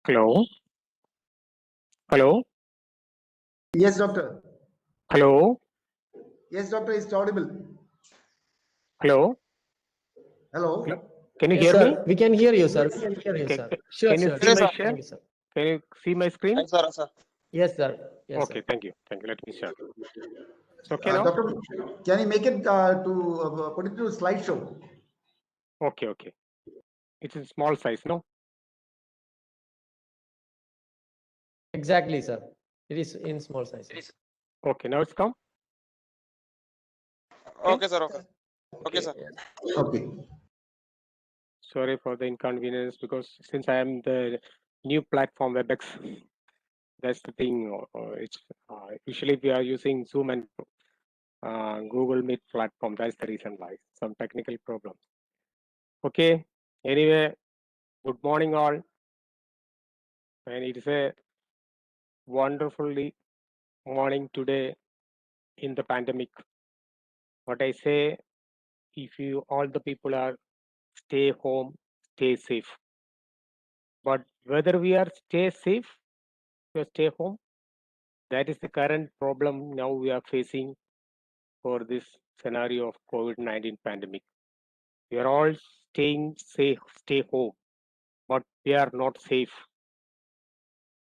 Hello. Hello. Yes, doctor. Hello. Yes, doctor, is audible. Hello. Hello. Can you Yes, hear me? sir. We can hear you, sir. We can hear you, Okay. sir. Sure, Can you sure, see sure. my sir. share? Thank you, sir. Can you see my screen? Sir. Yes, sir. Yes, Okay. sir. Thank you. Thank you. Let me start. It's okay now? Doctor, can you make it to put it to slideshow? Okay. Okay. It's in small size, no? Exactly, sir. It is in small size. Okay. Now it's come. Okay, sir. Okay, sir. Yes. Okay. Sorry for the inconvenience because since I am the new platform WebEx, that's the thing. It's usually we are using Zoom and Google Meet platform. That's the reason why some technical problems. Okay. Anyway, good morning all. And it is a wonderfully morning today in the pandemic. What I say, if you all the people are stay home, stay safe. But whether we are stay safe or stay home, that is the current problem now we are facing for this scenario of COVID-19 pandemic. We are all staying safe, stay home, but we are not safe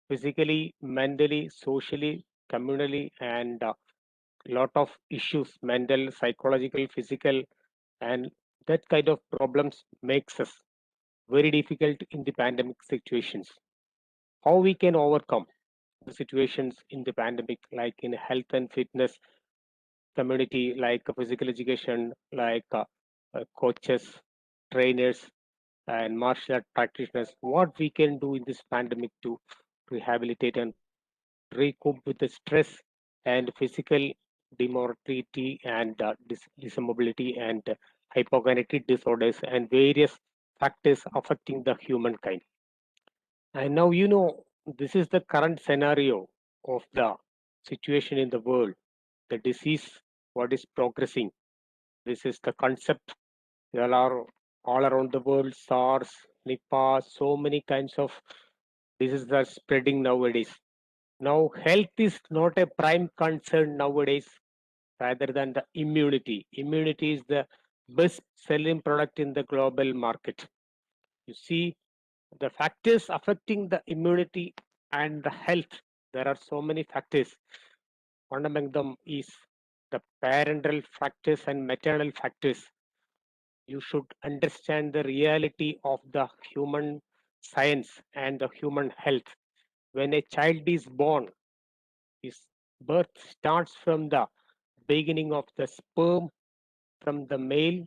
physically, mentally, socially, communally, and lot of issues, mental, psychological, physical, and that kind of problems makes us very difficult in the pandemic situations. How we can overcome the situations in the pandemic, like in health and fitness community, like physical education, like coaches, trainers, and martial art practitioners, what we can do in this pandemic to rehabilitate and recoup with the stress and physical demorality and disability and hypokinetic disorders and various factors affecting the humankind. And now this is the current scenario of the situation in the world, the disease, what is progressing. This is the concept. There are all around the world, SARS, Nipah, so many kinds of diseases are spreading nowadays. Now, health is not a prime concern nowadays, rather than the immunity. Immunity is the best selling product in the global market. You see, the factors affecting the immunity and the health, there are so many factors. One among them is the parental factors and maternal factors. You should understand the reality of the human science and the human health. When a child is born, his birth starts from the beginning of the sperm from the male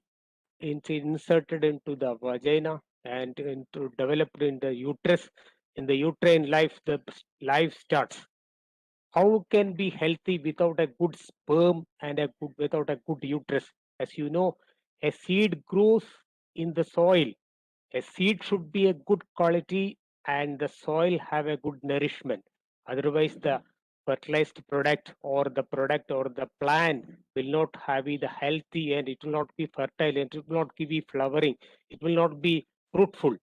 inserted into the vagina and into developed in the uterus. In the uterine life, the life starts. How can be healthy without a good sperm and without a good uterus? As you know, a seed grows in the soil. A seed should be a good quality and the soil have a good nourishment. Otherwise, the fertilized product or the plant will not have the healthy and it will not be fertile and it will not give you flowering. It will not be fruitful.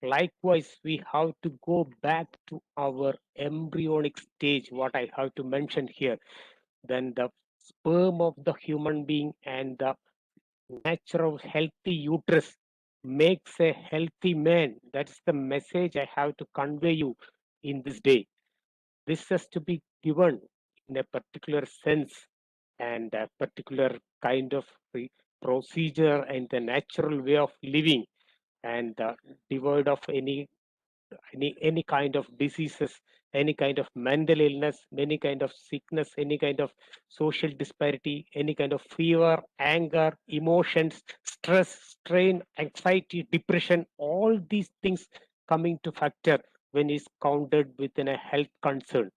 Likewise, we have to go back to our embryonic stage, what I have to mention here. Then the sperm of the human being and the natural healthy uterus makes a healthy man. That's the message I have to convey you in this day. This has to be given in a particular sense and a particular kind of procedure and the natural way of living and devoid of any kind of diseases, any kind of mental illness, any kind of sickness, any kind of social disparity, any kind of fear, anger, emotions, stress, strain, anxiety, depression, all these things coming to factor when is counted within a health concern.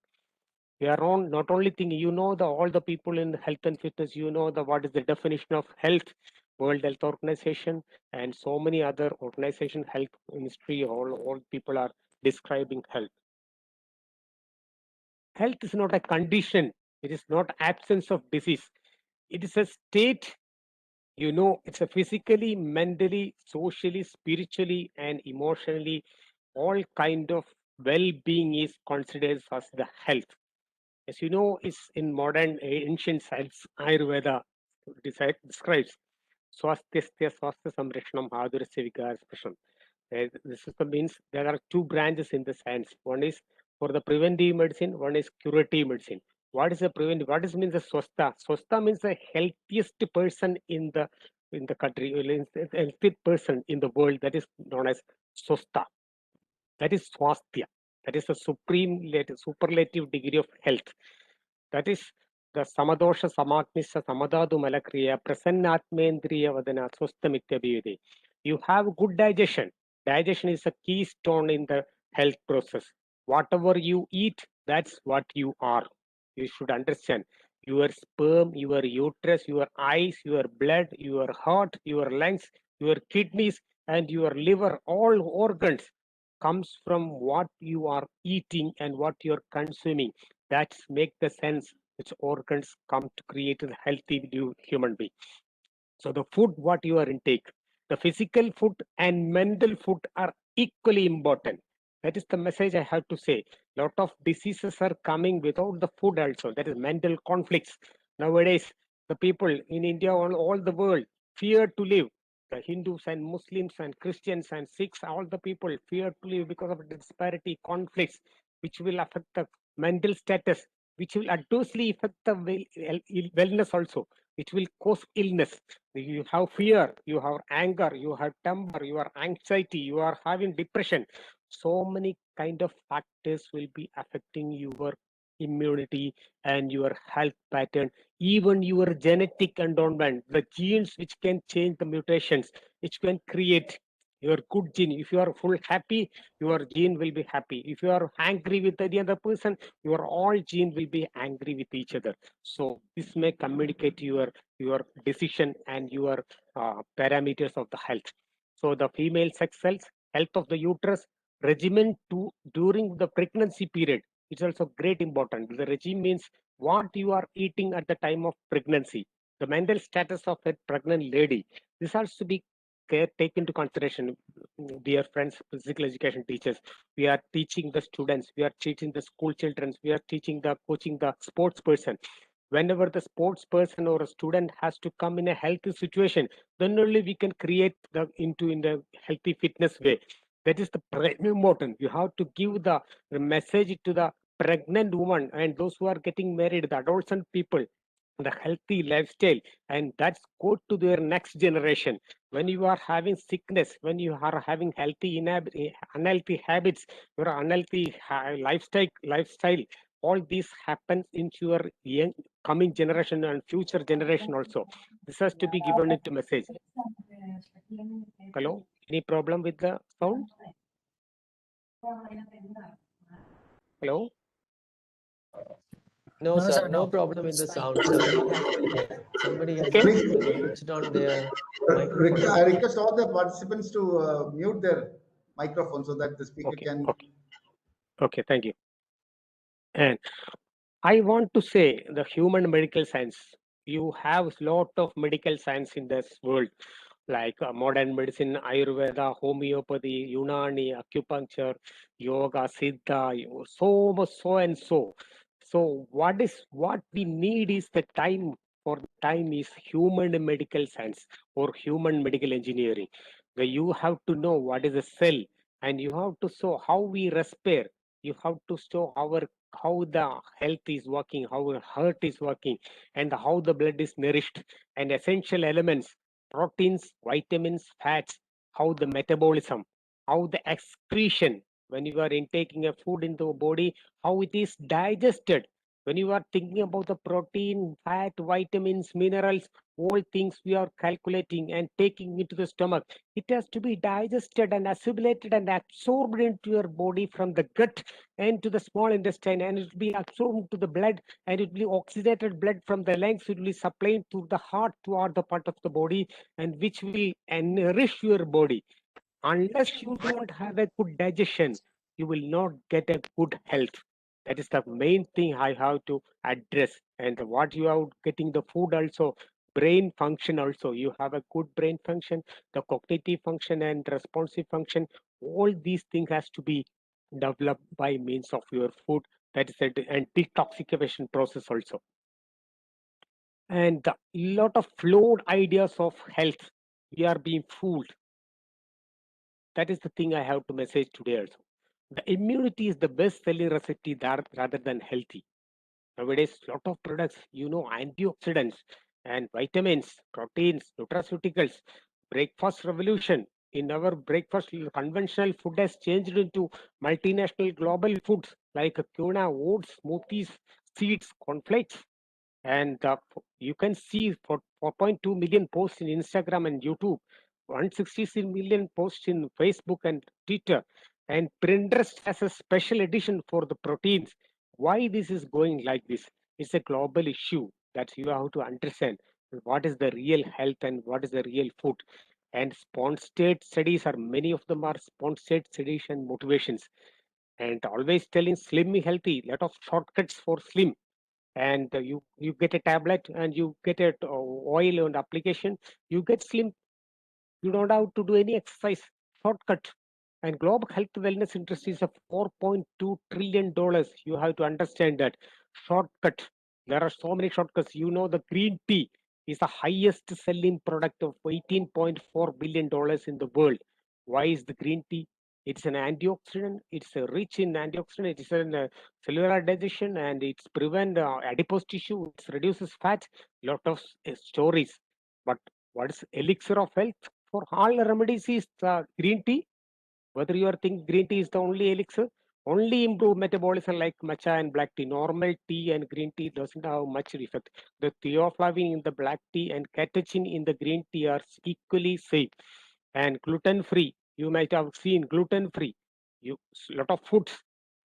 We are on not only thing, the all the people in health and fitness, the what is the definition of health, World Health Organization, and so many other organization, health ministry, all people are describing health. Health is not a condition, it is not absence of disease. It is a state, it's a physically, mentally, socially, spiritually, and emotionally, all kind of well-being is considered as the health. As you know, is in modern ancient science, Ayurveda describes swasthya swasthya samrakshanam adurasya vikarasprasham. This is the means there are two branches in the science. One is for the preventive medicine, one is curative medicine. What is the preventive? What is means the swastha? Swastha means the healthiest person in the country, the healthiest person in the world. That is known as swastha. That is swasthya. That is the superlative degree of health. That is the samadosha samaknisha samadadu malakriya prasannatmendriya vadana swastamityabhivide. You have good digestion. Digestion is a keystone in the health process. Whatever you eat, that's what you are. You should understand. Your sperm, your uterus, your eyes, your blood, your heart, your lungs, your kidneys, and your liver, all organs comes from what you are eating and what you're consuming. That make the sense which organs come to create a healthy human being. So the food what you are intake, the physical food and mental food are equally important. That is the message I have to say. Lot of diseases are coming without the food also. That is mental conflicts. Nowadays, the people in India, all the world, fear to live. The Hindus and Muslims and Christians and Sikhs, all the people fear to live because of disparity, conflicts, which will affect the mental status, which will adversely affect the wellness also, which will cause illness. You have fear, you have anger, you have temper, you are anxiety, you are having depression. So many kind of factors will be affecting your immunity and your health pattern, even your genetic endowment, the genes which can change the mutations, which can create your good gene. If you are full happy, your gene will be happy. If you are angry with the other person, your all gene will be angry with each other. So this may communicate your decision and your parameters of the health. So the female sex cells, health of the uterus, regimen to during the pregnancy period. It's also great important. The regime means what you are eating at the time of pregnancy, the mental status of a pregnant lady. This has to be take into consideration, dear friends, physical education teachers. We are teaching the students, we are teaching the school children, we are teaching the coaching the sports person. Whenever the sports person or a student has to come in a healthy situation, then only we can create the into in the healthy fitness way. That is the important. You have to give the message to the pregnant woman and those who are getting married, the adolescent people, the healthy lifestyle, and that's go to their next generation. When you are having sickness, when you are having unhealthy habits, your unhealthy lifestyle, all this happens into your young coming generation and future generation also. This has to be given into message. Hello, any problem with the sound? Hello. No, sir, no problem with the sound, sir. Yeah, somebody has Okay. switched on their microphone. I request all the participants to mute their microphone so that the speaker Okay. can. Okay, thank you. And I want to say the human medical science. You have lot of medical science in this world, like modern medicine, Ayurveda, homeopathy, Unani, acupuncture, yoga, Siddha, so much, so and so. So what we need is the time. For the time is human medical science or human medical engineering. Where you have to know what is a cell, and you have to show how we respire. You have to show our how the health is working, how the heart is working, and how the blood is nourished, and essential elements, proteins, vitamins, fats, how the metabolism, how the excretion, when you are intaking a food into the body, how it is digested. When you are thinking about the protein, fat, vitamins, minerals, all things we are calculating and taking into the stomach, it has to be digested and assimilated and absorbed into your body from the gut and to the small intestine, and it will be absorbed to the blood, and it will be oxygenated blood from the lungs. It will be supplied to the heart, to other part of the body, and which will nourish your body. Unless you don't have a good digestion, you will not get a good health. That is the main thing I have to address. And what you are getting the food also, brain function also. You have a good brain function, the cognitive function and responsive function. All these things has to be developed by means of your food. That is and detoxification process also. And a lot of flawed ideas of health. We are being fooled. That is the thing I have to message today also. The immunity is the best selling recipe rather than healthy. Nowadays, lot of products, antioxidants and vitamins, proteins, nutraceuticals, breakfast revolution. In our breakfast, conventional food has changed into multinational global foods like tuna, oats, smoothies, seeds, cornflakes. And you can see for 4.2 million posts in Instagram and YouTube, 166 million posts in Facebook and Twitter, and Pinterest has a special edition for the proteins. Why this is going like this? It's a global issue that you have to understand what is the real health and what is the real food. And sponsored studies are, many of them are sponsored studies and motivations, and always telling slim healthy, lot of shortcuts for slim. And you get a tablet and you get a oil and application, you get slim. You don't have to do any exercise. Shortcut. And global health wellness industry is a $4.2 trillion. You have to understand that. Shortcut. There are so many shortcuts. The green tea is the highest selling product of $18.4 billion in the world. Why is the green tea? It's an antioxidant. It's rich in antioxidant. It's in cellular digestion, and it's prevent adipose tissue. It reduces fat. Lot of stories. But what is elixir of health? For all remedies is green tea. Whether you are thinking green tea is the only elixir, only improve metabolism like matcha and black tea. Normal tea and green tea doesn't have much effect. The theoflavin in the black tea and catechin in the green tea are equally safe. And gluten free. You might have seen gluten free. You lot of foods.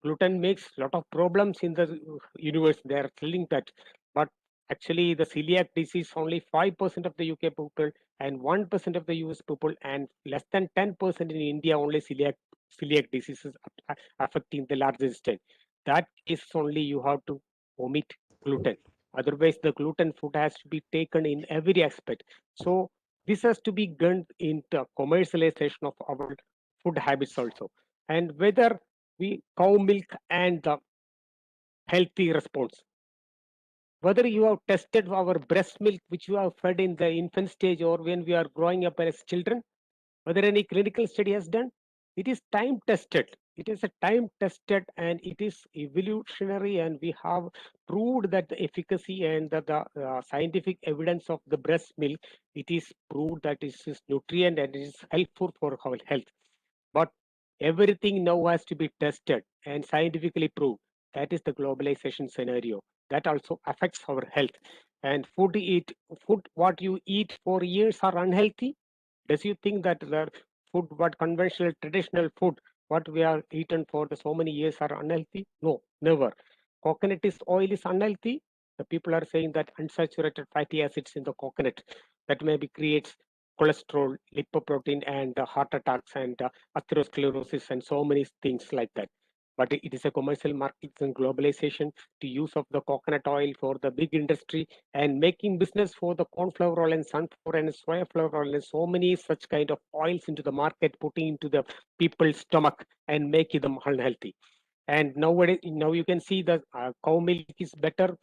Gluten makes lot of problems in the universe. They are telling that, but actually the celiac disease only 5% of the UK people and 1% of the US people, and less than 10% in India only celiac diseases affecting the largest extent. That is only you have to omit gluten. Otherwise, the gluten food has to be taken in every aspect. So this has to be done into commercialization of our food habits also. And whether we cow milk and the healthy response, whether you have tested our breast milk which you have fed in the infant stage or when we are growing up as children, whether any clinical study has done, it is time tested. It is a time tested and it is evolutionary, and we have proved that the efficacy and the scientific evidence of the breast milk, it is proved that it is nutrient and it is helpful for our health. But everything now has to be tested and scientifically proved. That is the globalization scenario. That also affects our health. And food what you eat for years are unhealthy. Does you think that the food, what conventional traditional food, what we are eaten for the so many years are unhealthy? No, never. Coconut oil is unhealthy. The people are saying that unsaturated fatty acids in the coconut that maybe creates cholesterol, lipoprotein, and heart attacks and atherosclerosis and so many things like that. But it is a commercial market and globalization to use of the coconut oil for the big industry and making business for the cornflower oil and sunflower and soya flower oil and so many such kind of oils into the market, putting into the people's stomach and making them unhealthy. And nowadays, now you can see the cow milk is better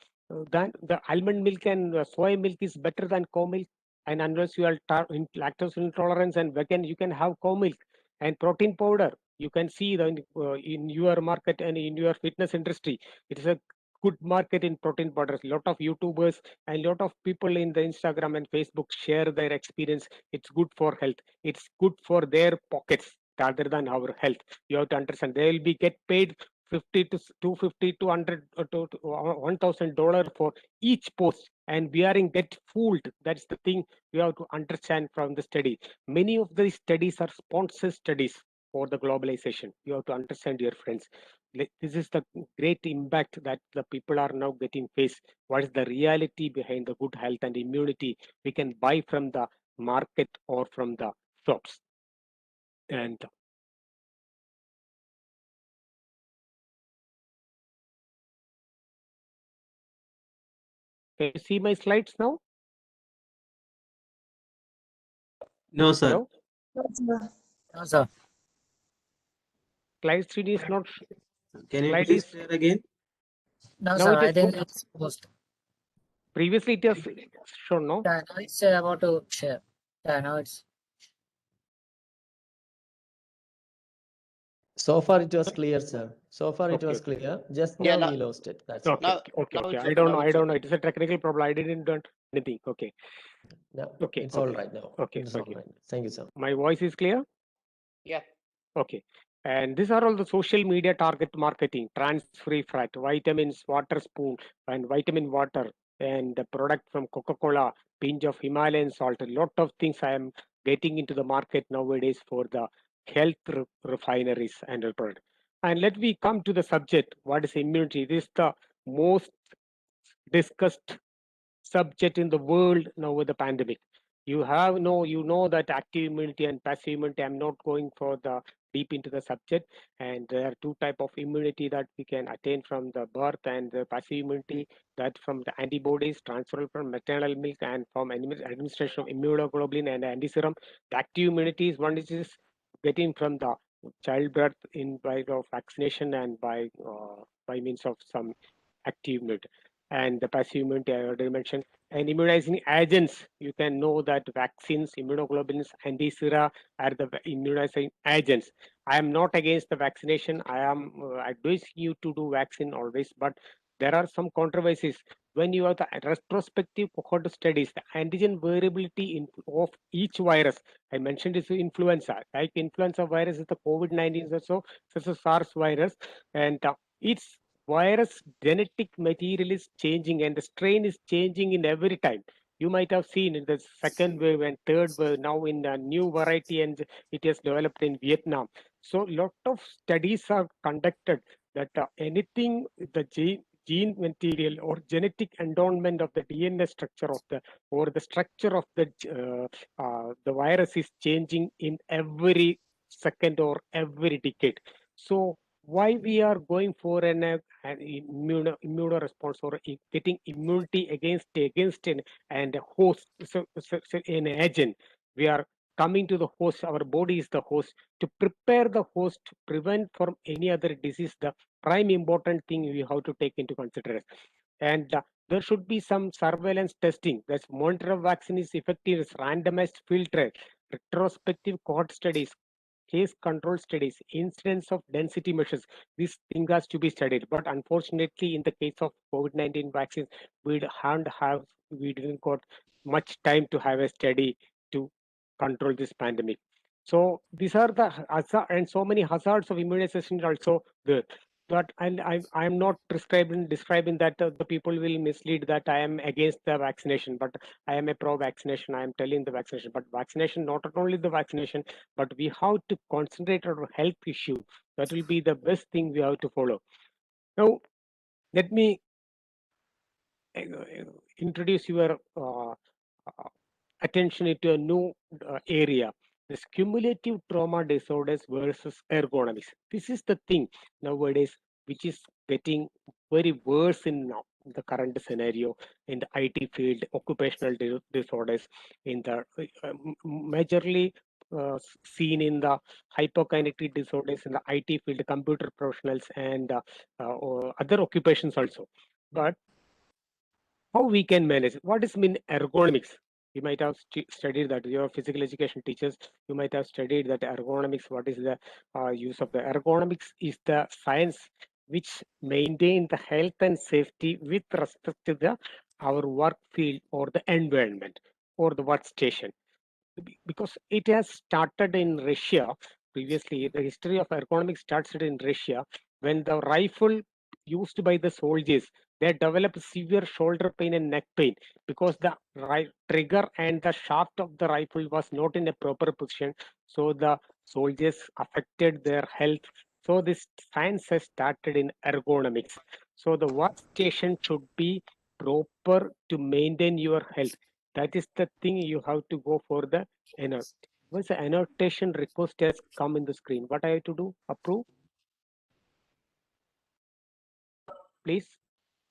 than the almond milk, and soy milk is better than cow milk. And unless you are lactose intolerance and vegan, you can have cow milk and protein powder. You can see in your market and in your fitness industry, it is a good market in protein powders. A lot of YouTubers and lot of people in the Instagram and Facebook share their experience. It's good for health. It's good for their pockets rather than our health. You have to understand they will be get paid 50 to 250 to 100 to $1,000 for each post, and we are in get fooled. That's the thing you have to understand from the study. Many of these studies are sponsored studies for the globalization. You have to understand, dear friends. This is the great impact that the people are now getting faced. What is the reality behind the good health and immunity we can buy from the market or from the shops? And can you see my slides now? No, sir. Hello? No, sir. slide screen is not. Can you Slide please is share again? No, now sir. it I is think it's post. previously it was shown. No. Yeah, now it's about to share. Yeah, now it's. So far it was clear, sir. So far it Okay, was okay. clear. Just Yeah, now now, we lost it. That's Okay, now, okay, now okay. it's I okay. don't know. Now I it's don't know. okay. It is a technical problem. I didn't do anything. Okay, it. Yeah, okay, it's all okay, right now. okay. It's all Thank you. right. Thank you, sir. My voice is clear. Yeah. Okay. And these are all the social media target marketing, trans-free fat, vitamins, water spoon, and vitamin water, and the product from Coca-Cola, pinch of Himalayan salt. A lot of things I am getting into the market nowadays for the health refineries and all product. And let me come to the subject. What is immunity? This is the most discussed subject in the world now with the pandemic. You know that active immunity and passive immunity. I'm not going for the deep into the subject. And there are two type of immunity that we can attain from the birth, and the passive immunity that from the antibodies transferred from maternal milk and from administration of immunoglobulin and antiserum. The active immunity is one which is getting from the childbirth in by of vaccination and by means of some active immunity. And the passive immunity I already mentioned. And immunizing agents, you can know that vaccines, immunoglobulins, anti-sera are the immunizing agents. I am not against the vaccination. I am advising you to do vaccine always, but there are some controversies. When you have the retrospective cohort studies, the antigen variability of each virus, I mentioned is influenza. Like influenza virus is the COVID-19 also, such as SARS virus, and its virus genetic material is changing and the strain is changing in every time. You might have seen in the second wave and third wave now in a new variety, and it is developed in Vietnam. So lot of studies are conducted that anything the gene material or genetic endowment of the DNA structure of the or the structure of the virus is changing in every second or every decade. So why we are going for an immuno response or getting immunity against and a host, so an agent, we are coming to the host. Our body is the host. To prepare the host to prevent from any other disease, the prime important thing we have to take into consideration. And there should be some surveillance testing. That's monitor of vaccine is effective, is randomized filter, retrospective cohort studies, case control studies, incidence of density measures. These things has to be studied. But unfortunately, in the case of COVID-19 vaccines, we didn't got much time to have a study to control this pandemic. So these are the hazard and so many hazards of immunization are also there. But I am not describing that the people will mislead that I am against the vaccination, but I am a pro vaccination. I am telling the vaccination, but vaccination, not only the vaccination, but we have to concentrate on health issue. That will be the best thing we have to follow. Now, let me introduce your attention into a new area. This cumulative trauma disorders versus ergonomics. This is the thing nowadays which is getting very worse in now the current scenario in the IT field, occupational disorders, in the majorly seen in the hypokinetic disorders in the IT field, computer professionals, and other occupations also. But how we can manage? What is mean ergonomics? You might have studied that. Your physical education teachers, you might have studied that ergonomics. What is the use of the ergonomics? Is the science which maintain the health and safety with respect to the our work field or the environment or the workstation. Because it has started in Russia. Previously, the history of ergonomics started in Russia when the rifle used by the soldiers, they developed severe shoulder pain and neck pain because the trigger and the shaft of the rifle was not in a proper position. So the soldiers affected their health. So this science has started in ergonomics. So the workstation should be proper to maintain your health. That is the thing you have to go for the annotate. Once the annotation request has come in the screen, what I have to do? Approve, please.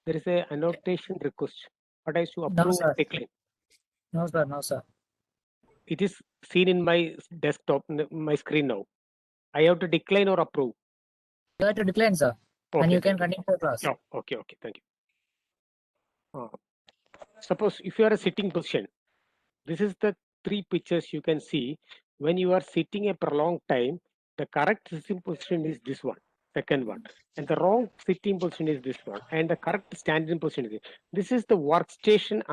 There is a annotation request. What I have to No, approve or sir. decline? No, sir. No, sir. It is seen in my desktop, my screen now. I have to decline or approve. You have to decline, sir. And Okay, you can thank you. continue the class. Oh, okay, thank you. Suppose if you are a sitting position, this is the three pictures you can see. When you are sitting a prolonged time, the correct sitting position is this one, second one, and the wrong sitting position is this one, and the correct standing position is this. This is the workstation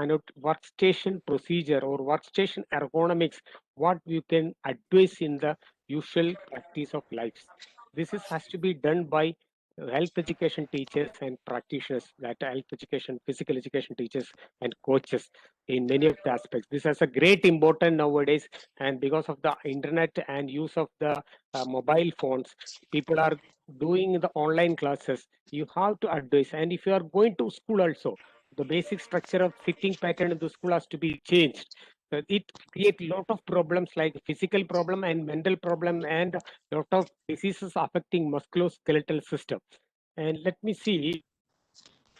procedure or workstation ergonomics. What you can advise in the usual practice of life. This is has to be done by health education teachers and practitioners, that health education, physical education teachers and coaches in many of the aspects. This has a great importance nowadays, and because of the internet and use of the mobile phones, people are doing the online classes. You have to advise, and if you are going to school also, the basic structure of sitting pattern in the school has to be changed. It creates a lot of problems like physical problem and mental problem and a lot of diseases affecting musculoskeletal system. And let me see,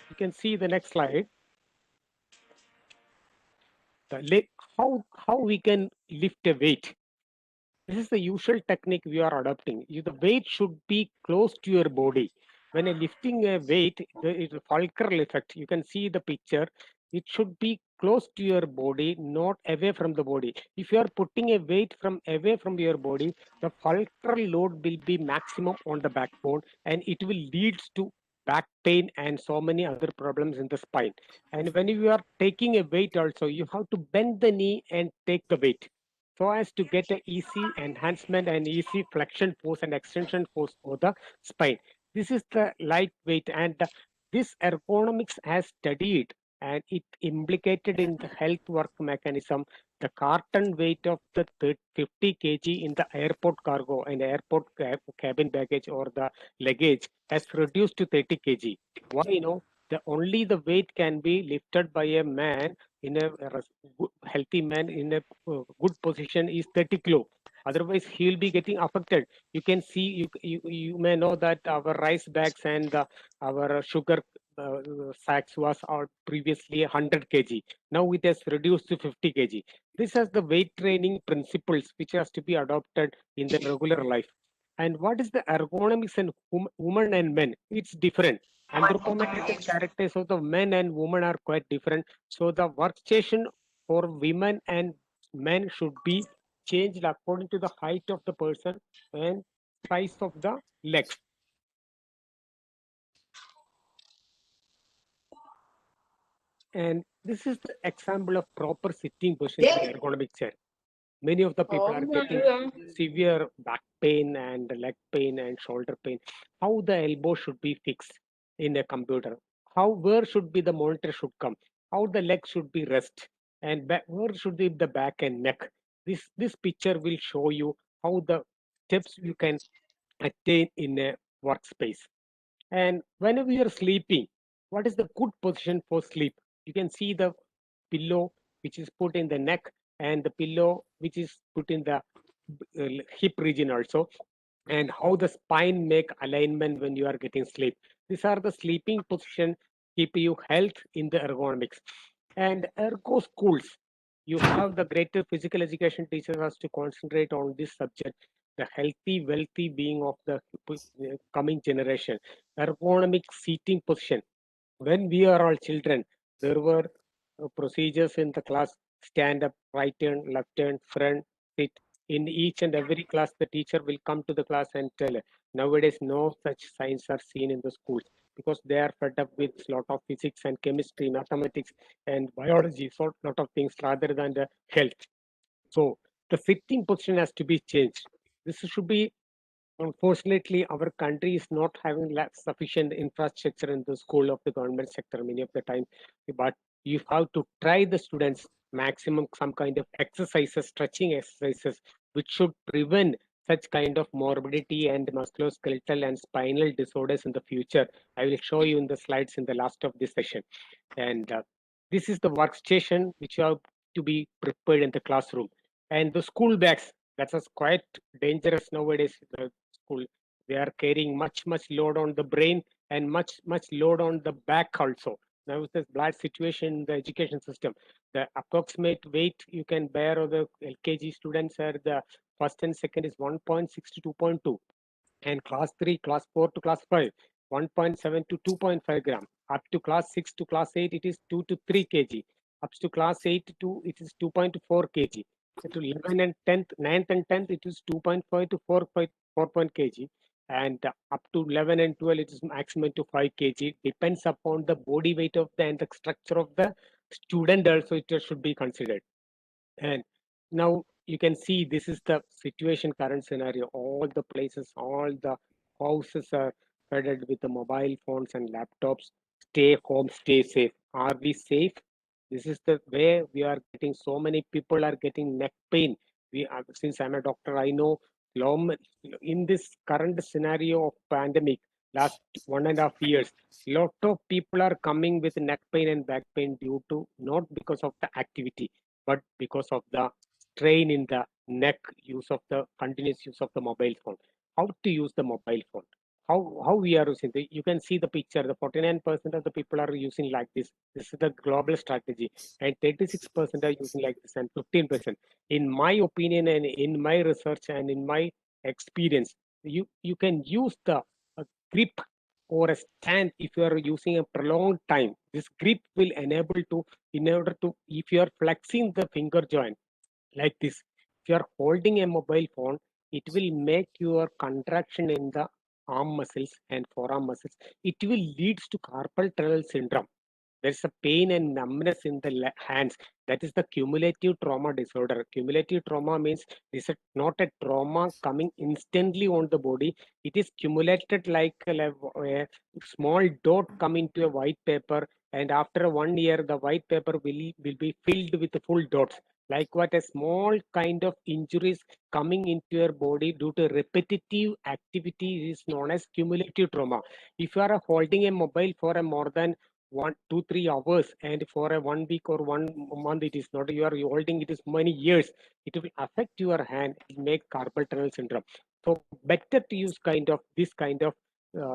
you can see the next slide. How we can lift a weight. This is the usual technique we are adopting. The weight should be close to your body. When you're lifting a weight, it's a fulcral effect. You can see the picture. It should be close to your body, not away from the body. If you are putting a weight from away from your body, the fulcral load will be maximum on the backbone, and it will lead to back pain and so many other problems in the spine. And when you are taking a weight also, you have to bend the knee and take the weight so as to get an easy enhancement and easy flexion force and extension force for the spine. This is the lightweight, and this ergonomics has studied and it implicated in the health work mechanism. The carton weight of the 50 kg in the airport cargo and airport cabin baggage or the luggage has reduced to 30 kg. Why? Only the weight can be lifted by a man in a healthy man in a good position is 30 kilo. Otherwise, he will be getting affected. You can see, you may know that our rice bags and our sugar sacks was previously 100 kg. Now it has reduced to 50 kg. This has the weight training principles which has to be adopted in the regular life. And what is the ergonomics in women and men? It's different. Anthropometrical characters of the men and women are quite different. So the workstation for women and men should be changed according to the height of the person and size of the legs. And this is the example of proper sitting position in ergonomic chair. Many of the people are getting severe back pain and leg pain and shoulder pain. How the elbow should be fixed in a computer? Where should be the monitor should come? How the leg should be rest? And where should be the back and neck? This picture will show you how the steps you can attain in a workspace. And whenever you're sleeping, what is the good position for sleep? You can see the pillow which is put in the neck and the pillow which is put in the hip region also, and how the spine make alignment when you are getting sleep. These are the sleeping position keep you health in the ergonomics. And ergo schools, you have the greater physical education teachers has to concentrate on this subject, the healthy, wealthy being of the coming generation. Ergonomic seating position. When we are all children, there were procedures in the class: stand up, right turn, left turn, front, sit. In each and every class, the teacher will come to the class and tell. Nowadays, no such signs are seen in the schools because they are fed up with a lot of physics and chemistry, mathematics, and biology, so lot of things rather than the health. So the sitting position has to be changed. This should be. Unfortunately, our country is not having sufficient infrastructure in the school of the government sector many of the time. But you have to try the students maximum some kind of exercises, stretching exercises, which should prevent such kind of morbidity and musculoskeletal and spinal disorders in the future. I will show you in the slides in the last of this session. And this is the workstation which you have to be prepared in the classroom. And the school bags, that is quite dangerous nowadays. The school, they are carrying much load on the brain and much load on the back also. Now with this bad situation in the education system, the approximate weight you can bear of the LKG students are the first and second is 1.6 to 2.2. and class 3, class 4 to class 5, 1.7 to 2.5 gram. Up to class 6 to class 8, it is 2 to 3 kg. Up to class 8 to it is 2.4 kg. To 11 and 10th, 9th and 10th, it is 2.5 to 4 kg. And up to 11 and 12, it is maximum to 5 kg. Depends upon the body weight of the and the structure of the student also it should be considered. And now you can see this is the situation, current scenario. All the places, all the houses are flooded with the mobile phones and laptops. Stay home, stay safe. Are we safe? This is the way we are getting. So many people are getting neck pain. We are, since I'm a doctor, I know long, in this current scenario of pandemic, last 1.5 years, lot of people are coming with neck pain and back pain due to not because of the activity but because of the strain in the neck, use of the continuous use of the mobile phone. How to use the mobile phone? How we are using the, you can see the picture. The 49% of the people are using like this. This is the global strategy, and 36% are using like this, and 15%. In my opinion, and in my research, and in my experience, you can use the grip or a stand if you are using a prolonged time. This grip will enable to, in order to, if you are flexing the finger joint like this, if you are holding a mobile phone, it will make your contraction in the arm muscles and forearm muscles. It will leads to carpal tunnel syndrome. There's a pain and numbness in the hands. That is the cumulative trauma disorder. Cumulative trauma means this is not a trauma coming instantly on the body. It is cumulated like a small dot come into a white paper, and after 1 year, the white paper will be filled with full dots. Like what a small kind of injuries coming into your body due to repetitive activity is known as cumulative trauma. If you are holding a mobile for a more than 1, 2, 3 hours, and for a 1 week or 1 month, it is not, you are holding it is many years, it will affect your hand, it will make carpal tunnel syndrome. So better to use kind of this kind of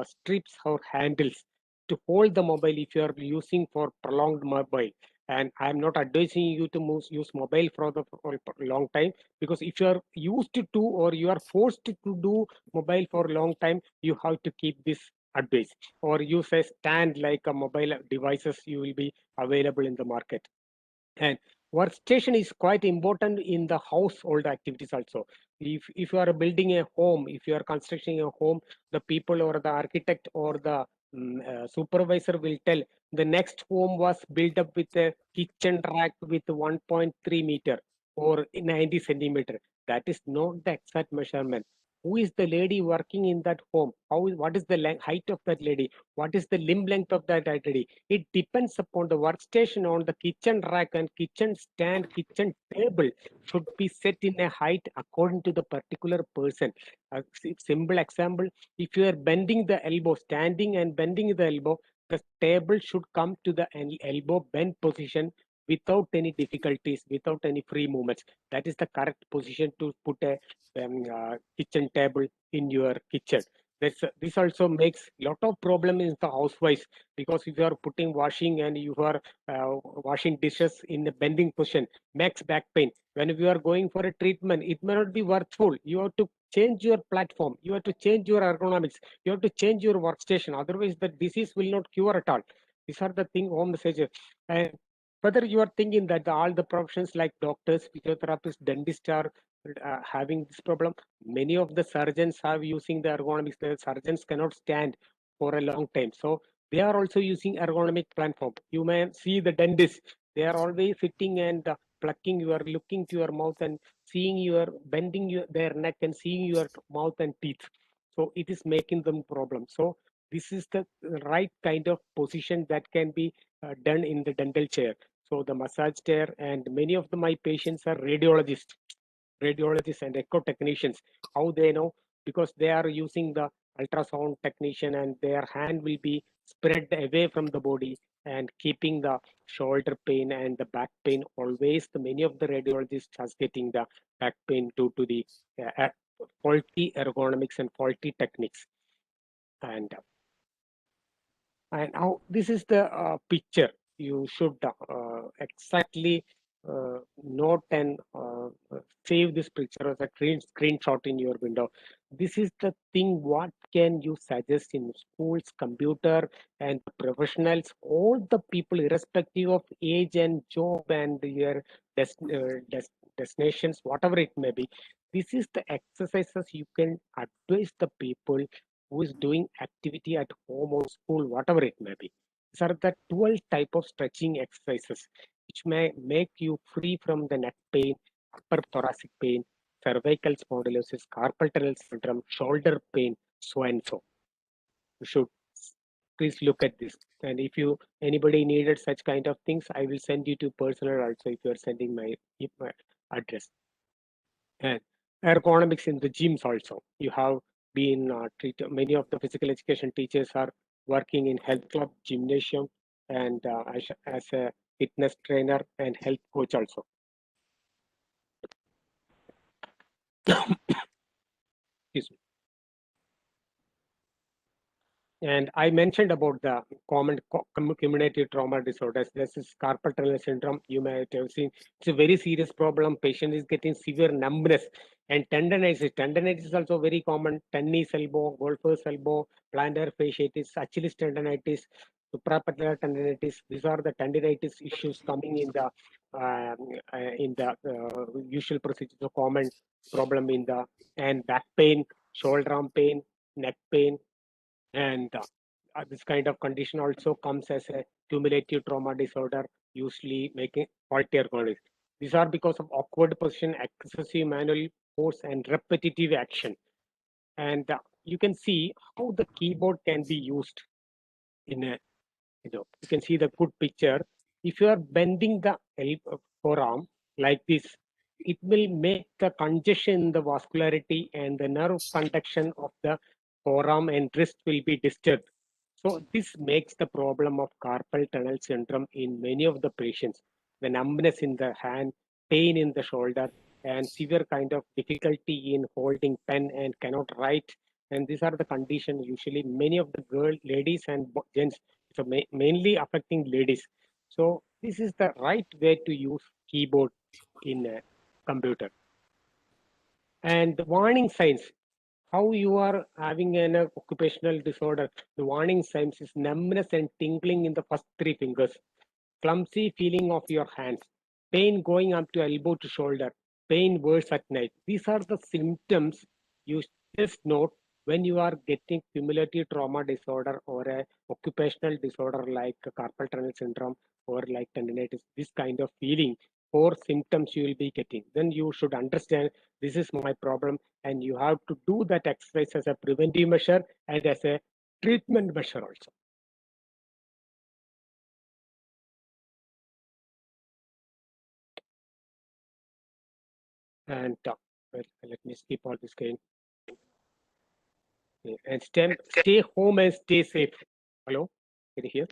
strips or handles to hold the mobile if you are using for prolonged mobile. And I'm not advising you to use mobile for a long time, because if you are used to or you are forced to do mobile for a long time, you have to keep this advice, or use a stand like a mobile devices you will be available in the market. And workstation is quite important in the household activities also. If you are building a home, if you are constructing a home, the people or the architect or the supervisor will tell the next home was built up with a kitchen rack with 1.3 meter or 90 centimeter. That is not the exact measurement. Who is the lady working in that home? What is the height of that lady? What is the limb length of that lady? It depends upon the workstation. On the kitchen rack and kitchen stand, kitchen table should be set in a height according to the particular person. A simple example, if you are bending the elbow, standing and bending the elbow, the table should come to the elbow bend position without any difficulties, without any free movements. That is the correct position to put a kitchen table in your kitchen. This also makes lot of problem in the housewives, because if you are putting washing and you are washing dishes in a bending position, makes back pain. When you are going for a treatment, it may not be worthful. You have to change your platform, you have to change your ergonomics, you have to change your workstation. Otherwise, the disease will not cure at all. These are the thing, home messages. And whether you are thinking that all the professions like doctors, physiotherapists, dentists are having this problem, many of the surgeons are using the ergonomics. The surgeons cannot stand for a long time, so they are also using ergonomic platform. You may see the dentist, they are always sitting and plucking, you are looking to your mouth and seeing your bending their neck and seeing your mouth and teeth. So it is making them problem. So this is the right kind of position that can be done in the dental chair. So the massage chair, and many of my patients are radiologists and echo technicians. How they know? Because they are using the ultrasound technician, and their hand will be spread away from the body and keeping the shoulder pain and the back pain. Always the many of the radiologists are getting the back pain due to the faulty ergonomics and faulty techniques. And now this is the picture. You should exactly note and save this picture as a screenshot in your window. This is the thing. What can you suggest in schools, computer, and professionals, all the people, irrespective of age and job and your destinations, whatever it may be? This is the exercises you can advise the people who is doing activity at home or school, whatever it may be. These are the 12 type of stretching exercises which may make you free from the neck pain, upper thoracic pain, cervical spondylosis, carpal tunnel syndrome, shoulder pain, so and so. You should please look at this. And if you anybody needed such kind of things, I will send you to personal also if you are sending my address. And ergonomics in the gyms also. You have been treated. Many of the physical education teachers are working in health club, gymnasium, and as a fitness trainer and health coach also. Excuse me. And I mentioned about the common cumulative trauma disorders. This is carpal tunnel syndrome. You may have seen it's a very serious problem. Patient is getting severe numbness and tendinitis. Tendinitis is also very common. Tennis elbow, golfer's elbow, plantar fasciitis, Achilles tendinitis, suprapatellar tendinitis. These are the tendinitis issues coming in the usual procedures. A common problem in the and back pain, shoulder arm pain, neck pain, and this kind of condition also comes as a cumulative trauma disorder, usually making faulty ergonomics. These are because of awkward position, excessive manual force, and repetitive action. And you can see how the keyboard can be used in a, you can see the good picture. If you are bending the forearm like this, it will make the congestion in the vascularity and the nerve conduction of the forearm and wrist will be disturbed. So this makes the problem of carpal tunnel syndrome in many of the patients. The numbness in the hand, pain in the shoulder, and severe kind of difficulty in holding pen and cannot write. And these are the conditions usually many of the ladies and gents. So mainly affecting ladies. So this is the right way to use keyboard in a computer. And the warning signs, how you are having an occupational disorder, the warning signs is numbness and tingling in the first three fingers, clumsy feeling of your hands, pain going up to elbow to shoulder, pain worse at night. These are the symptoms you just note when you are getting cumulative trauma disorder or a occupational disorder like carpal tunnel syndrome or like tendinitis. This kind of feeling or symptoms you will be getting. Then you should understand this is my problem, and you have to do that exercise as a preventive measure and as a treatment measure also. And let me skip all the screen. Okay, and stay home and stay safe. Hello, can you hear?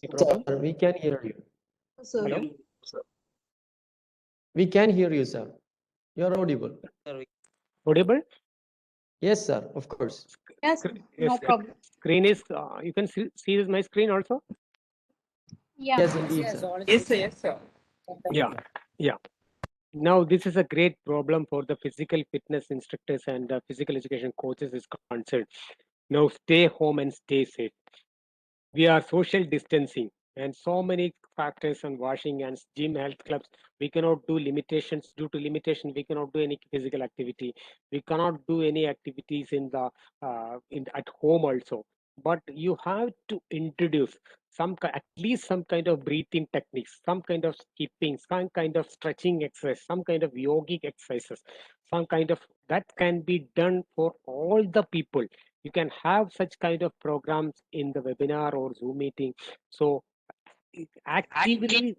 Any problem? Sir, we can hear you. Sir. Hello? We can hear you, sir. You're audible. Audible? Yes, sir, of course. Yes, no problem. Screen is, you can see this, my screen also? Yeah. Yes, indeed, sir. Yes, sir. Yeah. Now, this is a great problem for the physical fitness instructors and physical education coaches is concerned. Now, stay home and stay safe. We are social distancing and so many factors on washing hands, gym, health clubs. We cannot do limitations. Due to limitation, we cannot do any physical activity. We cannot do any activities in the at home also. But you have to introduce at least some kind of breathing techniques, some kind of skipping, some kind of stretching exercise, some kind of yogic exercises, some kind of that can be done for all the people. You can have such kind of programs in the webinar or Zoom meeting. So actively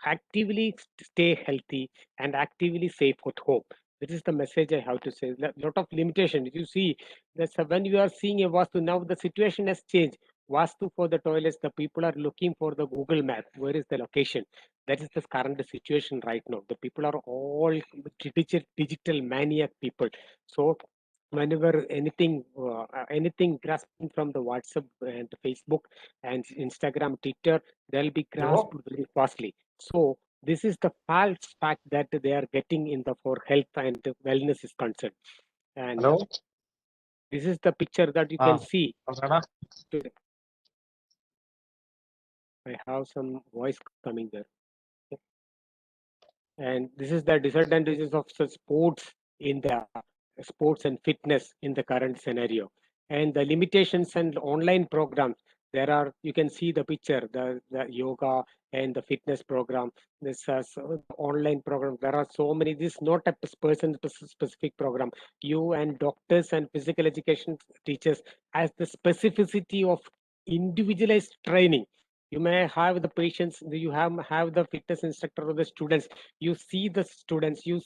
actively stay healthy and actively safe at home. This is the message I have to say. Lot of limitations. You see, that's when you are seeing a Vastu, now the situation has changed. Vastu for the toilets, the people are looking for the Google map. Where is the location? That is the current situation right now. The people are all digital maniac people. So whenever anything grasping from the WhatsApp and Facebook and Instagram, Twitter, they'll be grasped very fastly. So This is the false fact that they are getting in the for health and wellness is concerned. And Hello? this is the picture that you can see. Avana? I have some voice coming there. And this is the disadvantages of such sports in the sports and fitness in the current scenario, and the limitations and online programs. There are, you can see the picture, the yoga and the fitness program. This online program, there are so many. This is not a person specific program. You and doctors and physical education teachers as the specificity of individualized training. You may have the patients, you have the fitness instructor or the students. You see the students, you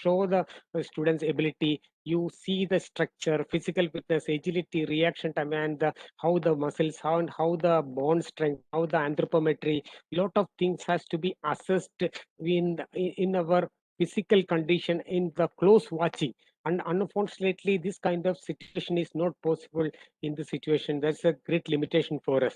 show the students ability, you see the structure, physical fitness, agility, reaction time, and how the muscles, how the bone strength, how the anthropometry. Lot of things has to be assessed in our physical condition in the close watching. And unfortunately this kind of situation is not possible in the situation. That's a great limitation for us.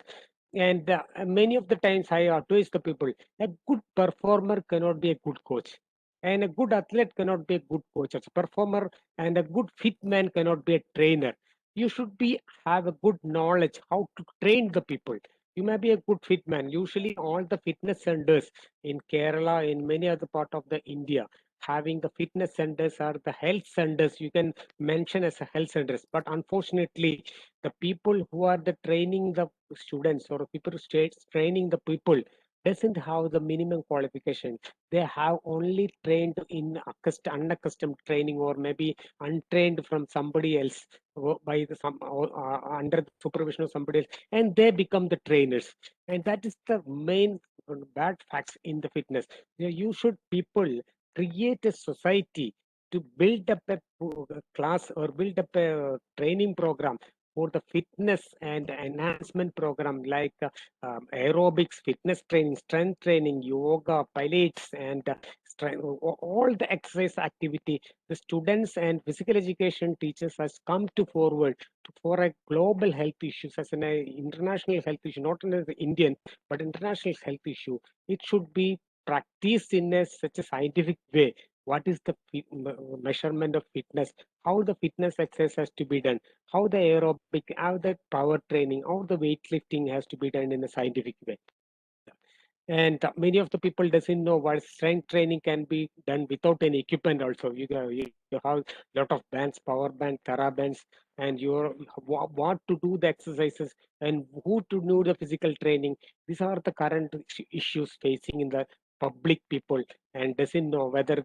And many of the times I advise the people, a good performer cannot be a good coach. And a good athlete cannot be a good coach as a performer, and a good fit man cannot be a trainer. You should be have a good knowledge how to train the people. You may be a good fit man. Usually all the fitness centers in Kerala, in many other part of the India, having the fitness centers are the health centers. You can mention as a health centers. But unfortunately, the people who are the training the students or people who states training the people doesn't have the minimum qualification. They have only trained in unaccustomed training, or maybe untrained from somebody else, by the some under the supervision of somebody else, and they become the trainers. And that is the main bad facts in the fitness. You should people create a society to build up a class or build up a training program for the fitness and enhancement program, like aerobics, fitness training, strength training, yoga, pilates, and all the exercise activity. The students and physical education teachers has come to forward for a global health issues as an international health issue, not in the Indian, but international health issue. It should be practiced in such a scientific way. What is the measurement of fitness? How the fitness exercise has to be done? How the aerobic, how the power training, how the weightlifting has to be done in a scientific way. And many of the people doesn't know what strength training can be done without any equipment also. You have lot of bands, power band, therabands, and you what to do the exercises and who to do the physical training. These are the current issues facing in the public people, and doesn't know whether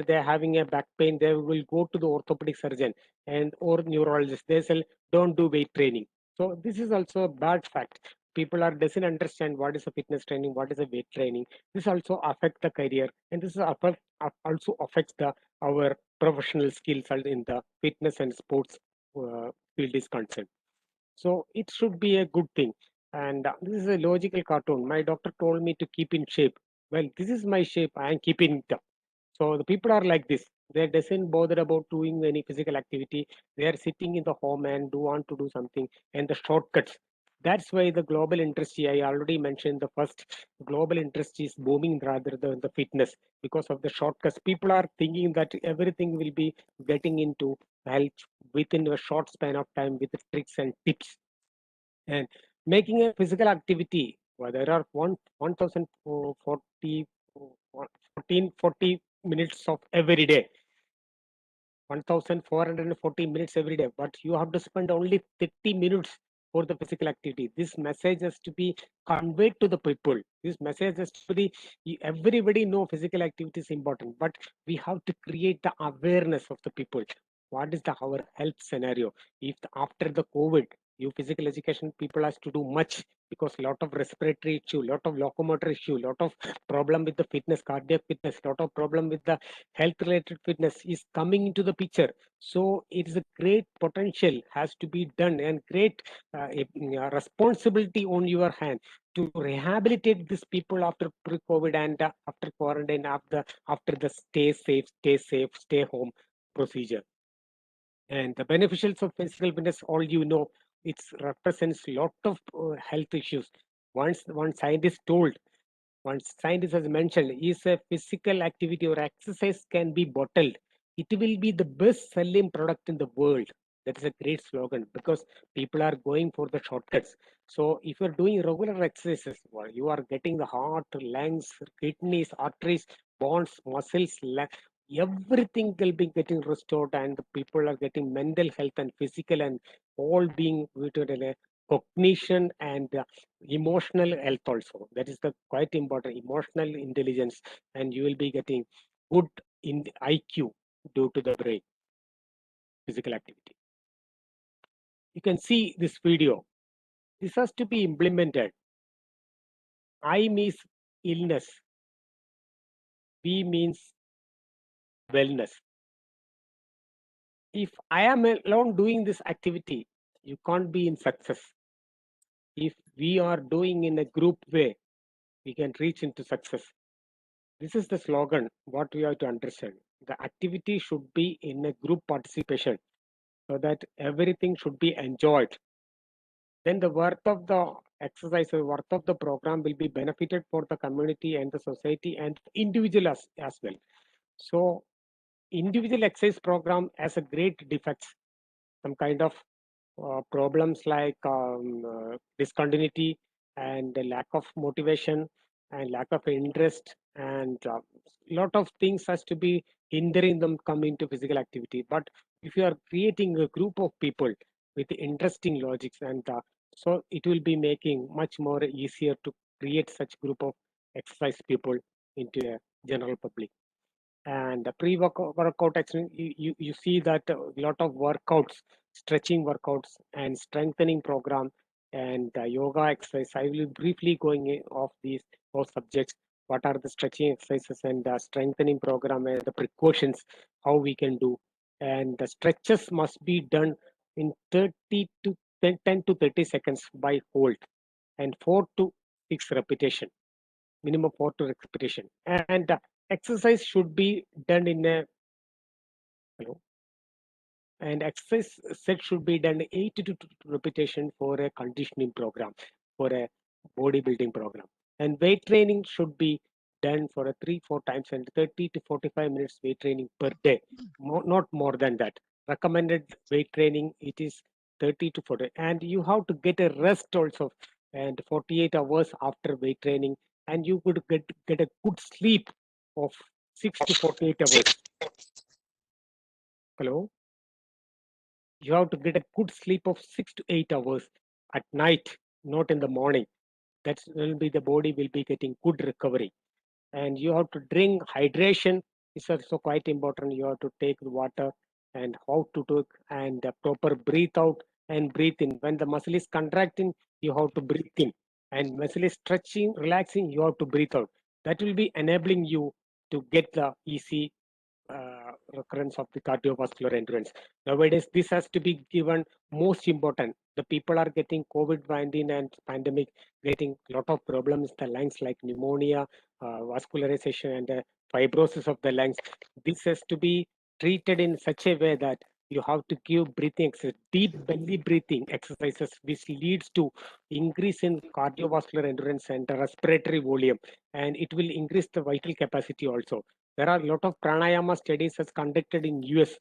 they're having a back pain, they will go to the orthopedic surgeon and or neurologist. They say don't do weight training. So this is also a bad fact. People are doesn't understand what is a fitness training, what is a weight training. This also affect the career, and this also affects the our professional skills in the fitness and sports field is concerned. So it should be a good thing. And this is a logical cartoon. My doctor told me to keep in shape. Well, this is my shape, I am keeping it up. So the people are like this. They doesn't bother about doing any physical activity. They are sitting in the home and do want to do something, and the shortcuts. That's why the global industry, I already mentioned the first, global industry is booming rather than the fitness because of the shortcuts. People are thinking that everything will be getting into health within a short span of time with the tricks and tips. And making a physical activity, well, there are 1040 1440 minutes of every day, 1440 minutes every day, but you have to spend only 30 minutes for the physical activity. This message has to be conveyed to the people. This message has to be, everybody know physical activity is important, but we have to create the awareness of the people. What is the our health scenario? If after the COVID, you physical education people has to do much, because a lot of respiratory issue, lot of locomotor issue, lot of problem with the fitness, cardiac fitness, lot of problem with the health related fitness is coming into the picture. So it is a great potential has to be done, and great responsibility on your hand to rehabilitate these people after pre-COVID and after quarantine, after the stay safe, stay home procedure. And the beneficials of physical fitness, all you know, it represents a lot of health issues. Once one scientist told one scientist has mentioned, is a physical activity or exercise can be bottled, it will be the best selling product in the world. That is a great slogan because people are going for the shortcuts. So if you're doing regular exercises, well, you are getting the heart, lungs, kidneys, arteries, bones, muscles, everything will be getting restored, and the people are getting mental health and physical and all being rooted in a cognition and emotional health also. That is the quite important emotional intelligence, and you will be getting good in the IQ due to the brain physical activity. You can see this video. This has to be implemented. I means illness. B means wellness. If I am alone doing this activity, you can't be in success. If we are doing in a group way, we can reach into success. This is the slogan, what we have to understand. The activity should be in a group participation so that everything should be enjoyed. Then the worth of the exercise, the worth of the program will be benefited for the community and the society and individual as well. So individual exercise program has a great defects, some kind of problems like discontinuity and the lack of motivation and lack of interest, and lot of things has to be hindering them coming to physical activity. But if you are creating a group of people with interesting logics, and so it will be making much more easier to create such group of exercise people into a general public. And the pre-workout action, you see that a lot of workouts, stretching workouts and strengthening program and yoga exercise. I will be briefly going off these both subjects. What are the stretching exercises and the strengthening program and the precautions, how we can do. And the stretches must be done in 30 to 10 to 30 seconds by hold, and 4 to 6 repetition, minimum 4 to repetition. And exercise should be done in a, hello, and exercise set should be done 8 to 2 repetition for a conditioning program, for a bodybuilding program. And weight training should be done for a 3-4 times and 30 to 45 minutes weight training per day, not more than that. Recommended weight training, it is 30 to 40, and you have to get a rest also, and 48 hours after weight training, and you could get a good sleep of 6 to 48 hours. Hello, you have to get a good sleep of 6 to 8 hours at night, not in the morning. That will be the body will be getting good recovery. And you have to drink hydration is also quite important. You have to take the water and how to take and the proper breathe out and breathe in. When the muscle is contracting, you have to breathe in. And muscle is stretching, relaxing, you have to breathe out. That will be enabling you to get the easy recurrence of the cardiovascular endurance. Nowadays, this has to be given most important. The people are getting COVID-19 and pandemic, getting a lot of problems in the lungs like pneumonia, vascularization, and fibrosis of the lungs. This has to be treated in such a way that you have to give breathing exercise, deep belly breathing exercises, which leads to increase in cardiovascular endurance and the respiratory volume, and it will increase the vital capacity also. There are a lot of pranayama studies as conducted in US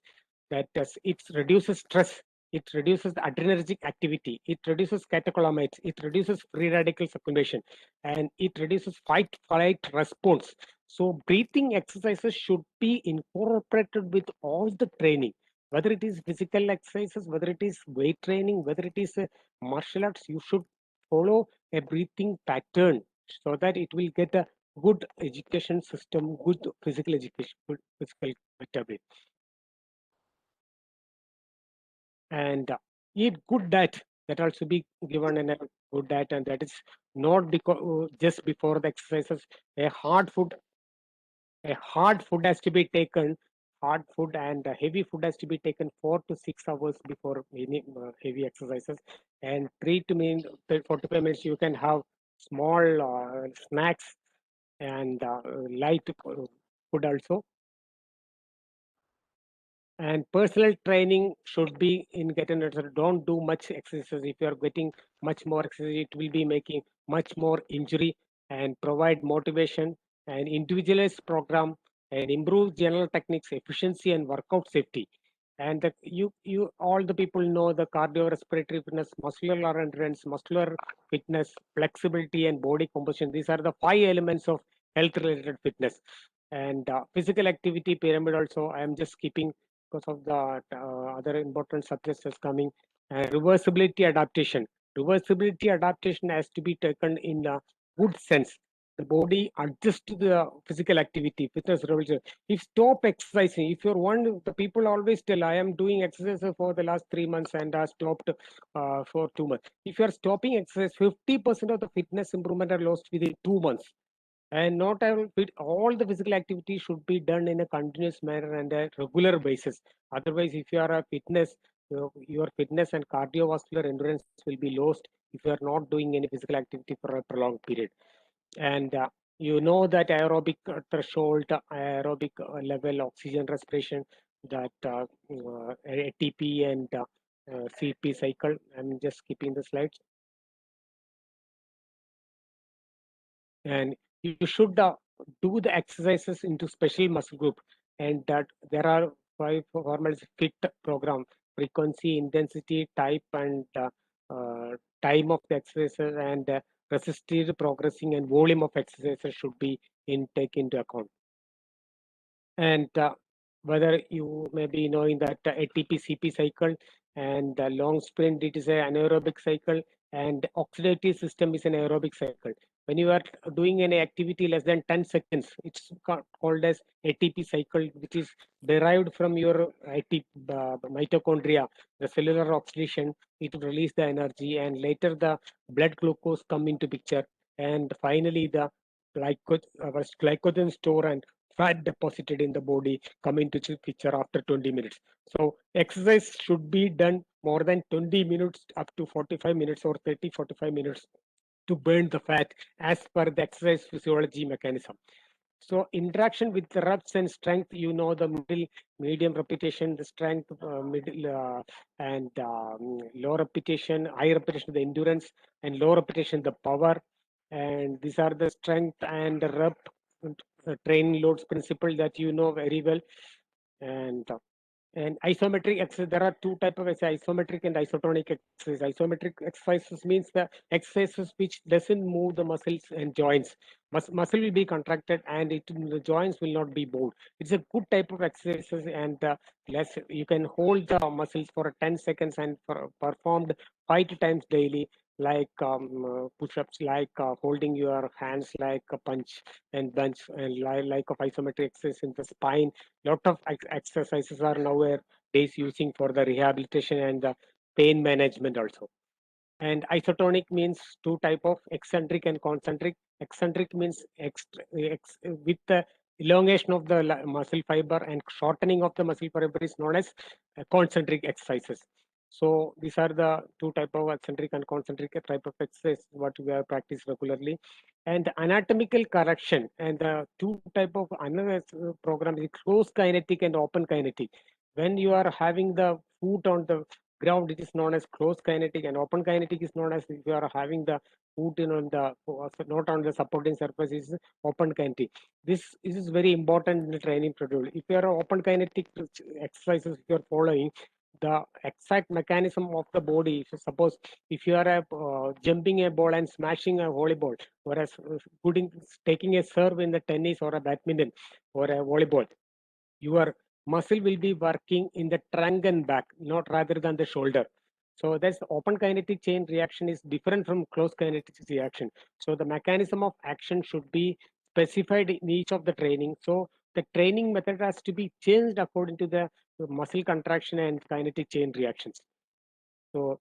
that it reduces stress, it reduces the adrenergic activity, it reduces catecholamines, it reduces free radical circulation, and it reduces fight-flight response. So breathing exercises should be incorporated with all the training, whether it is physical exercises, whether it is weight training, whether it is martial arts. You should follow a breathing pattern so that it will get a good education system, good physical education, good physical activity, and eat good diet. That also be given in a good diet, and that is not because just before the exercises. A hard food has to be taken. Hard food and heavy food has to be taken 4 to 6 hours before any heavy exercises, and 45 minutes you can have small snacks and light food also. And personal training should be in getting it. Don't do much exercise. If you are getting much more exercise, it will be making much more injury. and provide motivation and individualized program and improve general techniques, efficiency, and workout safety. And you all the people know the cardiorespiratory fitness, muscular endurance, muscular fitness, flexibility, and body composition. These are the five elements of health-related fitness. And physical activity pyramid also, I am just skipping because of the other important subjects is coming. And reversibility adaptation. Reversibility adaptation has to be taken in a good sense. The body adjusts to the physical activity, fitness revolution. If stop exercising, if you're one, the people always tell, I am doing exercise for the last 3 months and I stopped for 2 months. If you're stopping exercise, 50% of the fitness improvement are lost within 2 months. And not all the physical activity should be done in a continuous manner and a regular basis. Otherwise, if you are a fitness, your fitness and cardiovascular endurance will be lost if you are not doing any physical activity for a prolonged period. And you know that aerobic threshold, aerobic level, oxygen respiration, that ATP and CP cycle. I'm just skipping the slides. And you should do the exercises into special muscle group, and that there are five formats: fit program, frequency, intensity, type, and time of the exercises, and resisted progressing and volume of exercises should be take into account. And whether you may be knowing that ATP CP cycle and long sprint, it is an anaerobic cycle, and oxidative system is an aerobic cycle. When you are doing any activity less than 10 seconds, it's called as ATP cycle, which is derived from your ATP, mitochondria, the cellular oxidation. It will release the energy, and later the blood glucose come into picture, and finally the glycogen store and fat deposited in the body come into picture after 20 minutes. So exercise should be done more than 20 minutes up to 45 minutes or 30-45 minutes to burn the fat as per the exercise physiology mechanism. So interaction with the reps and strength, you know, the middle, medium repetition, the strength, middle, and low repetition, high repetition, the endurance, and low repetition, the power. And these are the strength and the rep training loads principle that you know very well. And isometric exercise, there are two type of exercise, isometric and isotonic exercise. Isometric exercises means the exercises which doesn't move the muscles and joints. Muscle will be contracted and the joints will not be moved. It's a good type of exercises, and less you can hold the muscles for 10 seconds and performed 5 times daily, like push-ups, like holding your hands like a punch and bench, and like of isometric exercise in the spine. Lot of exercises are nowadays using for the rehabilitation and the pain management also. And isotonic means two type of eccentric and concentric. Eccentric means with the elongation of the muscle fiber, and shortening of the muscle fiber is known as concentric exercises. So these are the two type of eccentric and concentric type of exercise what we have practiced regularly. And anatomical correction, and the two type of another program is close kinetic and open kinetic. When you are having the foot on the ground, it is known as close kinetic, and open kinetic is known as if you are having the foot in on the not on the supporting surface is open kinetic. This is very important in the training protocol. If you are open kinetic exercises, if you are following the exact mechanism of the body, so suppose if you are jumping a ball and smashing a volleyball, whereas taking a serve in the tennis or a badminton or a volleyball, your muscle will be working in the trunk and back, not rather than the shoulder. So that's open kinetic chain reaction is different from closed kinetic reaction. So the mechanism of action should be specified in each of the training. So the training method has to be changed according to the muscle contraction and kinetic chain reactions. So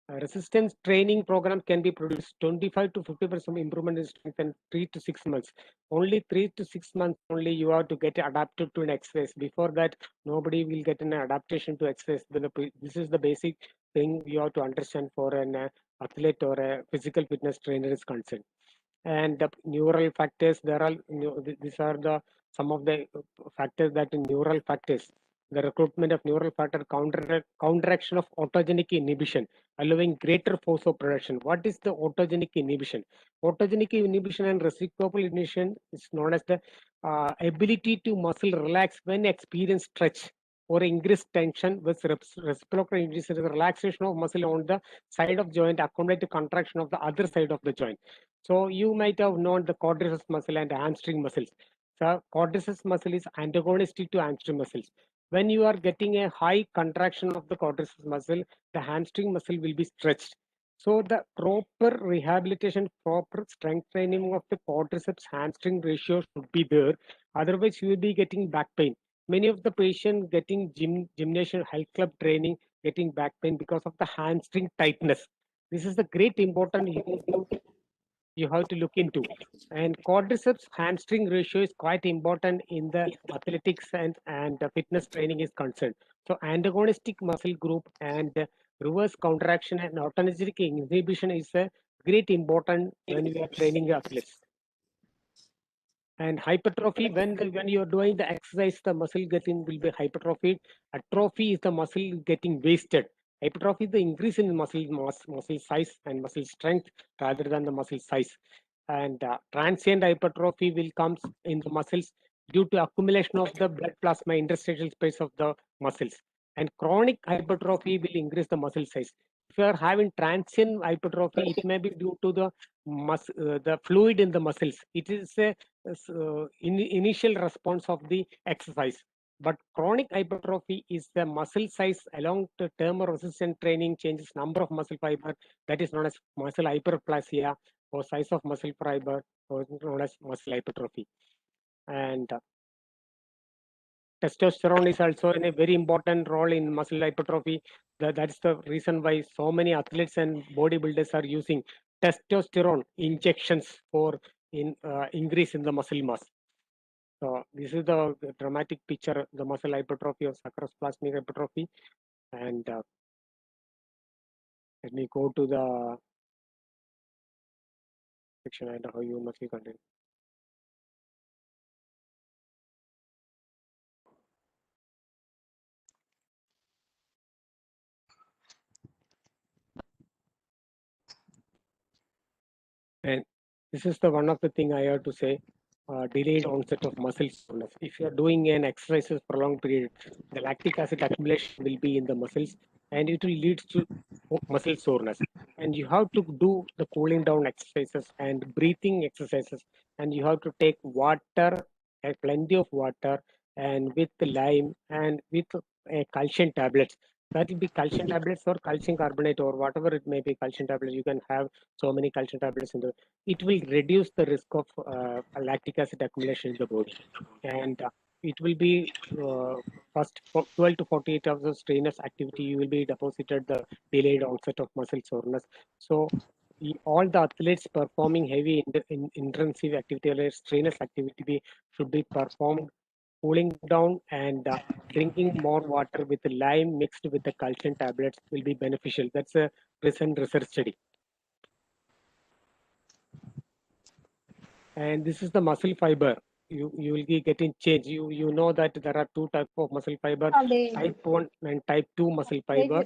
resistance training program can be produced 25 to 50% improvement in strength in 3 to 6 months. Only 3 to 6 months only you have to get adapted to an exercise. Before that, nobody will get an adaptation to exercise. This is the basic thing you have to understand for an athlete or a physical fitness trainer is concerned. And the neural factors, there are these are the some of the factors that neural factors the recruitment of neural factor, counteraction of autogenic inhibition, allowing greater force of production. What is the autogenic inhibition? Autogenic inhibition and reciprocal inhibition is known as the ability to muscle relax when experience stretch or increased tension, with reciprocal inhibition is relaxation of muscle on the side of joint accompanied to contraction of the other side of the joint. So you might have known the quadriceps muscle and the hamstring muscles. The quadriceps muscle is antagonistic to hamstring muscles. When you are getting a high contraction of the quadriceps muscle, the hamstring muscle will be stretched. So the proper rehabilitation, proper strength training of the quadriceps hamstring ratio should be there. Otherwise, you will be getting back pain. Many of the patients getting gymnasium health club training getting back pain because of the hamstring tightness. This is the great important you have to look into. And quadriceps hamstring ratio is quite important in the athletics and the fitness training is concerned. So antagonistic muscle group and reverse counteraction and autogenic inhibition is a great important when we are training the athletes. And hypertrophy, when you're doing the exercise, the muscle getting will be hypertrophied. Atrophy is the muscle getting wasted. Hypertrophy is the increase in muscle mass, muscle size and muscle strength rather than the muscle size. And transient hypertrophy will comes in the muscles due to accumulation of the blood plasma interstitial space of the muscles. And chronic hypertrophy will increase the muscle size. If you are having transient hypertrophy, it may be due to the fluid in the muscles. It is a initial response of the exercise. But chronic hypertrophy is the muscle size along the term resistant training changes number of muscle fiber, that is known as muscle hyperplasia or size of muscle fiber, or known as muscle hypertrophy. And testosterone is also in a very important role in muscle hypertrophy. That's the reason why so many athletes and bodybuilders are using testosterone injections for increase in the muscle mass. So this is the dramatic picture, the muscle hypertrophy of sarcoplasmic hypertrophy. And let me go to the section and how you muscle content. And this is the one of the thing I have to say, delayed onset of muscle soreness. If you are doing an exercise for a long period, the lactic acid accumulation will be in the muscles and it will lead to muscle soreness. And you have to do the cooling down exercises and breathing exercises. And you have to take water, plenty of water, and with lime and with calcium tablets. That will be calcium tablets or calcium carbonate or whatever it may be, calcium tablets. You can have so many calcium tablets in the, it will reduce the risk of lactic acid accumulation in the body. And it will be first 12 to 48 hours of strenuous activity, you will be deposited the delayed onset of muscle soreness. So all the athletes performing heavy intensive activity or strenuous activity should be performed cooling down, and drinking more water with lime mixed with the calcium tablets will be beneficial. That's a recent research study. And this is the muscle fiber. You will be getting change. You know that there are two types of muscle fiber, type 1 and type 2 muscle fiber.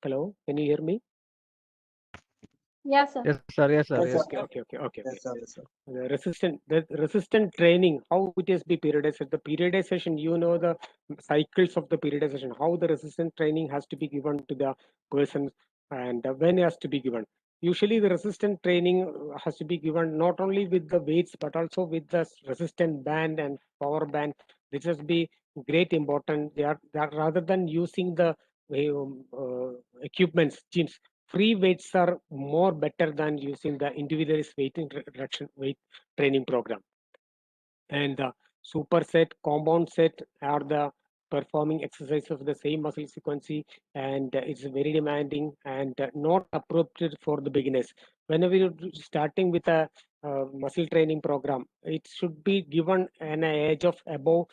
Hello, can you hear me? Yes, sir. Yes, sir. Yes, sir. Yes, Yes. Okay. Yes, sir. Yes, sir. The resistant training, how it is be periodized. The periodization, you know the cycles of the periodization, how the resistant training has to be given to the person and when it has to be given. Usually the resistant training has to be given not only with the weights but also with the resistant band and power band. This has be great important. They are rather than using the equipments, gyms, free weights are more better than using the individualized reduction weight training program. And the superset, compound set are the performing exercise of the same muscle sequence, and it's very demanding and not appropriate for the beginners. Whenever you're starting with a muscle training program, it should be given an age of above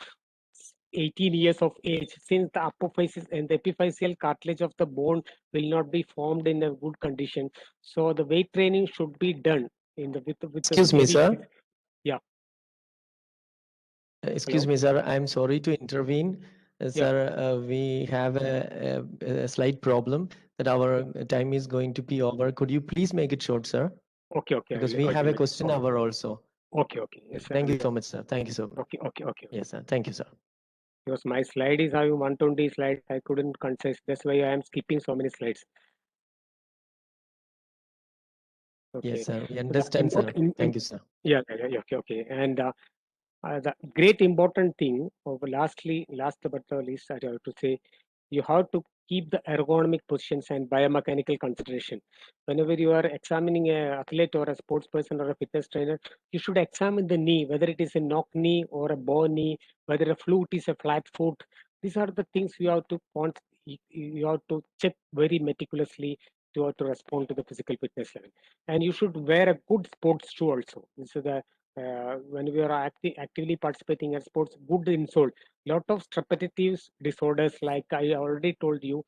18 years of age, since the apophysis and the epiphyseal cartilage of the bone will not be formed in a good condition. So the weight training should be done in the with a Excuse me, heavy. sir. Yeah. Excuse Hello? me, sir. I'm sorry to intervene. Yeah. Sir, we have a slight problem that our time is going to be over. Could you please make it short, sir? Okay. Because we have a question hour also. Okay. Yes, sir. Thank you so much, sir. Thank you so much. Okay. Yes, sir. Thank you, sir. Because my slide is having 120 slides, I couldn't concise. That's why I am skipping so many slides. Okay. Yes, sir. We understand, sir. Thank you, sir. Yeah. Okay. And the great important thing, last but not least, I have to say, you have to keep the ergonomic positions and biomechanical consideration. Whenever you are examining an athlete or a sports person or a fitness trainer, you should examine the knee, whether it is a knock knee or a bow knee, whether a flute is a flat foot. These are the things you have to you have to check very meticulously to respond to the physical fitness level. And you should wear a good sports shoe also. This is the when we are actively participating in sports, good insole. Lot of repetitive disorders, like I already told you,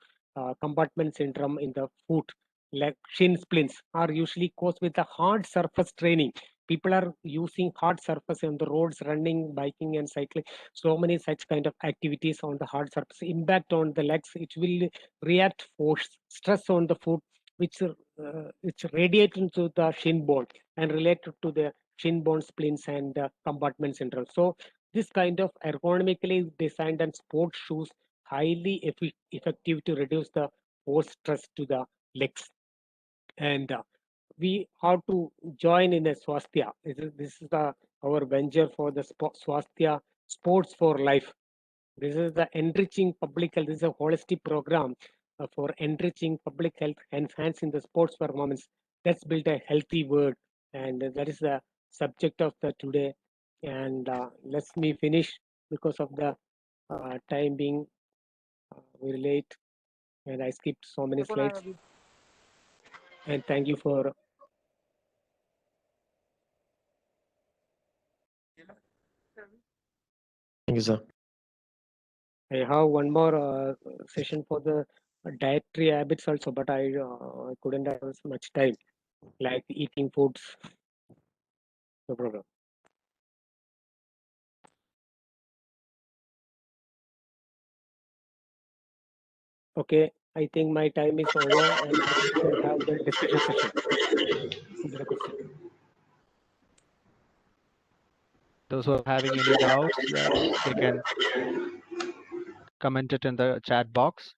compartment syndrome in the foot, like shin splints, are usually caused with the hard surface training. People are using hard surface on the roads, running, biking, and cycling. So many such kind of activities on the hard surface impact on the legs. It will react force stress on the foot, which radiate into the shin bone and related to the shin bone splints and compartment syndrome. So this kind of ergonomically designed and sports shoes highly effective to reduce the force stress to the legs. And we have to join in a swasthya. This is our venture for the swasthya, sports for life. This is the enriching public health. This is a holistic program for enriching public health, enhancing the sports performance. Let's build a healthy world, and that is the subject of the today. And let me finish because of the time being very late, and I skipped so many slides. And thank you for. Thank you, sir. I have one more session for the dietary habits also, but I couldn't have much time, like eating foods. No problem. Okay, I think my time is over, and we can have the discussion session. Those who are having any doubts, they can comment it in the chat box.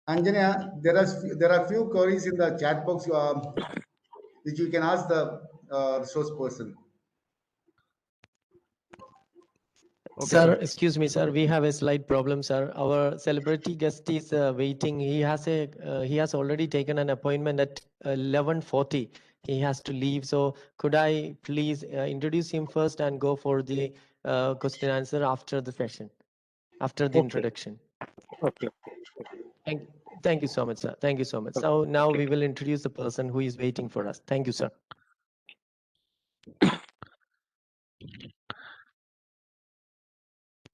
Anjana, there are few queries in the chat box which you can ask the resource person. Okay, sir, excuse me, sir. We have a slight problem, sir. Our celebrity guest is waiting. He has already taken an appointment at 11:40. He has to leave. So could I please introduce him first and go for the question answer after the session, after the introduction? Okay. Thank you so much, sir. Thank you so much. So now we will introduce the person who is waiting for us. Thank you, sir.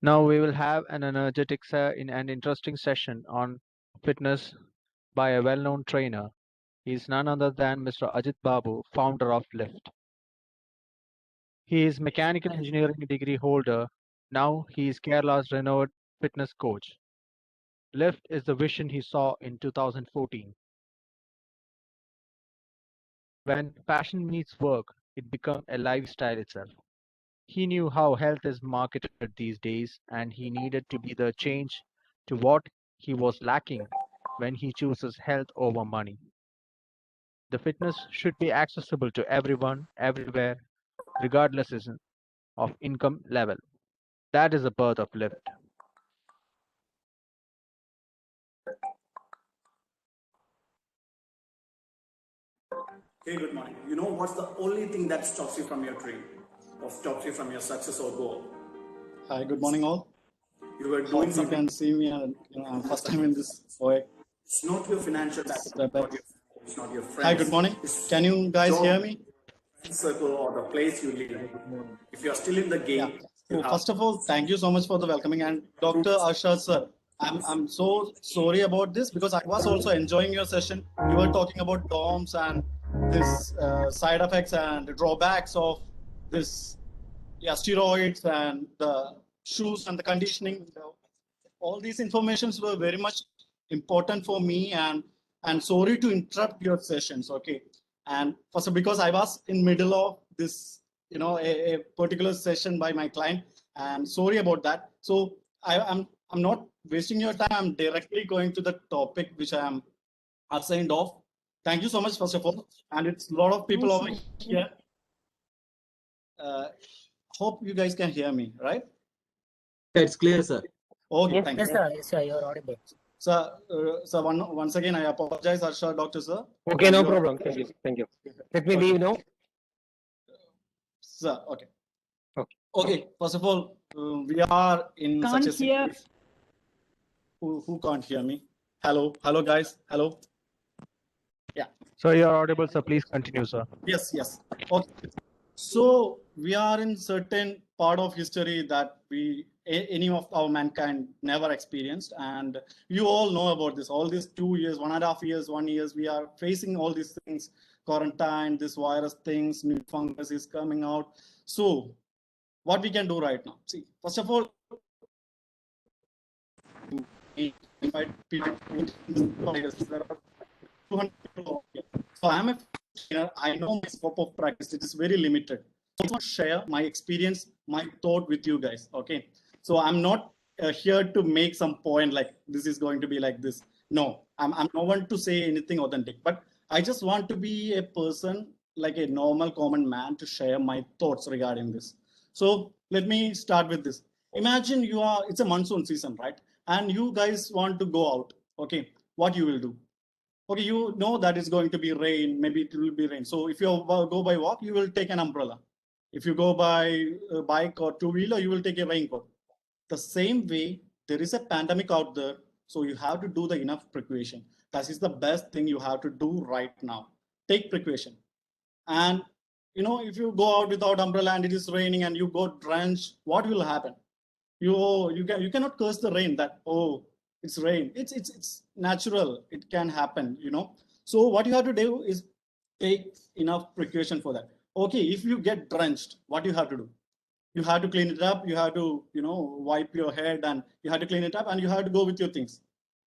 Now we will have an energetic and interesting session on fitness by a well-known trainer. He is none other than Mr. Ajit Babu, founder of Lift. He is mechanical engineering degree holder. Now he is Kerala's renowned fitness coach. Lift is the vision he saw in 2014. When passion meets work, it becomes a lifestyle itself. He knew how health is marketed these days, and he needed to be the change to what he was lacking when he chooses health over money. The fitness should be accessible to everyone, everywhere, regardless of income level. That is the birth of Lift. Hey, good morning. You know what's the only thing that stops you from your dream or stops you from your success or goal? Hi, good morning all. You were doing You something. can see me first time in this OX. It's not your financial background, Step back. it's not your friends. Hi, good morning. Can you guys hear me? circle or the place you live. If you are still in the game, So first of all, thank you so much for the welcoming. And Dr. Arshad sir, I'm so sorry about this because I was also enjoying your session. You were talking about DOMs and this side effects and drawbacks of this steroids and the shoes and the conditioning. All these informations were very much important for me, and sorry to interrupt your sessions. Okay, and first because I was in middle of this, a particular session by my client, and sorry about that. So I'm not wasting your time. I'm directly going to the topic which I am assigned off. Thank you so much, first of all, and it's a lot of people over here. Hope you guys can hear me, right? It's clear, sir. Okay, Yes, thank yes, you. sir. Yes, sir. You're audible. Sir, once again, I apologize, Arshad, Doctor, sir. Okay, no problem. Thank you. Thank you. Let me leave now. Sir, okay. Okay. First of all, we are in Can't such a hear. situation. Who can't hear me? Hello, guys. Hello. So you're audible, sir. Please continue, sir. Yes. Okay. So we are in certain part of history that any of our mankind never experienced, and you all know about this. All these 2 years, 1.5 years, 1 year, we are facing all these things: quarantine, this virus things, new fungus is coming out. So what we can do right now? See, first of all, so I'm a trainer. I know my scope of practice. It is very limited. So I want to share my experience, my thought with you guys. Okay. So I'm not here to make some point like this is going to be like this. No, I'm no one to say anything authentic, but I just want to be a person like a normal common man to share my thoughts regarding this. So let me start with this. Imagine it's a monsoon season, right? And you guys want to go out. Okay. What you will do? Okay, you know that it's going to be rain, maybe it will be rain. So if you go by walk, you will take an umbrella. If you go by bike or two-wheeler, you will take a raincoat. The same way, there is a pandemic out there, so you have to do the enough precaution. That is the best thing you have to do right now. Take precaution. And if you go out without umbrella and it is raining and you go drenched, what will happen? You cannot curse the rain that, oh, it's rain. It's natural. It can happen, So what you have to do is take enough precaution for that. Okay, if you get drenched, what you have to do? You have to clean it up. You have to, wipe your head, and you have to clean it up, and you have to go with your things.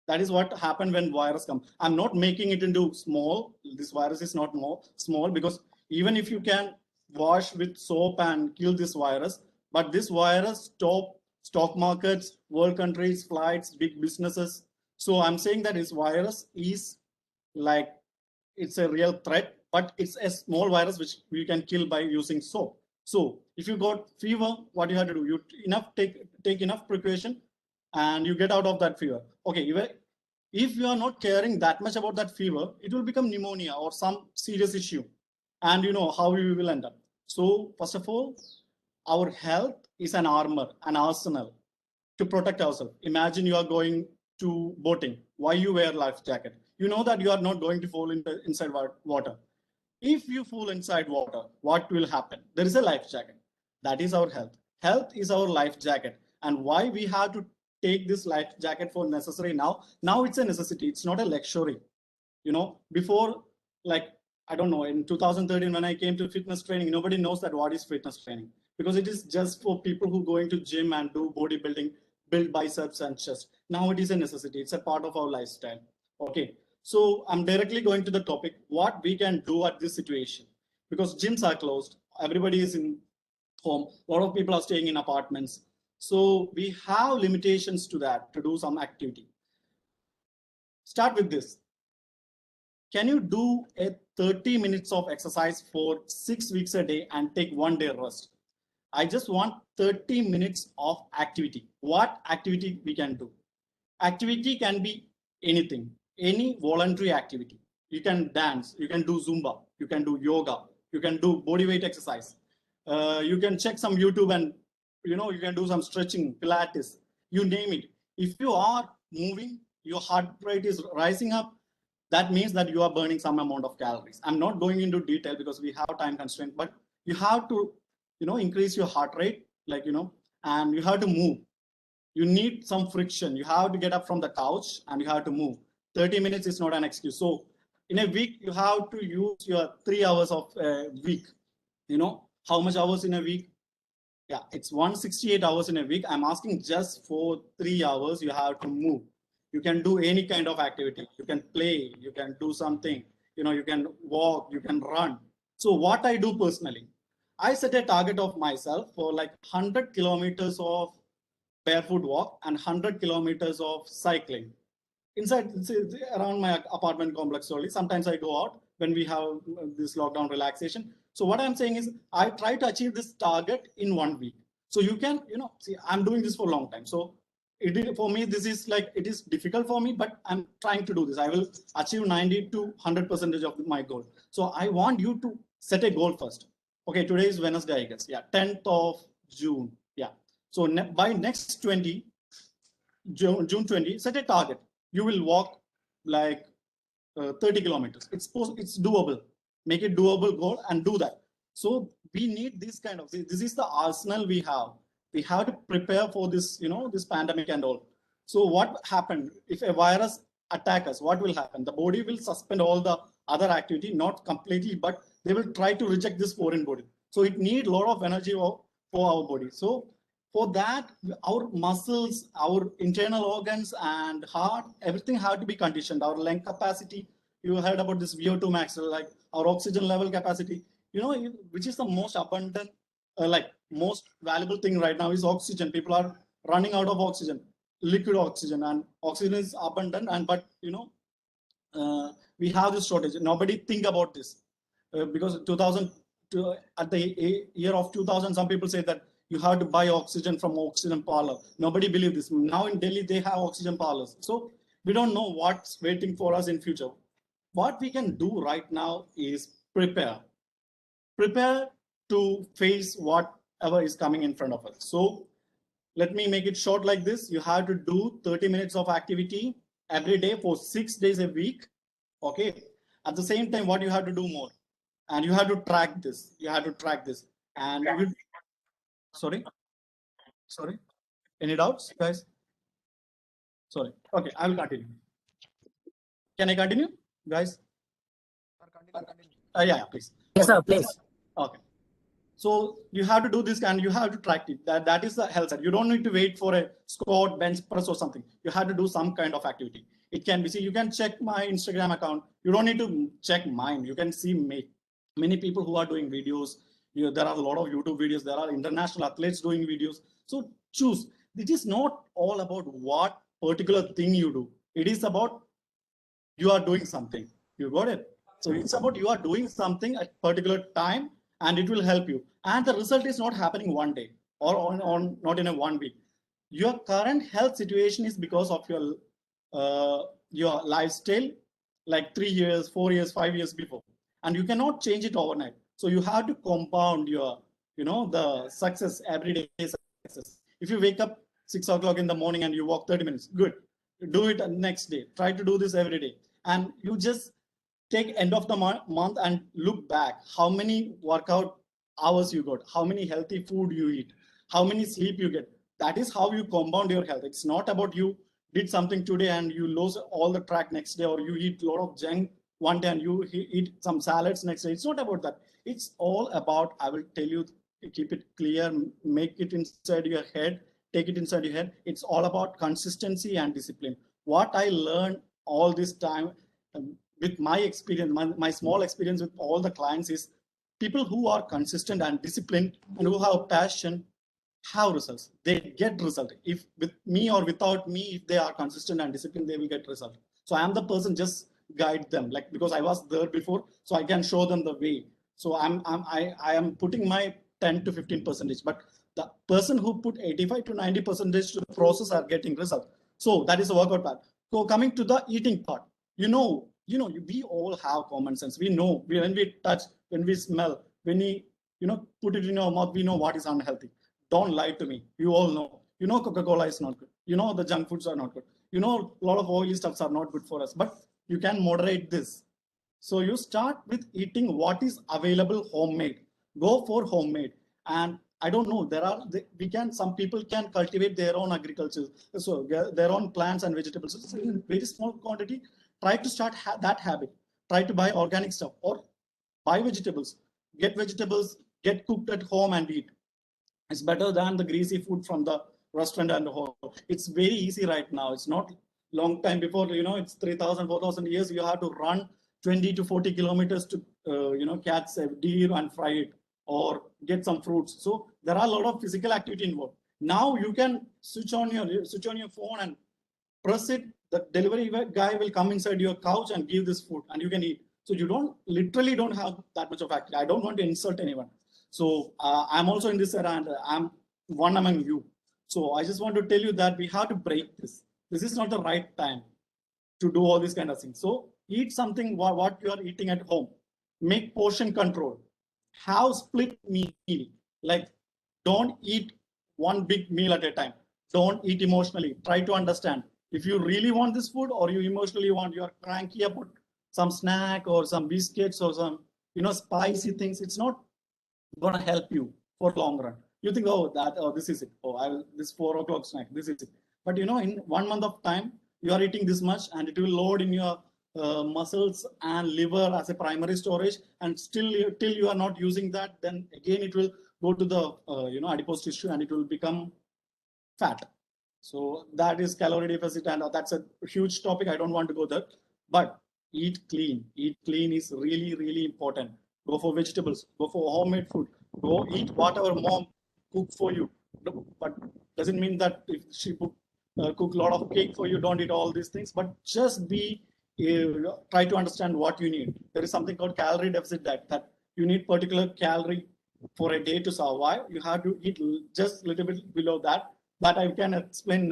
That is what happened when virus comes. I'm not making it into small. This virus is not more small, because even if you can wash with soap and kill this virus, but this virus stop stock markets, world countries, flights, big businesses. So I'm saying that this virus is like, it's a real threat, but it's a small virus which we can kill by using soap. So if you got fever, what you have to do? You take enough precaution, and you get out of that fever. Okay, if you are not caring that much about that fever, it will become pneumonia or some serious issue, and you know how you will end up. So first of all, our health is an armor, an arsenal to protect ourselves. Imagine you are going to boating. Why you wear life jacket? You know that you are not going to fall inside water. If you fall inside water, what will happen? There is a life jacket. That is our health. Health is our life jacket. And why we have to take this life jacket for necessary now? Now it's a necessity. It's not a luxury. Before, like, I don't know, in 2013, when I came to fitness training, nobody knows that what is fitness training, because it is just for people who going to gym and do bodybuilding, build biceps and chest. Now it is a necessity. It's a part of our lifestyle. Okay. So I'm directly going to the topic, what we can do at this situation, because gyms are closed. Everybody is in home. A lot of people are staying in apartments. So we have limitations to that, to do some activity. Start with this. Can you do a 30 minutes of exercise for 6 weeks a day and take 1 day rest? I just want 30 minutes of activity. What activity we can do? Activity can be anything, any voluntary activity. You can dance, you can do Zumba, you can do yoga, you can do body weight exercise. You can check some YouTube and, you can do some stretching, Pilates, you name it. If you are moving, your heart rate is rising up, that means that you are burning some amount of calories. I'm not going into detail because we have time constraint, but you have to, increase your heart rate, and you have to move. You need some friction. You have to get up from the couch and you have to move. 30 minutes is not an excuse. So in a week, you have to use your 3 hours of a week. How much hours in a week? Yeah, it's 168 hours in a week. I'm asking just for 3 hours, you have to move. You can do any kind of activity. You can play, you can do something, you can walk, you can run. So what I do personally, I set a target of myself for like 100 kilometers of barefoot walk and 100 kilometers of cycling. Inside, around my apartment complex only. Sometimes I go out when we have this lockdown relaxation. So what I'm saying is I try to achieve this target in 1 week. So you can, see, I'm doing this for a long time. So for me, this is like, it is difficult for me, but I'm trying to do this. I will achieve 90 to 100% of my goal. So I want you to set a goal first. Okay, today is Wednesday, I guess. Yeah, 10th of June. Yeah. So by next June 20, set a target. You will walk like 30 kilometers. It's doable. Make it doable goal and do that. So we need this kind of, this is the arsenal we have. We have to prepare for this, this pandemic and all. So what happened if a virus attack us? What will happen? The body will suspend all the other activity, not completely, but they will try to reject this foreign body. So it needs a lot of energy for our body. So for that, our muscles, our internal organs and heart, everything have to be conditioned. Our lung capacity, you heard about this VO2 max, like our oxygen level capacity, which is the most abundant, most valuable thing right now is oxygen. People are running out of oxygen, liquid oxygen, and oxygen is abundant. But we have this shortage. Nobody think about this because at the year of 2000, some people say that you have to buy oxygen from oxygen parlor. Nobody believes this. Now in Delhi, they have oxygen parlors. So we don't know what's waiting for us in future. What we can do right now is prepare to face whatever is coming in front of us. So let me make it short like this. You have to do 30 minutes of activity every day for 6 days a week. Okay. At the same time, what you have to do more, and you have to track this. And you will, sorry. Any doubts, guys? Sorry. Okay, I will continue. Can I continue, guys? Yeah, please. Yes, sir, please. Okay. So you have to do this and you have to track it. That is the health side. You don't need to wait for a squat, bench press or something. You have to do some kind of activity. It can be, see, you can check my Instagram account. You don't need to check mine. You can see many people who are doing videos. There are a lot of YouTube videos. There are international athletes doing videos. So choose. It is not all about what particular thing you do. It is about you are doing something. You got it? So it's about you are doing something at a particular time and it will help you. And the result is not happening one day or not in a 1 week. Your current health situation is because of your lifestyle, like 3 years, 4 years, 5 years before. And you cannot change it overnight. So you have to compound your, the success, everyday success. If you wake up 6 o'clock in the morning and you walk 30 minutes, good. Do it next day. Try to do this every day. And you just take end of the month and look back how many workout hours you got, how many healthy food you eat, how many sleep you get. That is how you compound your health. It's not about you did something today and you lose all the track next day, or you eat a lot of junk one day and you eat some salads next day. It's not about that. It's all about, I will tell you, keep it clear, make it inside your head, take it inside your head. It's all about consistency and discipline. What I learned all this time with my experience, my small experience with all the clients is people who are consistent and disciplined and who have passion have results. They get result. If with me or without me, if they are consistent and disciplined, they will get result. So I am the person, just guide them, like, because I was there before, so I can show them the way. So I am putting my 10 to 15%, but the person who put 85 to 90% to the process are getting result. So that is the workout part. So coming to the eating part, we all have common sense. We know when we touch, when we smell, when we put it in our mouth, we know what is unhealthy. Don't lie to me. You all know. Coca-Cola is not good. The junk foods are not good. A lot of oily stuffs are not good for us. But you can moderate this. So you start with eating what is available homemade. Go for homemade. And I don't know, some people can cultivate their own agriculture, so their own plants and vegetables. So in very small quantity, try to start that habit. Try to buy organic stuff or buy vegetables. Get vegetables, get cooked at home and eat. It's better than the greasy food from the restaurant and the home. It's very easy right now. It's not long time before, it's 3,000, 4,000 years. You have to run 20 to 40 kilometers to, catch a deer and fry it or get some fruits. So there are a lot of physical activity involved. Now you can switch on your phone and press it. The delivery guy will come inside your couch and give this food and you can eat. So you literally don't have that much of activity. I don't want to insult anyone. So I'm also in this era and I'm one among you. So I just want to tell you that we have to break this. This is not the right time to do all these kind of things. So eat something what you are eating at home. Make portion control. Have split meal. Like don't eat one big meal at a time. Don't eat emotionally. Try to understand. If you really want this food or you emotionally want, you are cranky about some snack or some biscuits or some, spicy things, it's not going to help you for long run. You think, this is it. This 4 o'clock snack, this is it. But in 1 month of time, you are eating this much and it will load in your muscles and liver as a primary storage. And still, till you are not using that, then again, it will go to the, adipose tissue and it will become fat. So that is calorie deficit, and that's a huge topic. I don't want to go there, but eat clean. Eat clean is really, really important. Go for vegetables, go for homemade food, go eat whatever mom cook for you. But doesn't mean that if she cook a lot of cake for you, don't eat all these things, but just try to understand what you need. There is something called calorie deficit diet, that you need particular calorie for a day to survive. You have to eat just a little bit below that. That I can explain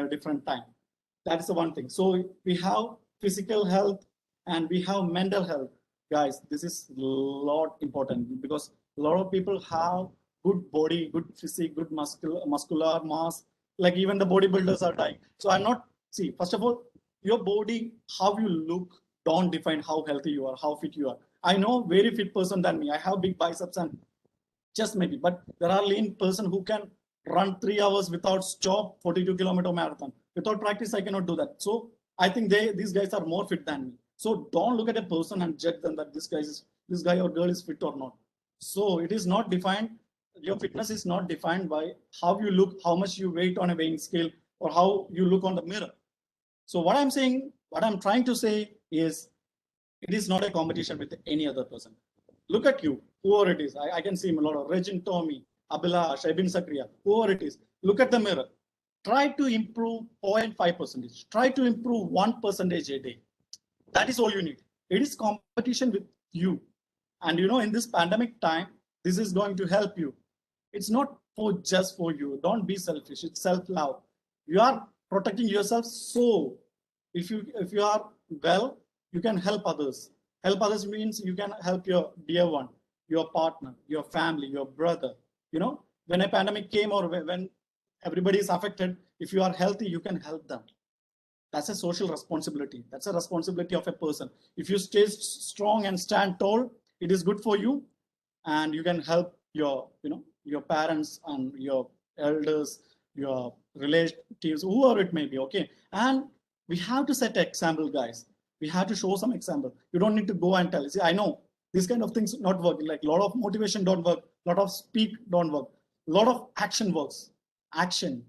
different time. That is the one thing. So we have physical health and we have mental health. Guys, this is a lot important because a lot of people have good body, good physique, good muscular mass. Like even the bodybuilders are dying. So first of all, your body, how you look, don't define how healthy you are, how fit you are. I know very fit person than me. I have big biceps and just maybe, but there are lean person who can run 3 hours without stop 42-kilometer marathon. Without practice, I cannot do that. So I think these guys are more fit than me. So don't look at a person and judge them that this guy or girl is fit or not. So it is not defined. Your fitness is not defined by how you look, how much you weight on a weighing scale, or how you look on the mirror. So what I'm trying to say is, it is not a competition with any other person. Look at you, whoever it is. I can see a lot of Regin Tommy, Abhilash, Ibn Sakriya, whoever it is. Look at the mirror. Try to improve 0.5%. Try to improve 1% a day. That is all you need. It is competition with you. And in this pandemic time, this is going to help you. It's not just for you. Don't be selfish. It's self-love. You are protecting yourself. So if you are well, you can help others. Help others means you can help your dear one, your partner, your family, your brother. When a pandemic came or when everybody is affected, if you are healthy, you can help them. That's a social responsibility. That's a responsibility of a person. If you stay strong and stand tall, it is good for you, and you can help your parents and your elders, your relatives, whoever it may be. Okay, and we have to set an example, guys. We have to show some example. You don't need to go and tell. See, I know these kind of things not working. Like a lot of motivation don't work. A lot of speak don't work. A lot of action works. Action.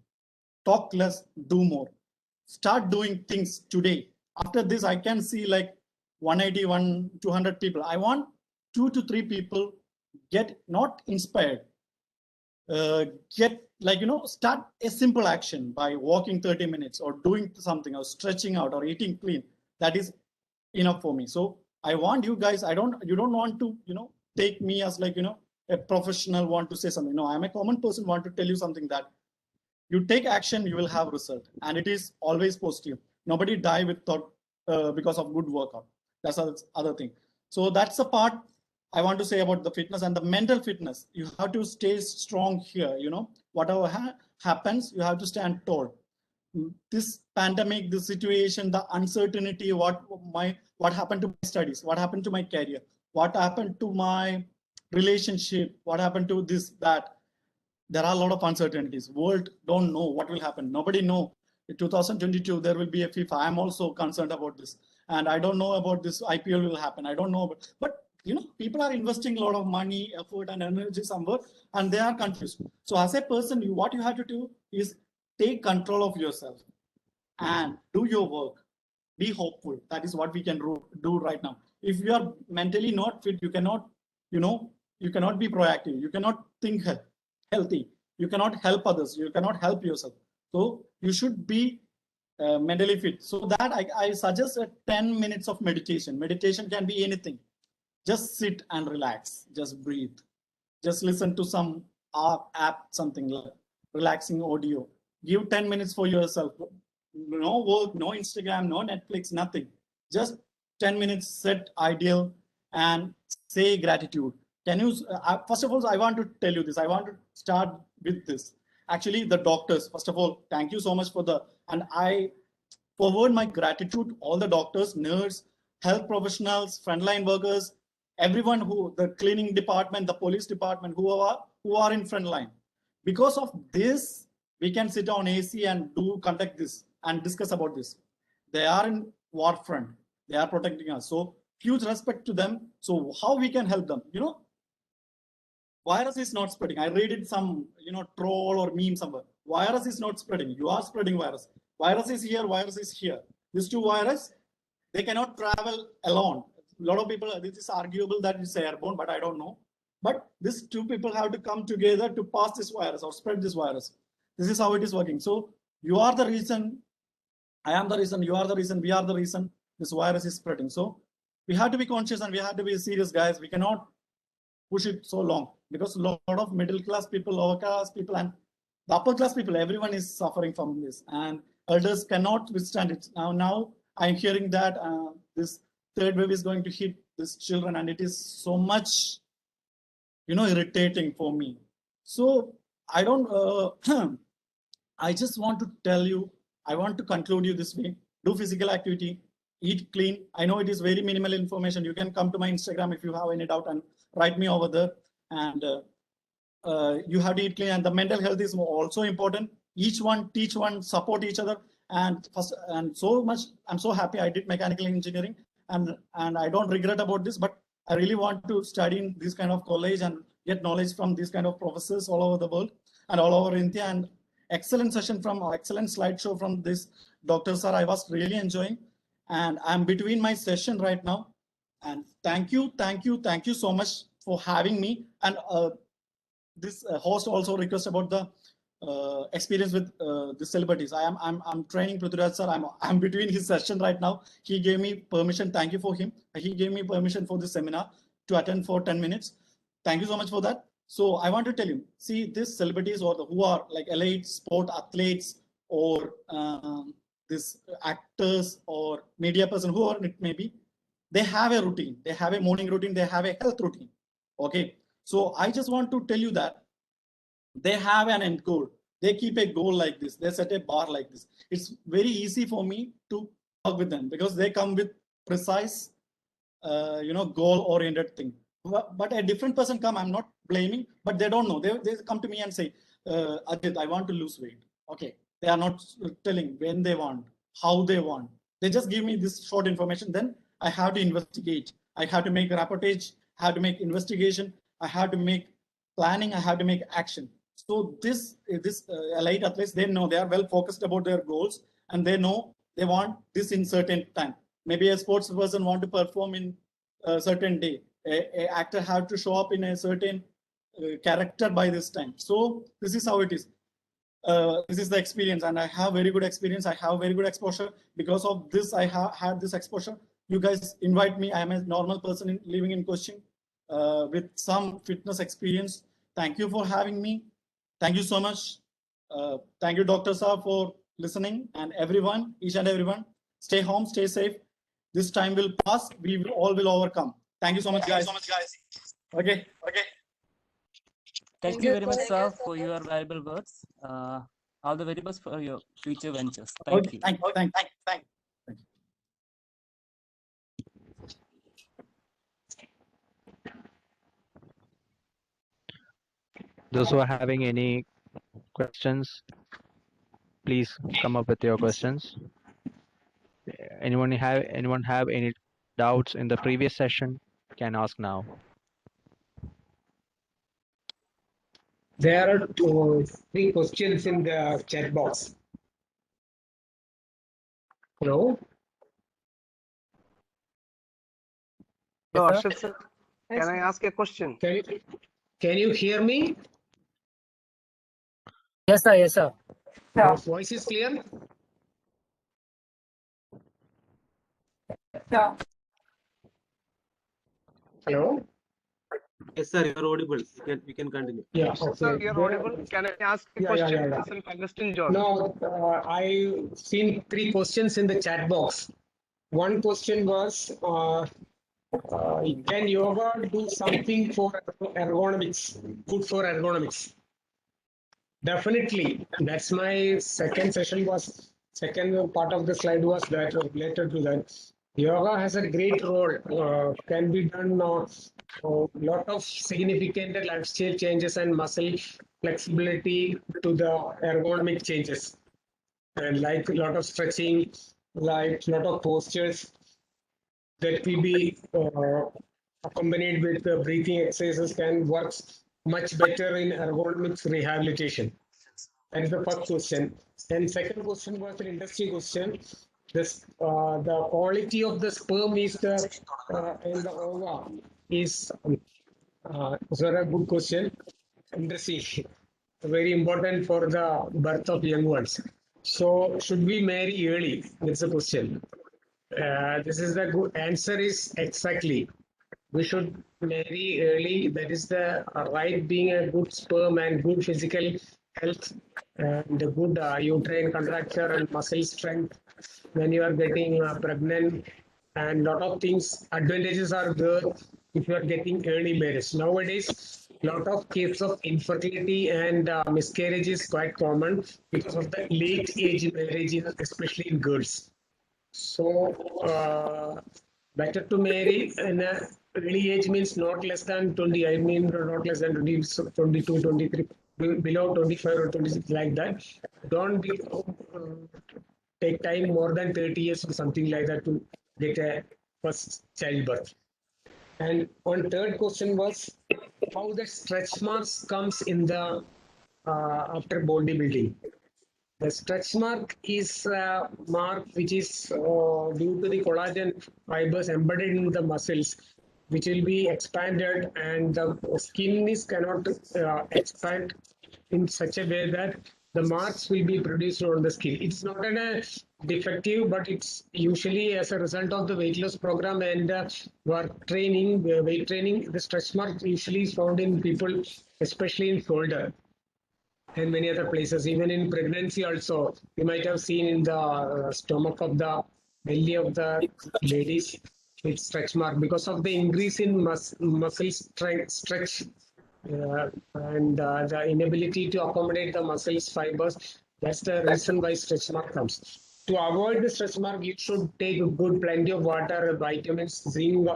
Talk less, do more. Start doing things today. After this, I can see like 180, 200 people. I want 2 to 3 people get not inspired. Start a simple action by walking 30 minutes or doing something or stretching out or eating clean. That is enough for me. So I want you guys, you don't want to, take me as like, a professional want to say something. No, I'm a common person, want to tell you something that you take action, you will have result. And it is always positive. Nobody die because of good workout. That's the other thing. So that's the part I want to say about the fitness and the mental fitness. You have to stay strong here, whatever happens, you have to stand tall. this pandemic, this situation, the uncertainty, what happened to my studies, what happened to my career, what happened to my relationship, what happened to this, that. There are a lot of uncertainties. World don't know what will happen. Nobody know. In 2022, there will be a FIFA. I'm also concerned about this. And I don't know about this IPL will happen. I don't know. But people are investing a lot of money, effort, and energy somewhere, and they are confused. So as a person, what you have to do is take control of yourself and do your work. Be hopeful. That is what we can do right now. If you are mentally not fit, you cannot be proactive. You cannot think healthy. You cannot help others. You cannot help yourself. So you should be mentally fit. So that I suggest 10 minutes of meditation. Meditation can be anything. Just sit and relax. Just breathe. Just listen to some app, something like relaxing audio. Give 10 minutes for yourself. No work, no Instagram, no Netflix, nothing. Just 10 minutes, set ideal and say gratitude. Can you, first of all, I want to tell you this. I want to start with this. Actually, the doctors, first of all, thank you so much and I forward my gratitude, all the doctors, nurses, health professionals, frontline workers, everyone the cleaning department, the police department, who are in front line. Because of this, we can sit on AC and conduct this and discuss about this. They are in war front. They are protecting us. So huge respect to them. So how we can help them? Virus is not spreading. I read it some, troll or meme somewhere. Virus is not spreading. You are spreading virus. Virus is here. Virus is here. These two viruses, they cannot travel alone. A lot of people, this is arguable that it's airborne, but I don't know. But these two people have to come together to pass this virus or spread this virus. This is how it is working. So you are the reason. I am the reason. You are the reason. We are the reason this virus is spreading. So we have to be conscious and we have to be serious, guys. We cannot push it so long because a lot of middle class people, lower class people, and the upper class people, everyone is suffering from this, and elders cannot withstand it. Now I'm hearing that this third wave is going to hit these children, and it is so much, irritating for me. So I don't. I just want to tell you. I want to conclude you this way. Do physical activity. Eat clean. I know it is very minimal information. You can come to my Instagram if you have any doubt and write me over there. And you have to eat clean. And the mental health is also important. Each one, teach one, support each other. And so much, I'm so happy I did mechanical engineering. And I don't regret about this, but I really want to study in this kind of college and get knowledge from these kind of professors all over the world and all over India. And excellent session excellent slideshow from this Dr. Sir. I was really enjoying. And I'm between my session right now. And thank you so much for having me. And this host also request about the experience with the celebrities. I'm training Prithviraj sir. I'm between his session right now. He gave me permission. Thank you for him. He gave me permission for this seminar to attend for 10 minutes. Thank you so much for that. So I want to tell you, see, these celebrities or who are like elite sport athletes or these actors or media person, whoever it may be, they have a routine. They have a morning routine. They have a health routine. Okay. So I just want to tell you that they have an end goal. They keep a goal like this. They set a bar like this. It's very easy for me to work with them because they come with precise, goal-oriented thing. But a different person come, I'm not blaming, but they don't know. They come to me and say, Ajit, I want to lose weight. Okay. They are not telling when they want, how they want. They just give me this short information. Then I have to investigate. I have to make a reportage. I have to make investigation. I have to make planning. I have to make action. So this elite athletes, they know, they are well focused about their goals, and they know they want this in certain time. Maybe a sports person want to perform in a certain day. A actor have to show up in a certain character by this time. So this is how it is. This is the experience, and I have very good experience. I have very good exposure. Because of this, I have had this exposure. You guys invite me. I am a normal person living in Kottayam with some fitness experience. Thank you for having me. Thank you so much. Thank you, Dr. Sir, for listening, and everyone, each and everyone. Stay home, stay safe. This time will pass. We will all will overcome. Thank you so much, guys. Okay. Thank you very much, sir, for your valuable words. All the very best for your future ventures. Thank you. Thank you. Those who are having any questions, please come up with your questions. Anyone have any doubts in the previous session? Can ask now. There are three questions in the chat box. Hello? Hello, Arshad sir. Can I ask a question? Can you hear me? Yes, sir. Yes, sir. Your voice is clear? Yeah. Hello? Yes, sir, you are audible. We can continue. Yeah, Arshad okay. sir, you're audible. Can I ask a question? Myself, Augustine George. No, I've seen three questions in the chat box. One question was, can yoga do something for ergonomics, good for ergonomics? Definitely. That's my second part of the slide was that related to that. Yoga has a great role, can be done lot of significant lifestyle changes and muscle flexibility to the ergonomic changes. And like a lot of stretching, like a lot of postures that will be accompanied with breathing exercises can work much better in ergonomics rehabilitation. That is the first question. And second question was an interesting question. This the quality of the sperm is and the ova is a good question. Interesting. Very important for the birth of young ones. So should we marry early? That's the question. This is the good answer is exactly. We should marry early. That is the right being a good sperm and good physical health and a good uterine contracture and muscle strength when you are getting pregnant and lot of things advantages are there if you are getting early marriage. Nowadays, lot of cases of infertility and miscarriage is quite common because of the late age marriages, especially in girls. So better to marry in a early age means not less than 20. I mean not less than 20, 22, 23, below 25 or 26 like that. Don't be take time more than 30 years or something like that to get a first childbirth. And one third question was how the stretch marks comes in the after bodybuilding. The stretch mark is a mark which is due to the collagen fibers embedded in the muscles, which will be expanded, and the skin is cannot expand in such a way that the marks will be produced on the skin. It's not a defective, but it's usually as a result of the weight loss program and work training, weight training. The stretch mark usually is found in people, especially in shoulder and many other places. Even in pregnancy also, you might have seen in the stomach of the belly of the ladies, it's stretch mark because of the increase in muscle strength, stretch and the inability to accommodate the muscles fibers. That's the reason why stretch mark comes. To avoid the stretch mark, you should take good plenty of water, vitamins, zinc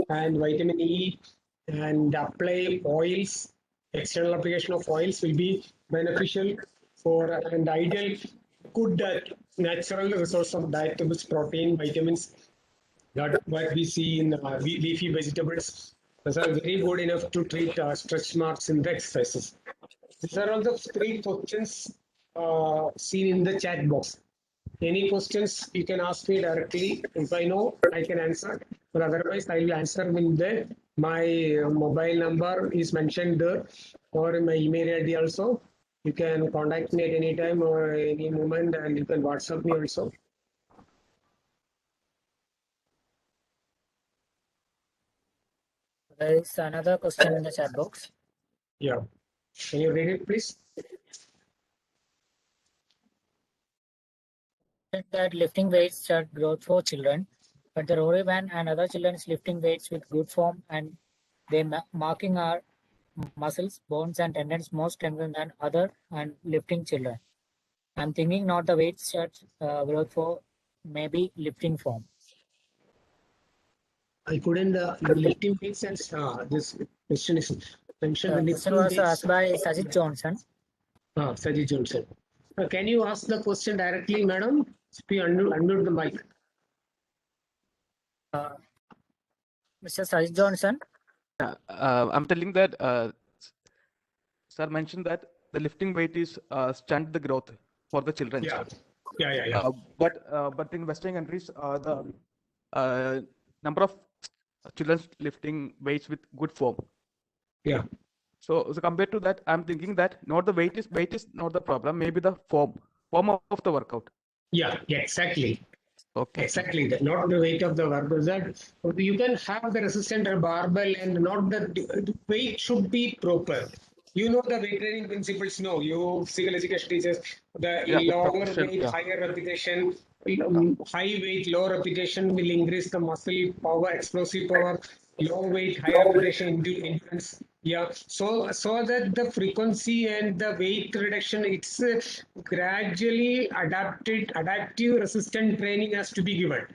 and vitamin E, and apply oils. External application of oils will be beneficial for and ideal good natural resource of diet with protein, vitamins, that what we see in leafy vegetables. Those are very good enough to treat stretch marks in the exercises. These are all the three questions seen in the chat box. Any questions you can ask me directly. If I know, I can answer. But otherwise, I will answer with my mobile number is mentioned there, or my email ID also. You can contact me at any time or any moment, and you can WhatsApp me also. There is another question in the chat box. Yeah. Can you read it, please? That lifting weights are growth for children, but the Rory man and other children is lifting weights with good form and they marking our muscles, bones and tendons more strengthened than other and lifting children. I'm thinking not the weight start growth for maybe lifting form. I couldn't lifting weights and this question is mentioned. The Question lifting was weights. asked by Sajid Johnson. Sajid Johnson. Can you ask the question directly, madam? Please unmute the mic. Mr. Sajid Johnson. Yeah, I'm telling that sir mentioned that the lifting weight is stunt the growth for the children. Yeah. But in Western countries, the number of children lifting weights with good form. Yeah. So compared to that, I'm thinking that not the weight is not the problem. Maybe the form of the workout. Yeah, exactly. Okay. Exactly. Not the weight of the workout. That you can have the resistant barbell and not the weight should be proper. You know the weight training principles. No, you physical education teachers. The lower weight, higher repetition. High weight, low repetition will increase the muscle power, explosive power. Low weight, higher repetition, endurance. Yeah, so that the frequency and the weight reduction, it's gradually adaptive resistant training has to be given.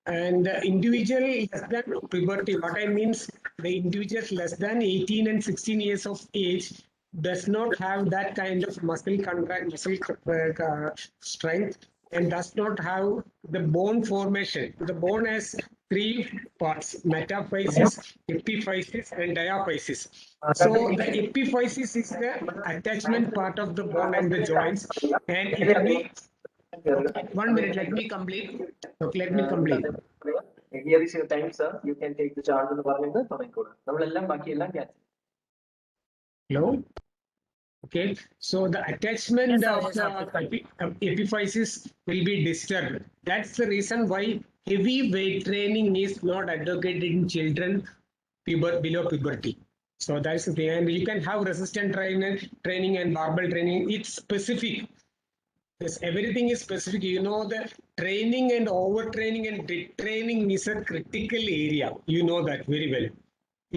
And the individual less than puberty, what I means, the individuals less than 18 and 16 years of age does not have that kind of muscle strength and does not have the bone formation. The bone has three parts: metaphysis, epiphysis, and diaphysis. So the epiphysis is the attachment part of the bone and the joints, and it will be. 1 minute, let me complete. Okay, let me complete. Here is your time, sir. You can take the charge എന്ന് പറഞ്ഞിട്ട് തുടങ്ങിക്കോളൂ. നമ്മളെല്ലാം ബാക്കിയെല്ലാം catch. Hello. Okay, so the attachment of the epiphysis will be disturbed. That's the reason why heavy weight training is not advocated in children below puberty. So that's the thing. And you can have resistant training and barbell training. It's specific. Yes, everything is specific. You know, the training and overtraining and detraining is a critical area. You know that very well.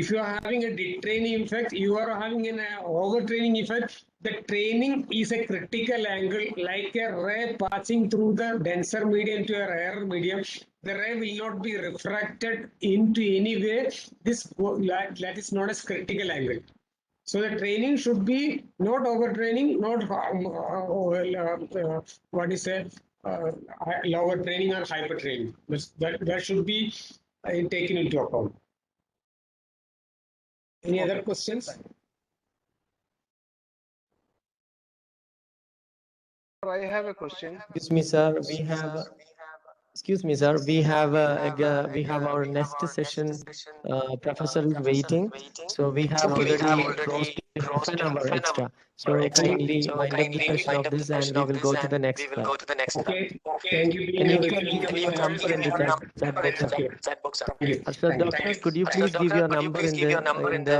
If you are having a detraining effect, you are having an overtraining effect. The training is a critical angle, like a ray passing through the denser medium to a rarer medium. The ray will not be refracted into any way. That is known as critical angle. So the training should be not overtraining, not lower training or hyper training. That should be taken into account. Any other questions? I have a question. Excuse me, sir. Excuse me, sir. We have our next session. Professor is waiting, so we have already close to half an hour extra. So kindly wind up the session of this, and we will go to the next part. Okay. Thank you. Can you please give your number in the chat box? Arshad doctor, could you please give your number in the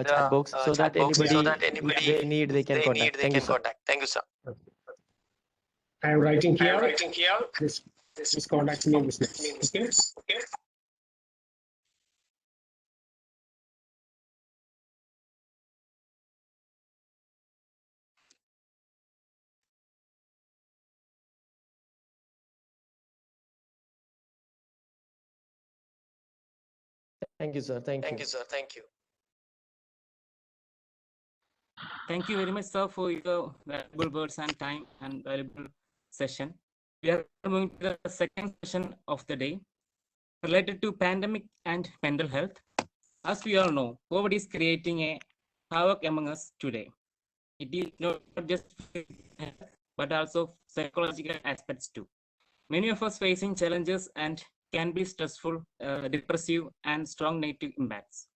chat box so that anybody if they need they can contact. Thank you, sir. I am writing here. This contact me business. Okay. Thank you, sir. Thank you. Thank you very much, sir, for your valuable words and time and valuable session. We are moving to the second session of the day related to pandemic and mental health. As we all know, COVID is creating a havoc among us today. It is not just health, but also psychological aspects too. Many of us facing challenges and can be stressful, depressive, and strong negative impacts.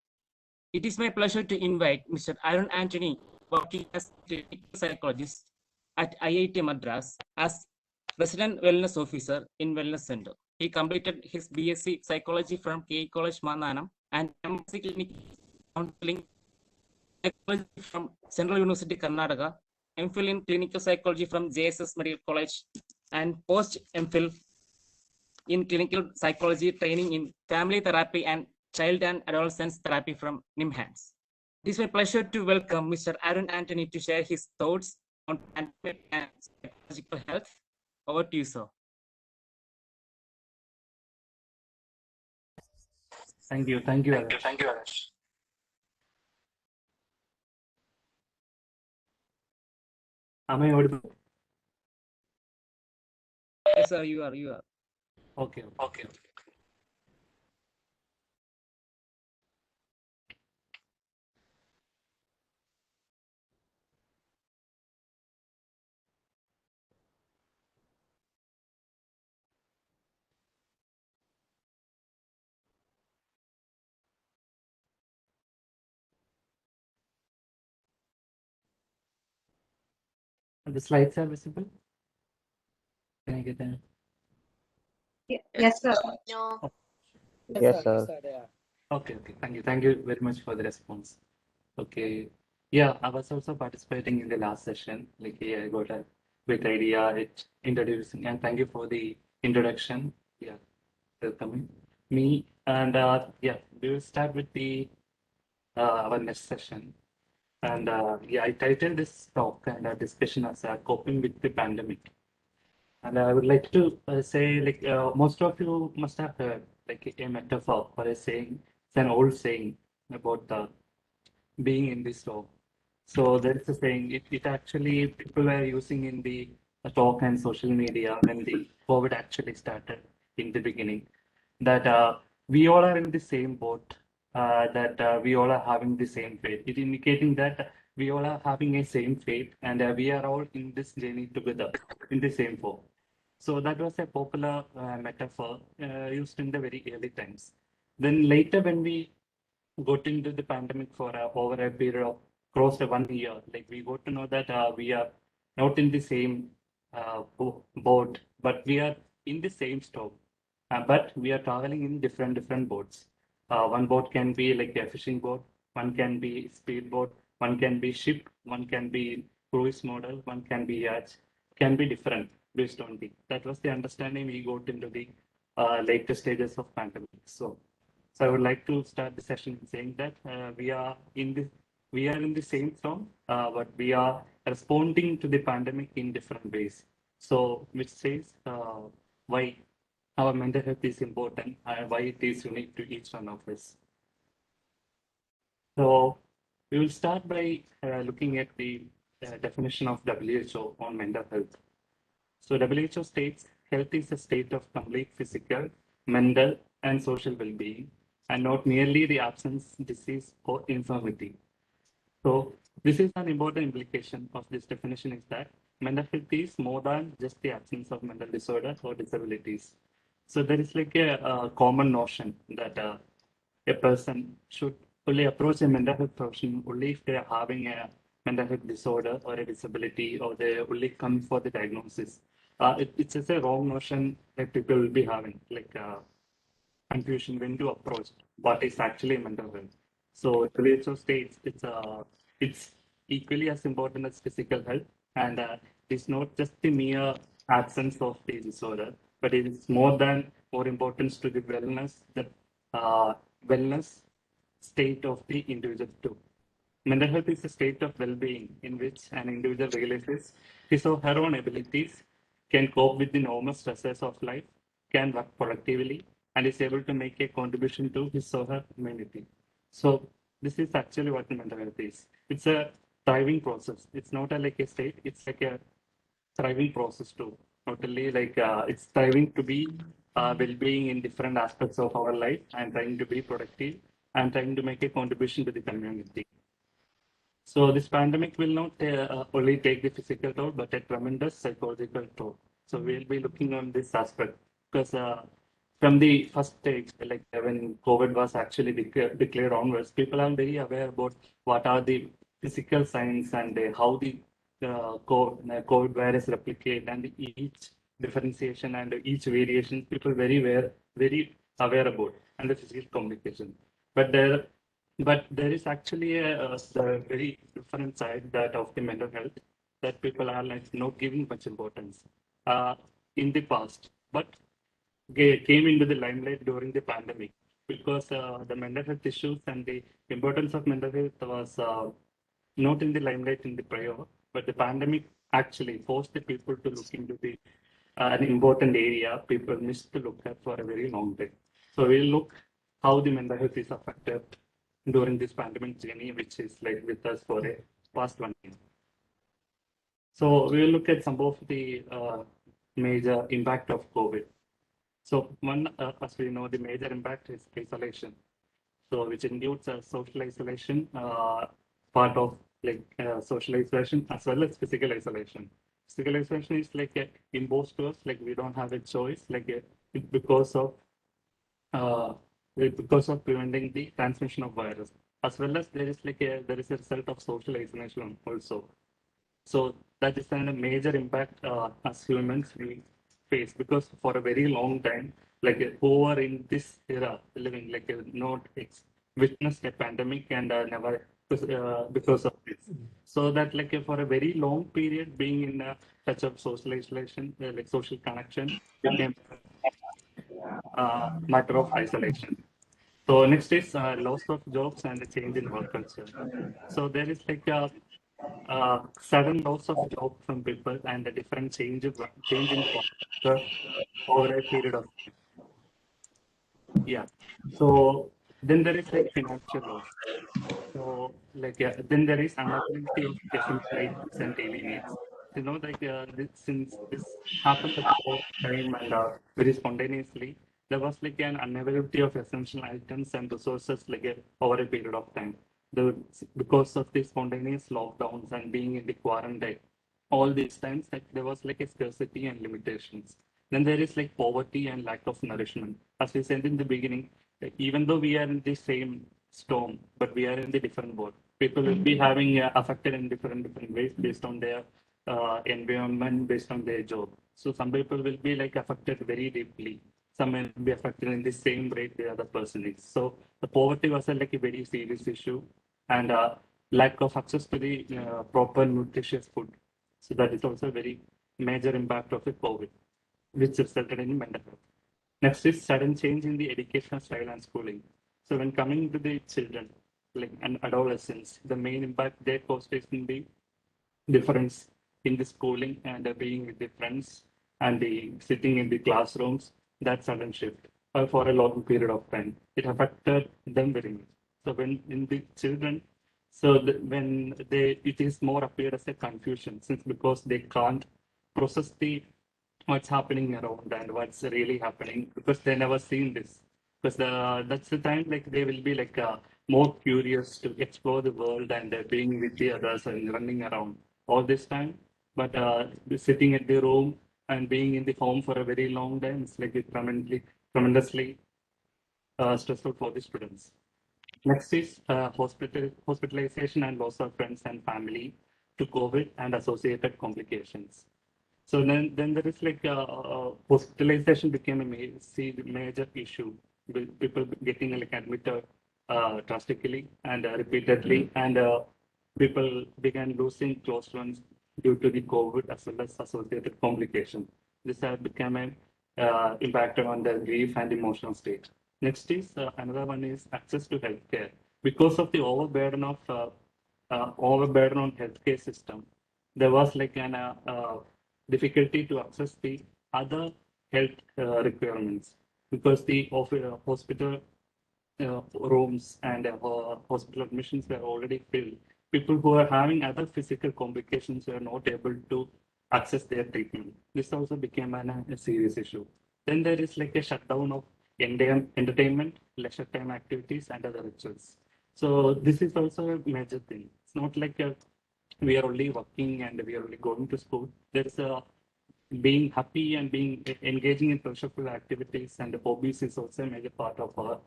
It is my pleasure to invite Mr. Arun Antony, working as a clinical psychologist at IIT Madras as Resident Wellness Officer in Wellness Center. He completed his BSc Psychology from K College Mananam and MSc Clinical Counseling Psychology from Central University Karnataka, MPhil in Clinical Psychology from JSS Medical College, and post-MPhil in Clinical Psychology training in Family Therapy and Child and Adolescent Therapy from NIMHANS. It is my pleasure to welcome Mr. Arun Antony to share his thoughts on pandemic and psychological health. Over to you, sir. Thank you, Arash. Thank you, Arash. Am I audible? Yes, sir, you are. You are. Okay. Okay. The slides are visible. Can I get them? Yes, sir. Oh, Yes, sir. okay. Thank you. Thank you very much for the response. Okay. Yeah, I was also participating in the last session. Like, yeah, I got a great idea. It introducing, and thank you for the introduction. Yeah, welcoming me. And yeah, we will start with the our next session. And yeah, I titled this talk and discussion as coping with the pandemic. And I would like to say, like, most of you must have heard like a metaphor or a saying. It's an old saying about being in this talk. So that's the saying. It actually people were using in the talk and social media when the COVID actually started in the beginning. That we all are in the same boat. That we all are having the same fate. It indicating that we all are having a same fate, and we are all in this journey together in the same boat. So that was a popular metaphor used in the very early times. Then later, when we got into the pandemic for over a period of close to 1 year, like we got to know that we are not in the same boat, but we are in the same stop. But we are traveling in different boats. One boat can be like a fishing boat, one can be speedboat, one can be ship, one can be cruise model, one can be yacht, can be different based on the. That was the understanding we got into the later stages of pandemic. So I would like to start the session saying that we are in the same storm, but we are responding to the pandemic in different ways. So which says why our mental health is important and why it is unique to each one of us. So we will start by looking at the definition of WHO on mental health. So WHO states health is a state of complete physical, mental, and social well-being, and not merely the absence, disease, or infirmity. So this is an important implication of this definition is that mental health is more than just the absence of mental disorder or disabilities. So there is like a common notion that a person should only approach a mental health profession only if they are having a mental health disorder or a disability or they only come for the diagnosis. It's just a wrong notion that people will be having, like confusion when to approach what is actually mental health. So WHO states it's equally as important as physical health, and it's not just the mere absence of the disorder, but it is more importance to the uh, wellness state of the individual too. Mental health is a state of well-being in which an individual realizes his or her own abilities, can cope with the normal stresses of life, can work productively, and is able to make a contribution to his or her community. So this is actually what mental health is. It's a thriving process. It's not like a state. It's like a thriving process too. Not only like it's thriving to be well-being in different aspects of our life and trying to be productive and trying to make a contribution to the community. So this pandemic will not only take the physical toll, but a tremendous psychological toll. So we'll be looking on this aspect because from the first stage, like when COVID was actually declared onwards, people are very aware about what are the physical signs and how the COVID virus replicate and each differentiation and each variation. People very aware about and the physical communication. But there is actually the very different side that of the mental health that people are like not giving much importance in the past, but came into the limelight during the pandemic because the mental health issues and the importance of mental health was not in the limelight in the prior, but the pandemic actually forced the people to look into the an important area people missed to look at for a very long time. So we'll look how the mental health is affected during this pandemic journey, which is like with us for a past 1 year. So we'll look at some of the major impact of COVID. So one, as we know, the major impact is isolation. So which includes social isolation, part of like social isolation as well as physical isolation. Physical isolation is like imposed to us, like we don't have a choice, like because of uh, because of preventing the transmission of virus, as well as there is a result of social isolation also. So that is a major impact as humans we face, because for a very long time, like who are in this era living, like not witnessed a pandemic and never because of this. So that like for a very long period being in a touch of social isolation, like social connection became matter of isolation. So next is loss of jobs and the change in work culture. So there is like a sudden loss of job from people and a different change in culture over a period of time. Yeah. So then there is like financial loss. So like then there is unavailability of essential items and daily needs. You know, like since this happened at all time and very spontaneously, there was like an unavailability of essential items and resources like over a period of time. The because of the spontaneous lockdowns and being in the quarantine, all these times like there was like a scarcity and limitations. Then there is like poverty and lack of nourishment. As we said in the beginning, like, even though we are in the same storm, but we are in the different boat. People will be having affected in different ways based on their environment, based on their job. So some people will be like affected very deeply. Some will be affected in the same rate the other person is. So the poverty was like a very serious issue, and lack of access to the proper nutritious food. So that is also a very major impact of the COVID, which resulted in mental health. Next is sudden change in the educational style and schooling. So when coming to the children, like and adolescents, the main impact they caused is in the difference in the schooling and being with the friends and the sitting in the classrooms. That sudden shift for a long period of time, it affected them very much. So when in the children, so when it is more appeared as a confusion, since because they can't process the what's happening around and what's really happening, because they never seen this, because that's the time like they will be like more curious to explore the world and being with the others and running around all this time. But sitting at the room and being in the home for a very long time, it's like tremendously stressful for the students. Next is hospitalization and loss of friends and family to COVID and associated complications. So then there is like hospitalization became a major issue with people getting like admitted drastically and repeatedly, and people began losing close ones due to the COVID as well as associated complications. This has become an impact on their grief and emotional state. Next is another one is access to healthcare. Because of the overburden on healthcare system, there was like an difficulty to access the other health requirements, because the hospital rooms and hospital admissions were already filled. People who are having other physical complications were not able to access their treatment. This also became a serious issue. Then there is like a shutdown of entertainment, leisure time activities, and other rituals. So this is also a major thing. It's not like we are only working and we are only going to school. There's a being happy and being engaging in pleasurable activities and hobbies is also a major part of our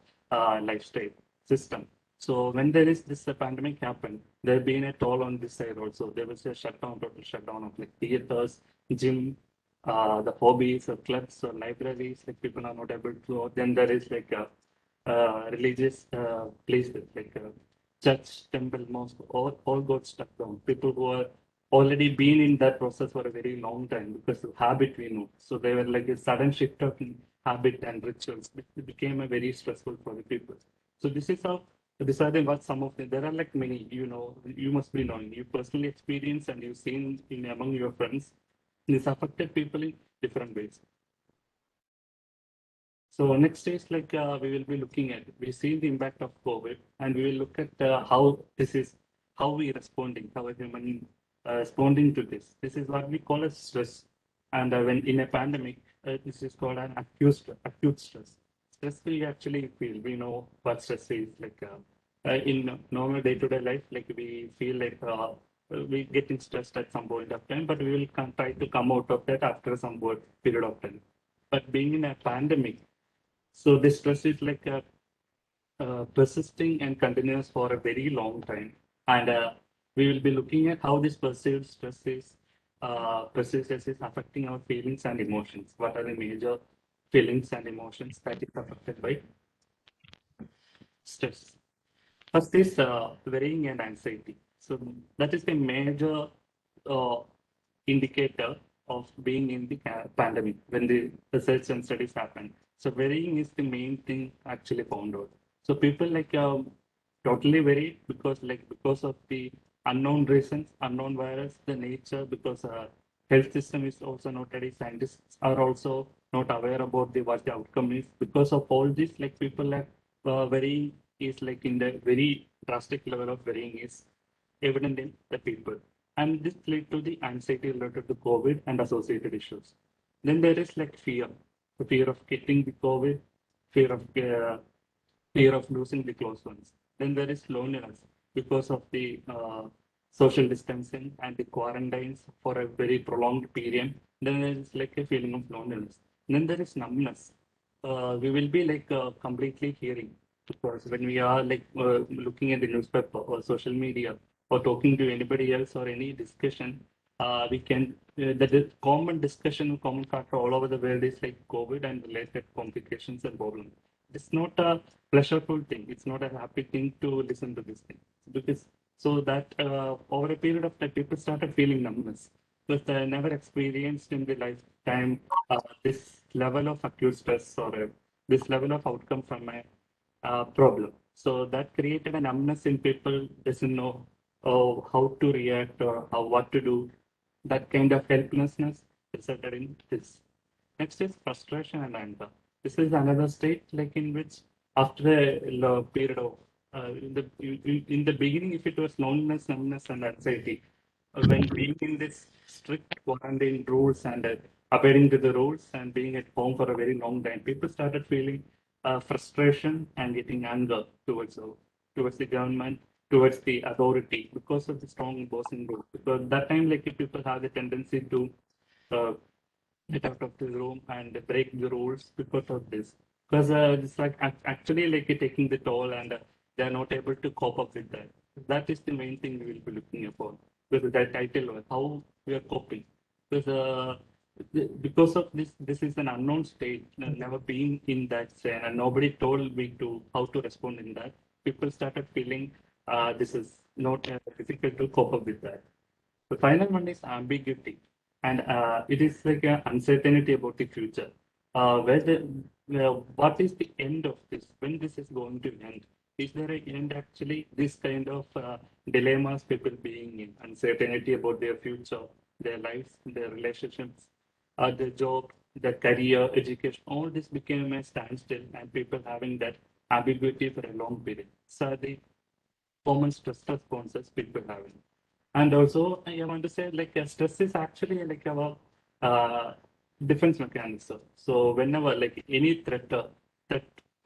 lifestyle system. So when there is this pandemic happened, there have been a toll on this side also. There was a total shutdown of like theaters, gym, the hobbies or clubs or libraries, like people are not able to. Then there is like a religious places like church, temple, mosque, all got shut down. People who are already been in that process for a very long time because of habit we know. So they were like a sudden shift of habit and rituals. It became a very stressful for the people. So this is how These are what some of them. There are like many. You must be knowing. You personally experience and you've seen in among your friends. This affected people in different ways. So next is like we will be looking at. We see the impact of COVID, and we will look at how we responding, how a human responding to this. This is what we call as stress, and when in a pandemic, this is called an acute stress. Stress we actually feel. We know what stress is like. In normal day-to-day life, like we feel like we getting stressed at some point of time, but we will try to come out of that after some period of time. But being in a pandemic, so this stress is like persisting and continuous for a very long time. And we will be looking at how this perceived stress is affecting our feelings and emotions. What are the major feelings and emotions that is affected by stress? First is worrying and anxiety. So that is the major uh, indicator of being in the pandemic when the research and studies happen. So worrying is the main thing actually found out. So people like totally worried because of the unknown reasons, unknown virus, the nature, because health system is also not ready. Scientists are also not aware about what the outcome is. Because of all this, like people are worrying is like in the very drastic level of worrying is evident in the people. And this led to the anxiety related to COVID and associated issues. Then there is like fear, the fear of getting the COVID, fear of losing the close ones. Then there is loneliness because of the social distancing and the quarantines for a very prolonged period. Then there is like a feeling of loneliness. Then there is numbness. We will be like completely hearing because when we are like looking at the newspaper or social media or talking to anybody else or any discussion, we can the common discussion, common factor all over the world is like COVID and related complications and problems. It's not a pleasurable thing. It's not a happy thing to listen to this thing because so that over a period of time, people started feeling numbness because they never experienced in their lifetime this level of acute stress or this level of outcome from a problem. So that created a numbness in people doesn't know how to react or what to do. That kind of helplessness resulted in this. Next is frustration and anger. This is another state like in which after a period of in the beginning, if it was loneliness, numbness, and anxiety, when being in this strict quarantine rules and abiding to the rules and being at home for a very long time, people started feeling frustration and getting anger towards the government, towards the authority because of the strong imposing rule. Because that time, like people have the tendency to uh, get out of the room and break the rules because of this. Because it's like actually like taking the toll and they're not able to cope up with that. That is the main thing we will be looking upon. With that title, how we are coping. Because because of this is an unknown state, never being in that state, and nobody told me to how to respond in that. People started feeling this is not difficult to cope up with that. The final one is ambiguity, and it is like an uncertainty about the future. What is the end of this? When this is going to end? Is there an end actually? This kind of dilemmas people being in, uncertainty about their future, their lives, their relationships, their job, their career, education, all this became a standstill, and people having that ambiguity for a long period. So the common stress responses people having. And also, I want to say, like, stress is actually like our defense mechanism. So whenever, like, any threat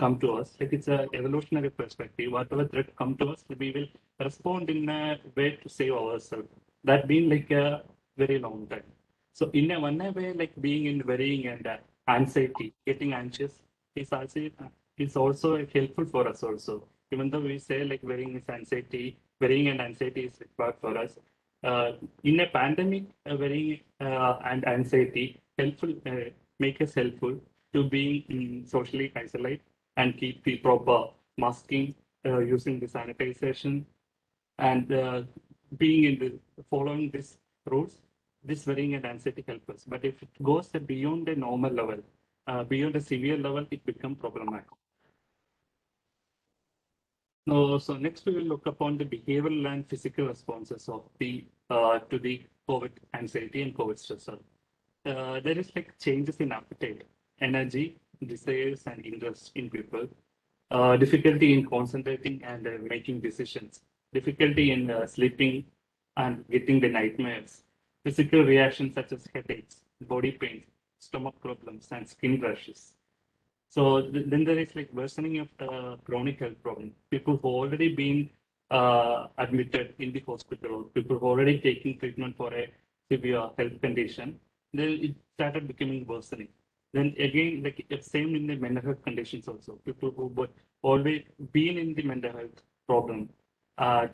come to us, like it's a evolutionary perspective. Whatever threat come to us, we will respond in a way to save ourselves. That been like a very long time. So in a one way, like being in worrying and anxiety, getting anxious is also helpful for us also. Even though we say like worrying and anxiety is required for us. In a pandemic, worrying and anxiety make us helpful to be socially isolate and keep the proper masking, using the sanitization, and being in the following these rules. This worrying and anxiety help us. But if it goes beyond a normal level, beyond a severe level, it becomes problematic. No, so next we will look upon the behavioral and physical responses of the to the COVID anxiety and COVID stressor. There is like changes in appetite, energy, desires, and interest in people. Difficulty in concentrating and making decisions. Difficulty in sleeping and getting the nightmares. Physical reactions such as headaches, body pain, stomach problems, and skin rashes. So then there is like worsening of chronic health problem. People who already been admitted in the hospital, people who already taking treatment for a severe health condition, then it started becoming worsening. Then again, like it's same in the mental health conditions also. People who were always been in the mental health problem,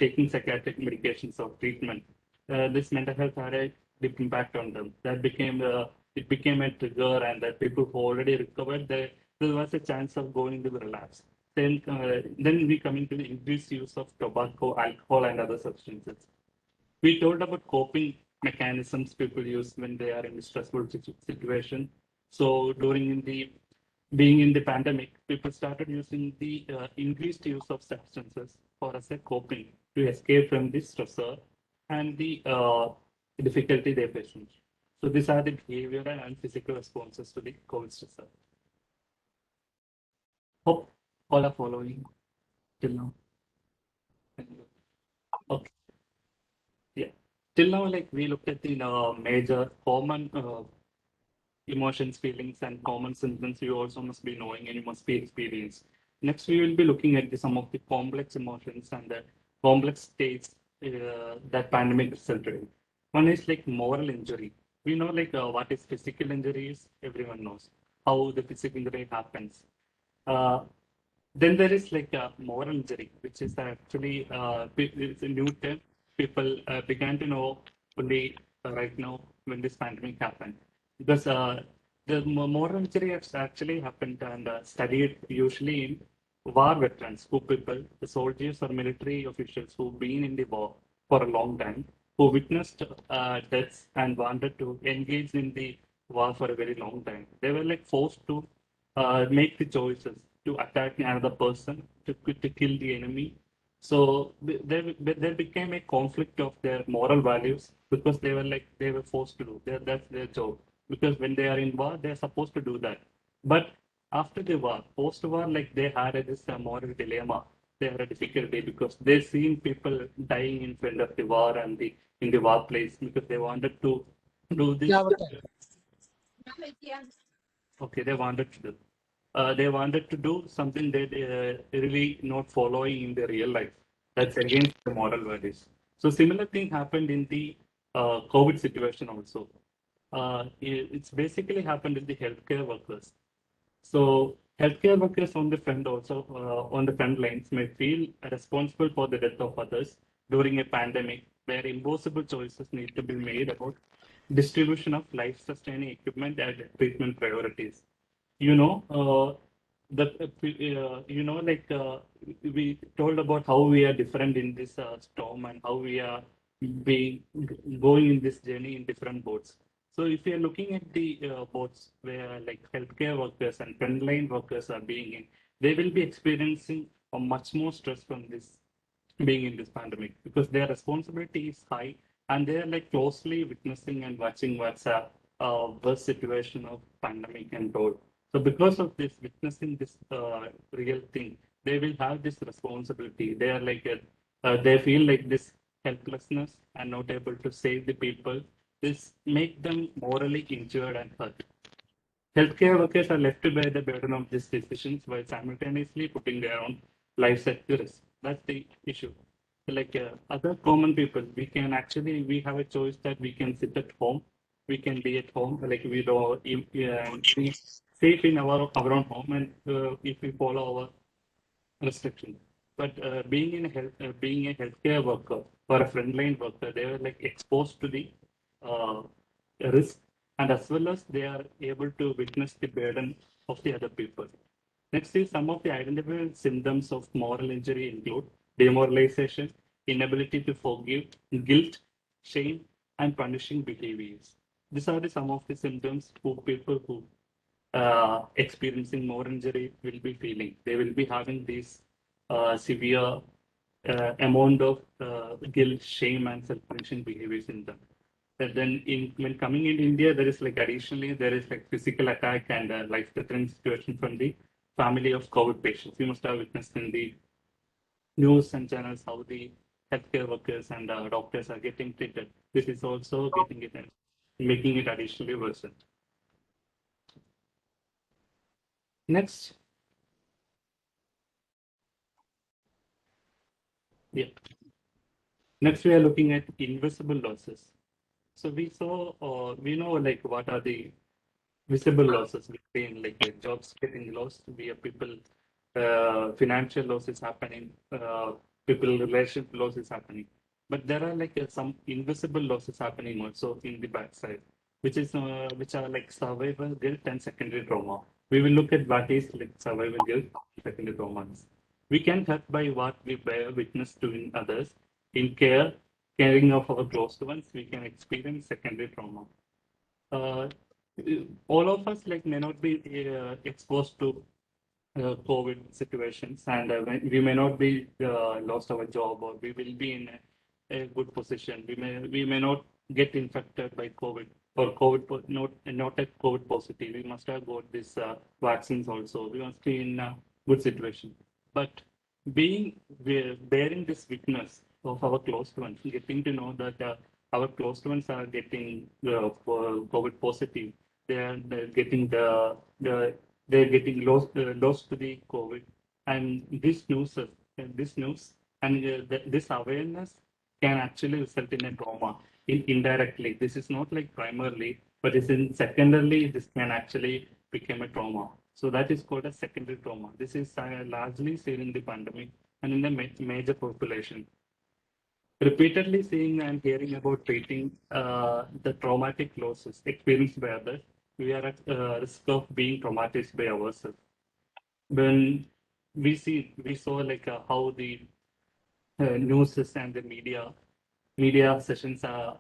taking psychiatric medications or treatment, this mental health had a deep impact on them. That became it became a trigger, and that people who already recovered, there was a chance of going into the relapse. Then we come into the increased use of tobacco, alcohol, and other substances. We told about coping mechanisms people use when they are in a stressful situation. So during the being in the pandemic, people started using the increased use of substances for as a coping to escape from the stressor and the difficulty they face. So these are the behavioral and physical responses to the COVID stressor. Hope all are following till now. Okay. Yeah. Till now, like we looked at the major common emotions, feelings, and common symptoms you also must be knowing and you must be experienced. Next, we will be looking at some of the complex emotions and the complex states that pandemic resulted in. One is like moral injury. We know like what is physical injuries, everyone knows how the physical injury happens. Then there is like a moral injury, which is actually it's a new term. People began to know only right now when this pandemic happened, because the moral injury has actually happened and studied usually in war veterans, who people, the soldiers or military officials who've been in the war for a long time, who witnessed deaths and wanted to engage in the war for a very long time. They were like forced to make the choices to attack another person, to kill the enemy. So there became a conflict of their moral values, because they were forced to do that's their job. Because when they are in war, they're supposed to do that. But after the war, post-war, like they had this moral dilemma. They had a difficulty because they seen people dying in front of the war and in the war place, because they wanted to do this. Okay, they wanted to do something that really not following in their real life. That's against the moral values. So similar thing happened in the COVID situation also. It's basically happened in the healthcare workers. So healthcare workers on the front also on the front lines may feel responsible for the death of others during a pandemic, where impossible choices need to be made about distribution of life-sustaining equipment and treatment priorities. You know, like we told about how we are different in this storm and how we are being going in this journey in different boats. So if you are looking at the boats where like healthcare workers and frontline workers are being in, they will be experiencing a much more stress from this being in this pandemic, because their responsibility is high and they are like closely witnessing and watching what's a worst situation of pandemic and all. So because of this, witnessing this real thing, they will have this responsibility. They are like they feel like this helplessness and not able to save the people. This make them morally injured and hurt. Healthcare workers are left to bear the burden of these decisions while simultaneously putting their own lives at risk. That's the issue. Like other common people, we have a choice that we can sit at home, we can be at home, like we do be safe in our own home, and if we follow our restrictions. But being a healthcare worker or a frontline worker, they were like exposed to the uh, risk, and as well as they are able to witness the burden of the other people. Next is some of the identifiable symptoms of moral injury include demoralization, inability to forgive, guilt, shame, and punishing behaviors. These are some of the symptoms who people who experiencing moral injury will be feeling. They will be having these severe amount of guilt, shame, and self-punishing behaviors in them. And then when coming in India, there is like additionally, there is like physical attack and life-threatening situation from the family of COVID patients. You must have witnessed in the news and channels how the healthcare workers and doctors are getting treated. This is also getting it and making it additionally worsen. Next. Yeah. Next, we are looking at invisible losses. So we know like what are the visible losses between like jobs getting lost, we have people, financial losses happening, people relationship losses happening. But there are like some invisible losses happening also in the backside, which are like survival guilt and secondary trauma. We will look at what is like survival guilt, secondary traumas. We can hurt by what we bear witness to in others. In caring of our close ones, we can experience secondary trauma. Uh, all of us like may not be exposed to COVID situations, and we may not be lost our job, or we will be in a good position. We may not get infected by COVID, or not a COVID positive. We must have got these vaccines also. We must be in a good situation. But bearing this witness of our close ones, getting to know that our close ones are getting COVID positive, they're getting they're getting lost to the COVID, and this news and this awareness can actually result in a trauma indirectly. This is not like primarily, but it's in secondarily. This can actually become a trauma. So that is called a secondary trauma. This is largely seen in the pandemic and in the major population. Repeatedly seeing and hearing about treating the traumatic losses experienced by others, we are at risk of being traumatized by ourselves. When we saw like how the news and the media sessions are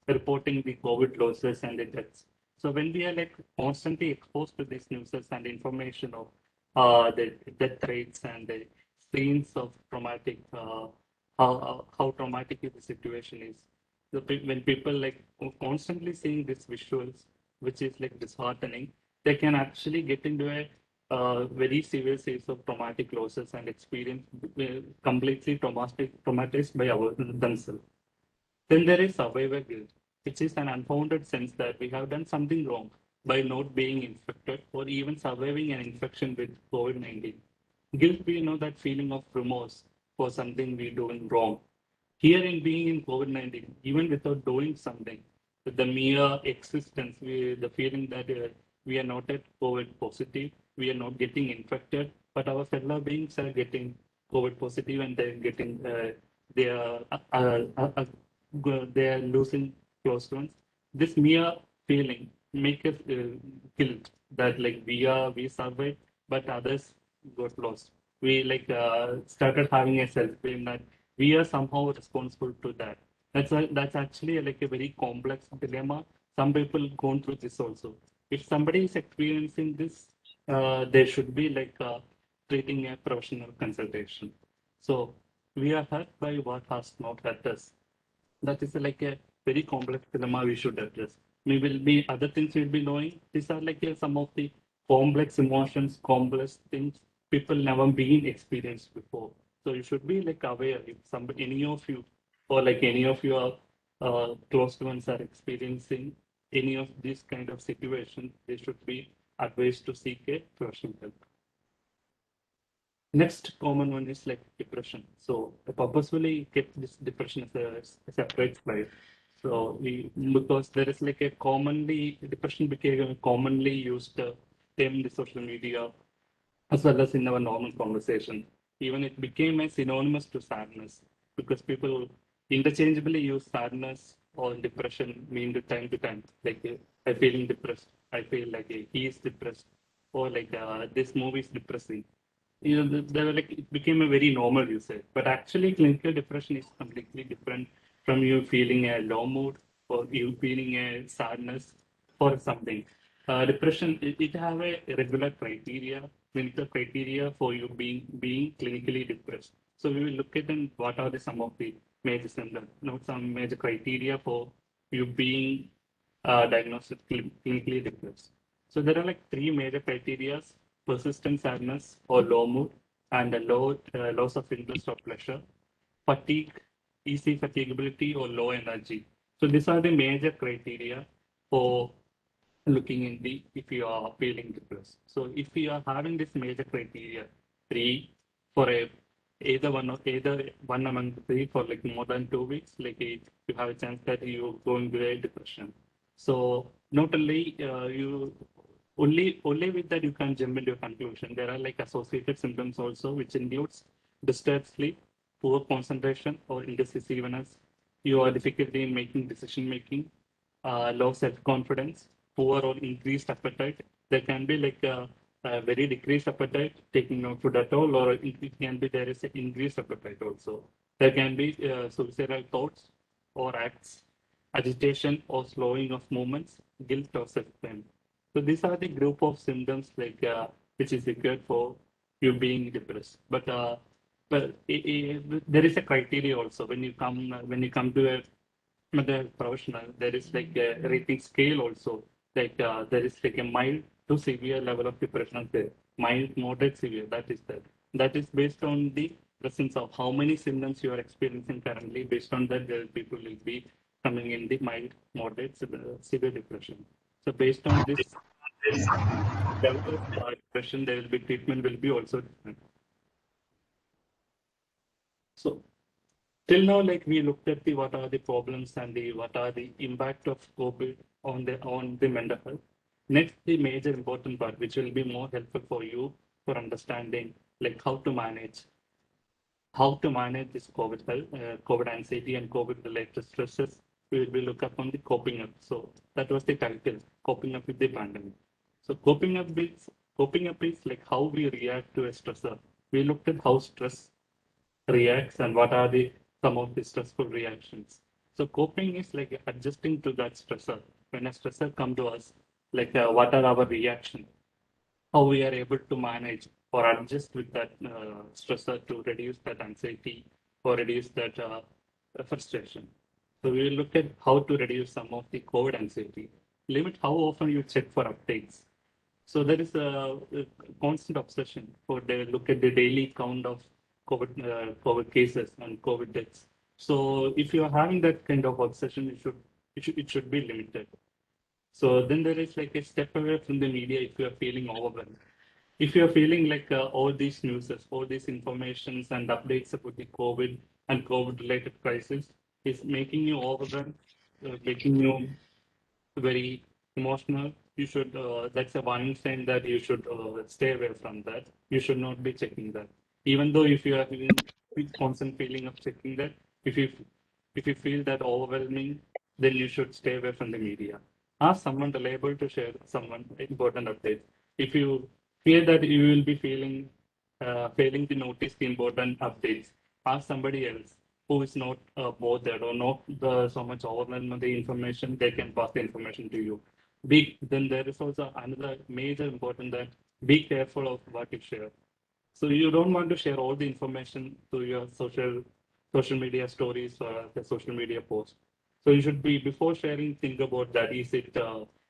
reporting the COVID losses and the deaths. So when we are like constantly exposed to these news and information of the death rates and the scenes of traumatic, how traumatic the situation is. So when people like constantly seeing these visuals, which is like disheartening, they can actually get into a very severe phase of traumatic losses and experience completely traumatized by themselves. Then there is survivor guilt, which is an unfounded sense that we have done something wrong by not being infected or even surviving an infection with COVID-19. Guilt, we know that feeling of remorse for something we doing wrong. Here in being in COVID-19, even without doing something, the mere existence, the feeling that we are not at COVID positive, we are not getting infected, but our fellow beings are getting COVID positive and they're getting, they are, they are losing close ones. This mere feeling make us guilt that like we survived, but others got lost. We like started having a self blame that we are somehow responsible to that. That's actually like a very complex dilemma. Some people gone through this also. If somebody is experiencing this, they should be like treating a professional consultation. So we are hurt by what has not hurt us. That is like a very complex dilemma we should address. We will be other things we'll be knowing. These are like some of the complex emotions, complex things people never been experienced before. So you should be like aware if somebody, any of you, or like any of your close ones are experiencing any of these kind of situations, they should be advised to seek a professional help. Next common one is like depression. So I purposefully kept this depression as a separate slide. So because there is like a depression became a commonly used term in the social media as well as in our normal conversation. Even it became a synonymous to sadness because people interchangeably use sadness or depression mean to time. Like I feeling depressed. I feel like he is depressed, or like this movie is depressing. They were like it became a very normal usage. But actually, clinical depression is completely different from you feeling a low mood or you feeling a sadness for something. Depression it have a regular criteria clinical criteria for you being clinically depressed. So we will look at then what are some of the major symptoms, some major criteria for you being diagnosed with clinically depressed. So there are like three major criteria: persistent sadness or low mood, and a loss of interest or pleasure, fatigue, easy fatigability, or low energy. So these are the major criteria for looking in the if you are feeling depressed. So if you are having this major criteria, three for a either one among the three for like more than 2 weeks, like you have a chance that you go into a depression. So not only you only with that you can jump into a conclusion. There are like associated symptoms also, which includes disturbed sleep, poor concentration or indecisiveness, your difficulty in making decision making, low self-confidence, poor or increased appetite. There can be like a very decreased appetite, taking no food at all, or it can be there is an increased appetite also. There can be suicidal thoughts or acts, agitation or slowing of movements, guilt or self-blame. So these are the group of symptoms like which is required for you being depressed. But there is a criteria also when you come to a the professional, there is like a rating scale also. Like there is like a mild to severe level of depression there. Mild, moderate, severe. That is that. That is based on the presence of how many symptoms you are experiencing currently. Based on that, the people will be coming in the mild, moderate, severe depression. So based on this level of depression, there will be treatment will be also different. So till now, like we looked at the what are the problems and the what are the impact of COVID on the mental health. Next, the major important part, which will be more helpful for you for understanding like how to manage this COVID health, COVID anxiety and COVID related stresses. We will be look up on the coping up. So that was the title, coping up with the pandemic. So coping up is like how we react to a stressor. We looked at how stress reacts and what are the some of the stressful reactions. So coping is like adjusting to that stressor. When a stressor come to us, like what are our reaction? How we are able to manage or adjust with that stressor to reduce that anxiety or reduce that frustration. So we will look at how to reduce some of the COVID anxiety. Limit how often you check for updates. So there is a constant obsession for the look at the daily count of COVID cases and COVID deaths. So if you are having that kind of obsession, it should be limited. So then there is like a step away from the media if you are feeling overwhelmed. If you are feeling like all these news, all these informations and updates about the COVID and COVID related crisis is making you overwhelmed, making you very emotional, you should, that's a warning sign that you should stay away from that. You should not be checking that. Even though if you are having constant feeling of checking that, if you if you feel that overwhelming, then you should stay away from the media. Ask someone reliable to share someone important updates. If you fear that you will be failing to notice the important updates, ask somebody else who is not bothered or not so much overwhelmed with the information, they can pass the information to you. Then there is also another major important that be careful of what you share. So you don't want to share all the information to your social media stories or the social media posts. So you should be before sharing, think about that. Is it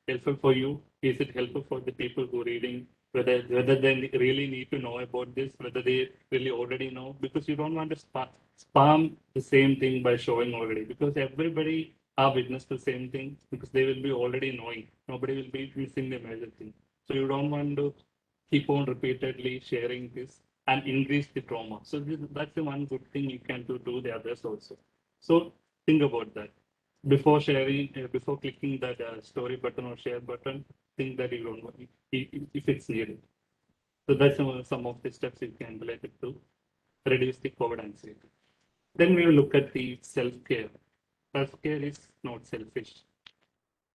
helpful for you? Is it helpful for the people who are reading? Whether they really need to know about this, whether they really already know, because you don't want to spam the same thing by showing already, because everybody are witness the same thing because they will be already knowing. Nobody will be missing the major thing. So you don't want to keep on repeatedly sharing this and increase the trauma. So that's the one good thing you can do the others also. So think about that before sharing, before clicking that story button or share button. Think that you don't want if it's needed. So that's some of the steps you can relate it to reduce the COVID anxiety. Then we will look at the self-care. Self-care is not selfish.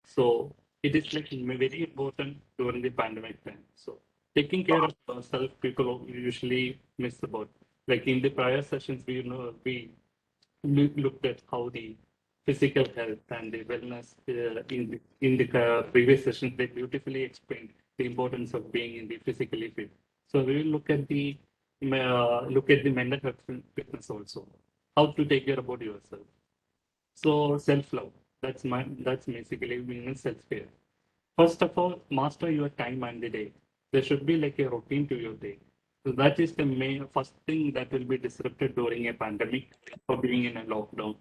So it is like very important during the pandemic time. So taking care of yourself, people usually miss about. Like in the prior sessions, we looked at how the physical health and the wellness in the previous sessions, they beautifully explained the importance of being in the physically fit. So we will look at the mental health fitness also. How to take care about yourself. So self-love. That's basically meaning self-care. First of all, master your time and the day. There should be like a routine to your day. So that is the main first thing that will be disrupted during a pandemic or being in a lockdown.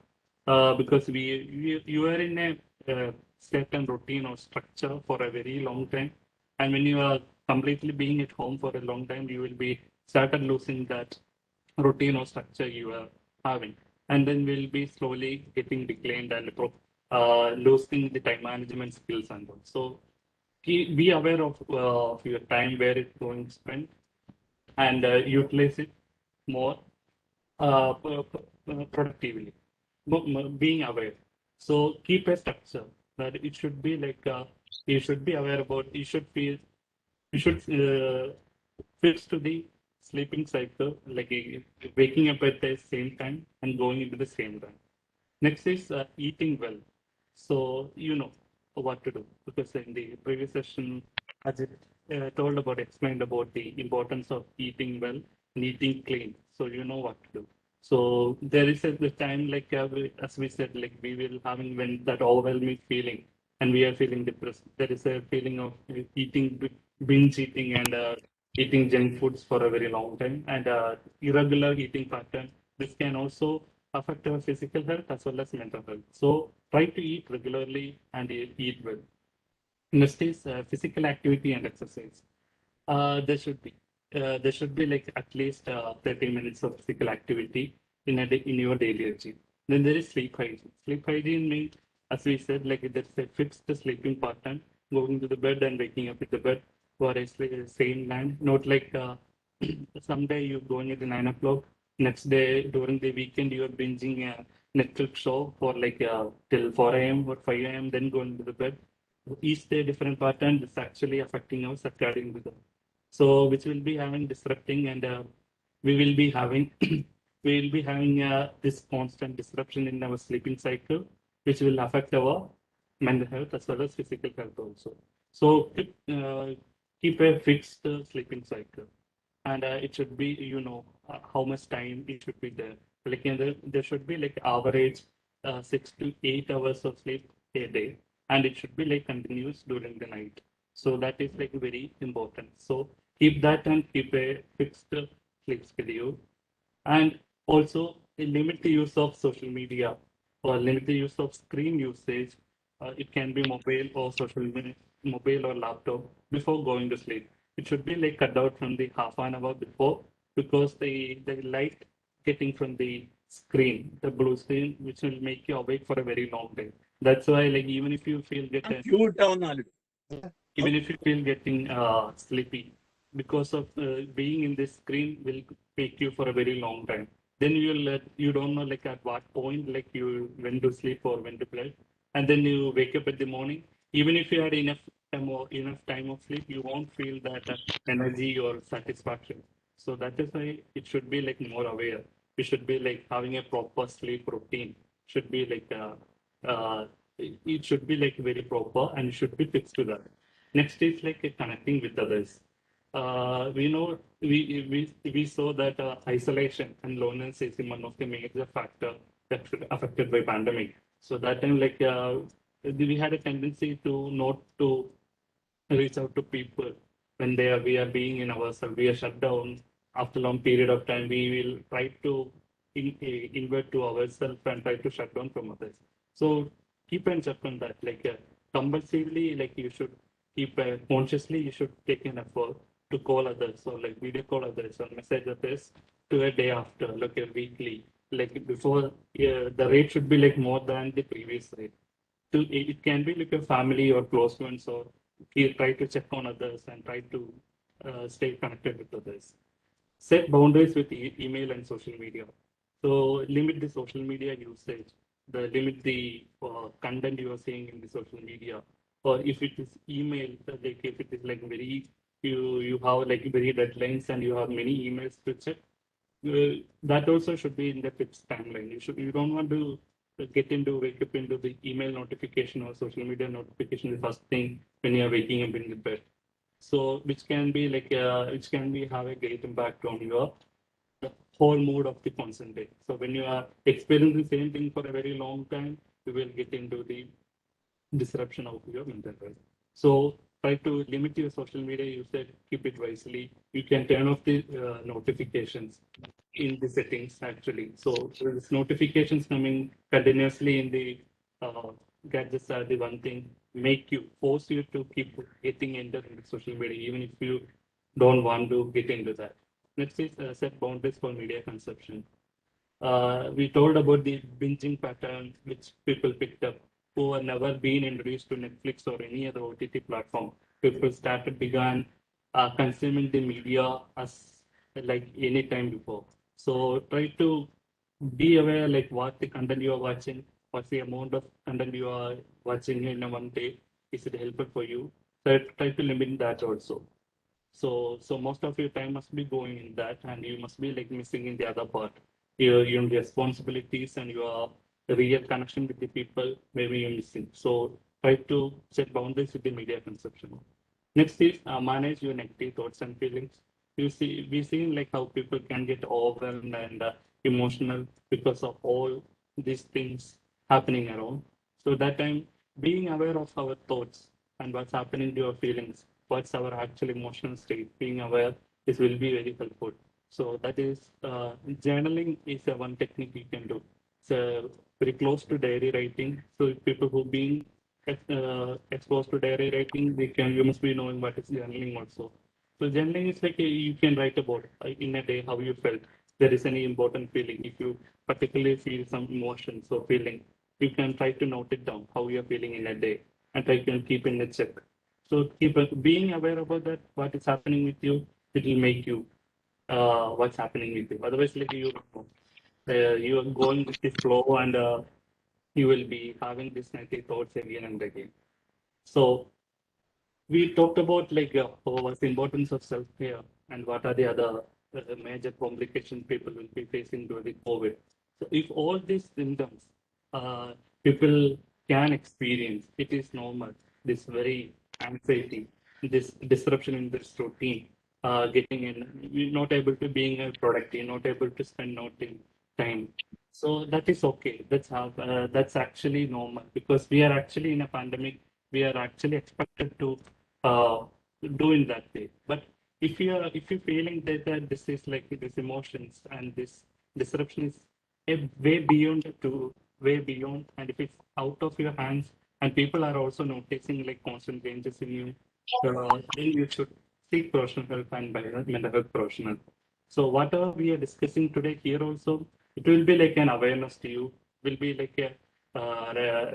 Because you are in a certain routine or structure for a very long time, and when you are completely being at home for a long time, you will be started losing that routine or structure you are having, and then we'll be slowly getting declined and losing the time management skills and all. So be aware of your time, where it's going to spend, and utilize it more productively. Being aware. So keep a structure that it should be like you should be aware about. You should fix to the sleeping cycle, like waking up at the same time and going into the same time. Next is eating well. So you know what to do, because in the previous session, as it explained about the importance of eating well and eating clean. So you know what to do. So there is the time, like as we said, like we will having when that overwhelming feeling and we are feeling depressed. There is a feeling of eating, binge eating, and eating junk foods for a very long time, and irregular eating pattern. This can also affect our physical health as well as mental health. So try to eat regularly and eat well. Next is physical activity and exercise. There should be like at least 30 minutes of physical activity in your daily routine. Then there is sleep hygiene. Sleep hygiene means, as we said, like there's a fixed sleeping pattern, going to the bed and waking up with the bed for a same time. Not like someday you're going at 9 o'clock, next day during the weekend you're binging a Netflix show for like till 4 a.m. or 5 a.m. then going to the bed. Each day different pattern is actually affecting our circadian rhythm. So which will be having disrupting, and we will be having we will be having this constant disruption in our sleeping cycle, which will affect our mental health as well as physical health also. So keep a fixed sleeping cycle, and it should be how much time it should be there. Like there should be like average 6 to 8 hours of sleep a day, and it should be like continuous during the night. So that is like very important. So keep that and keep a fixed sleep schedule, and also limit the use of social media or limit the use of screen usage. It can be mobile or mobile or laptop before going to sleep. It should be like cut out from the half an hour before, because the light getting from the screen, the blue screen, which will make you awake for a very long time. That's why, like, even if you feel getting sleepy, because of being in this screen will take you for a very long time. Then you don't know like at what point like you when to sleep or when to play, and then you wake up at the morning. Even if you had enough time of sleep, you won't feel that energy or satisfaction. So that is why it should be like more aware. We should be like having a proper sleep routine. Should be like it should be like very proper and should be fixed to that. Next is like connecting with others. We know we saw that isolation and loneliness is one of the major factor that affected by pandemic. So that time, like we had a tendency to not to reach out to people when we are being in ourselves. We are shut down after a long period of time. We will try to invert to ourselves and try to shut down from others. So keep and check on that. Like compulsively, like you should keep consciously. You should take an effort to call others, or like video call others or message others to a day after, like a weekly. Like before, the rate should be like more than the previous rate. It can be like a family or close ones, or you try to check on others and try to stay connected with others. Set boundaries with email and social media. So limit the social media usage. Limit the content you are seeing in the social media. Or if it is email, like if it is like you have like very deadlines and you have many emails to check, that also should be in the fixed timeline. You don't want to wake up into the email notification or social media notification the first thing when you are waking up in the bed. So which can be have a great impact on your whole mood of the concentrate. So when you are experiencing the same thing for a very long time, you will get into the disruption of your mental health. So try to limit your social media usage, keep it wisely. You can turn off the notifications in the settings actually. So there's notifications coming continuously in the uh, gadgets are the one thing force you to keep getting into social media even if you don't want to get into that. Next is set boundaries for media consumption. We told about the binging pattern which people picked up who had never been introduced to Netflix or any other OTT platform. People began consuming the media as like any time before. So try to be aware like what the content you are watching, what's the amount of content you are watching in a one day. Is it helpful for you? So try to limit that also. So most of your time must be going in that, and you must be like missing in the other part. Your responsibilities and your real connection with the people, maybe you're missing. So try to set boundaries with the media consumption. Next is manage your negative thoughts and feelings. We see like how people can get overwhelmed and emotional because of all these things happening around. So that time, being aware of our thoughts and what's happening to your feelings, what's our actual emotional state, being aware, this will be very helpful. So that is journaling is one technique you can do. So very close to diary writing. So people who being exposed to diary writing, you must be knowing what is journaling also. So journaling is like you can write about in a day how you felt. There is any important feeling. If you particularly feel some emotions or feeling, you can try to note it down how you're feeling in a day and try to keep in a check. So being aware about that, what is happening with you, it will make you what's happening with you. Otherwise, like you are going with the flow and you will be having these negative thoughts again and again. So we talked about like what's the importance of self-care and what are the other major complications people will be facing during COVID. So if all these symptoms people can experience, it is normal. This very anxiety, this disruption in this routine, getting in, you're not able to being productive, not able to spend not in time. So that is okay. That's actually normal because we are actually in a pandemic. We are actually expected to uh, do in that way. But if you're feeling that this is like this emotions and this disruption is a way beyond, and if it's out of your hands, and people are also noticing like constant changes in you, then you should seek professional help and by a mental health professional. So whatever we are discussing today here also, it will be like an awareness to you, will be like a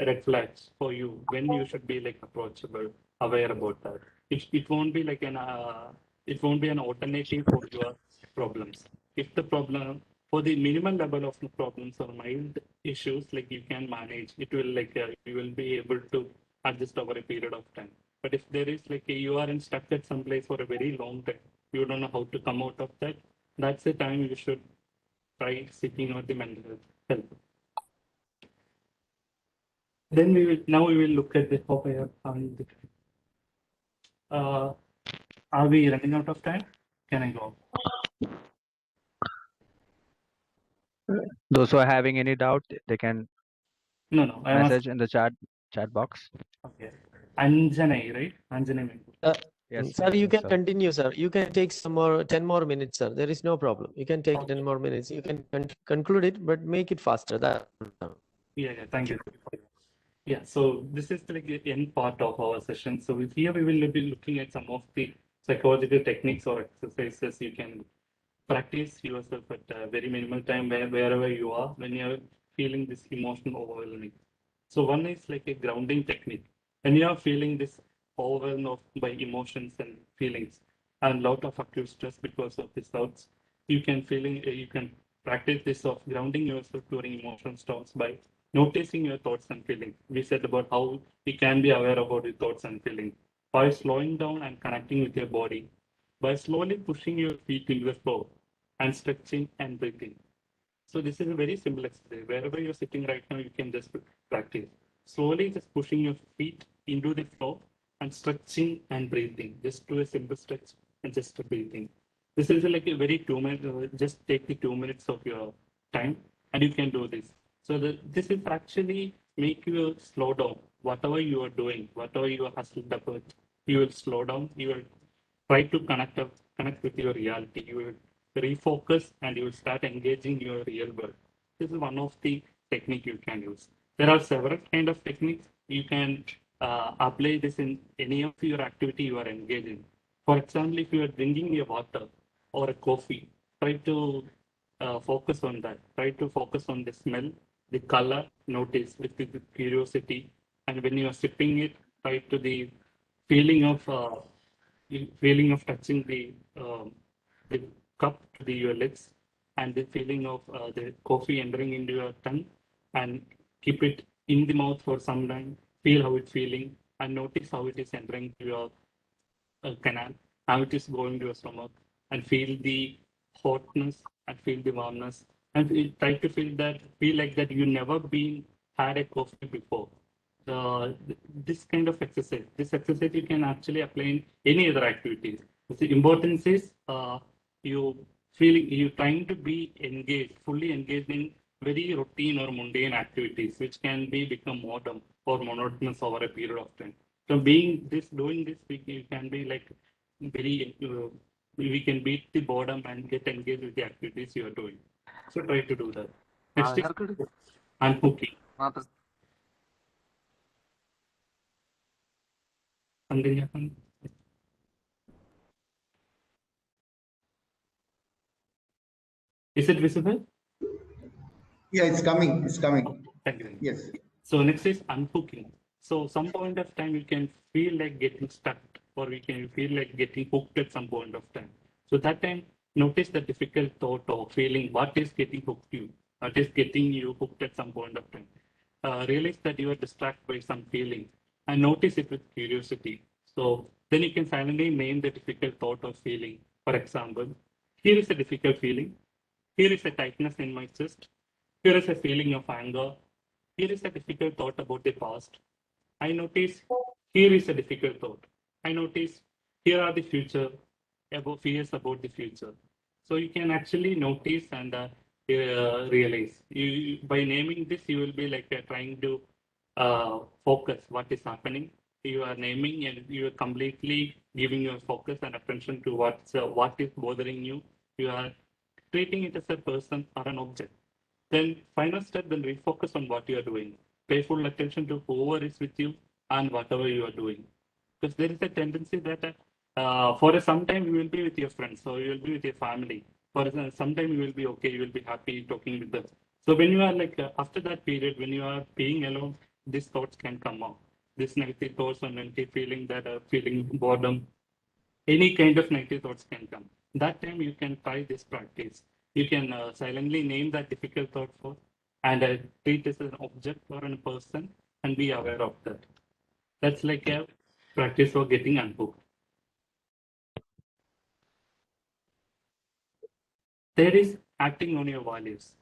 red flags for you when you should be like approachable, aware about that. It won't be like it won't be an alternative for your problems. If the problem for the minimal level of the problems or mild issues, like you can manage, it will like you will be able to adjust over a period of time. But if there is like you are stuck at some place for a very long time, you don't know how to come out of that. That's the time you should try seeking out the mental help. Then we will look at the how I have found the are we running out of time? Can I go? Those who are having any doubt, they can No, I must. message in the chat box. Okay. Anjanai, right? Anjanai. Yes, Sir, you yes, can sir. continue, sir. You can take 10 more minutes, sir. There is no problem. You can take 10 more minutes. You can conclude it, but make it faster. Yeah, thank you. Yeah, so this is like the end part of our session. So here we will be looking at some of the psychological techniques or exercises you can practice yourself at very minimal time wherever you are when you're feeling this emotional overwhelming. So one is like a grounding technique. When you are feeling this overwhelmed by emotions and feelings and lot of acute stress because of these thoughts, you can practice this of grounding yourself during emotional storms by noticing your thoughts and feelings. We said about how you can be aware about your thoughts and feelings by slowing down and connecting with your body, by slowly pushing your feet into the floor and stretching and breathing. So this is a very simple exercise. Wherever you're sitting right now, you can just practice. Slowly just pushing your feet into the floor and stretching and breathing. Just do a simple stretch and just breathing. This is like a very 2 minute, just take the 2 minutes of your time and you can do this. So this is actually make you slow down. Whatever you are doing, whatever you are hustling about, you will slow down. You will try to connect with your reality. You will refocus and you will start engaging your real world. This is one of the technique you can use. There are several kind of techniques. You can apply this in any of your activity you are engaged in. For example, if you are drinking a water or a coffee, try to focus on that. Try to focus on the smell, the color, notice with the curiosity. And when you are sipping it, try to the feeling of touching the cup to your lips and the feeling of the coffee entering into your tongue, and keep it in the mouth for some time. Feel how it's feeling and notice how it is entering to your canal, how it is going to your stomach, and feel the hotness and feel the warmness, and try to feel like that you never been had a coffee before. This kind of this exercise you can actually apply in any other activities. The importance is you trying to be engaged, fully engaged in very routine or mundane activities, which can become modern or monotonous over a period of time. So doing this, we can be like very, we can beat the boredom and get engaged with the activities you are doing. So try to do that. Next is unhooking. Something happened. Is it visible? Yeah, it's coming. It's coming. Thank you. Yes. So next is unhooking. So some point of time you can feel like getting stuck, or we can feel like getting hooked at some point of time. So that time, notice the difficult thought or feeling. What is getting hooked you? What is getting you hooked at some point of time? Realize that you are distracted by some feeling and notice it with curiosity. So then you can finally name the difficult thought or feeling. For example, here is a difficult feeling. Here is a tightness in my chest. Here is a feeling of anger. Here is a difficult thought about the past. I notice here is a difficult thought. I notice here are the future, about fears about the future. So you can actually notice and realize. By naming this, you will be like trying to focus what is happening. You are naming and you are completely giving your focus and attention to what is bothering you. You are treating it as a person or an object. Then final step, then refocus on what you are doing. Pay full attention to whoever is with you and whatever you are doing. Because there is a tendency that for some time you will be with your friends, so you will be with your family. For some time you will be okay, you will be happy talking with them. So when you are like after that period, when you are being alone, these thoughts can come out. This negative thoughts or negative feeling, that feeling boredom, any kind of negative thoughts can come. That time you can try this practice. You can silently name that difficult thought for and treat it as an object or a person and be aware of that. That's like a practice for getting unhooked. There is acting on your values.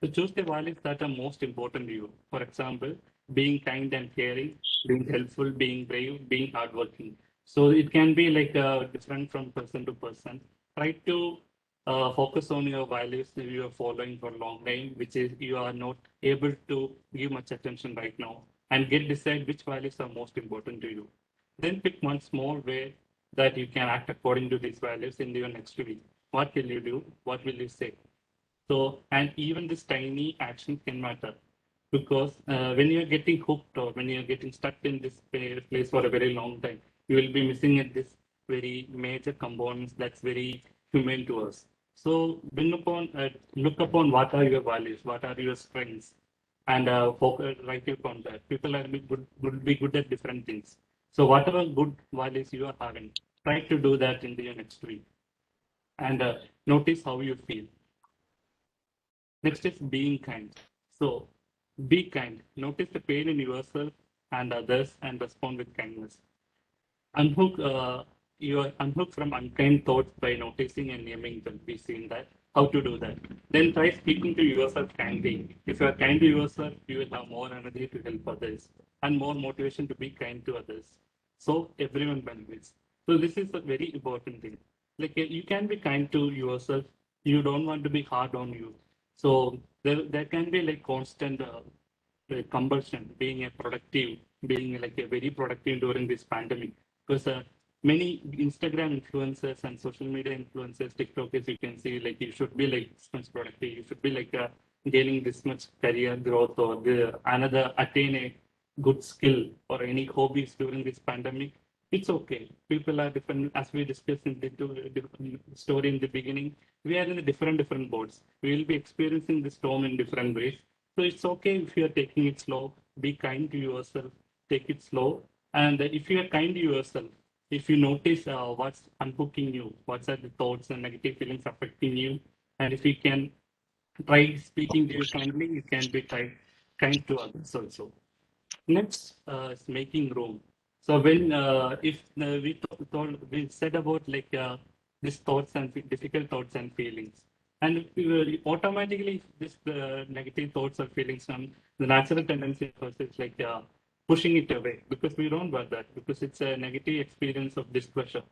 So choose the values that are most important to you. For example, being kind and caring, being helpful, being brave, being hardworking. So it can be like different from person to person. Try to focus on your values that you are following for a long time, which is you are not able to give much attention right now, and decide which values are most important to you. Then pick one small way that you can act according to these values in your next week. What will you do? What will you say? So, and even this tiny action can matter, because when you're getting hooked or when you're getting stuck in this place for a very long time, you will be missing at this very major components that's very human to us. So, look upon what are your values, what are your strengths, and focus, write upon that. People are would be good at different things. So, whatever good values you are having, try to do that in the next week, and notice how you feel. Next is being kind. So be kind. Notice the pain in yourself and others and respond with kindness. You are unhook from unkind thoughts by noticing and naming them. We've seen that. How to do that. Then try speaking to yourself kindly. If you are kind to yourself, you will have more energy to help others and more motivation to be kind to others. So everyone benefits. So this is a very important thing. Like you can be kind to yourself. You don't want to be hard on you. So there can be like constant compulsion, being a productive, being like a very productive during this pandemic. Because many Instagram influencers and social media influencers, TikTokers, you can see like you should be like this much productive. You should be like gaining this much career growth or another attain a good skill or any hobbies during this pandemic. It's okay. People are different, as we discussed in the story in the beginning. We are in the different boats. We will be experiencing the storm in different ways. So it's okay if you are taking it slow. Be kind to yourself. Take it slow. And if you are kind to yourself, if you notice what's unhooking you, what's are the thoughts and negative feelings affecting you, and if you can try speaking to you kindly, you can be kind to others also. Next is making room. So when if we said about like these thoughts and difficult thoughts and feelings, and automatically this negative thoughts or feelings come, the natural tendency first is like pushing it away because we don't want that because it's a negative experience of displeasure.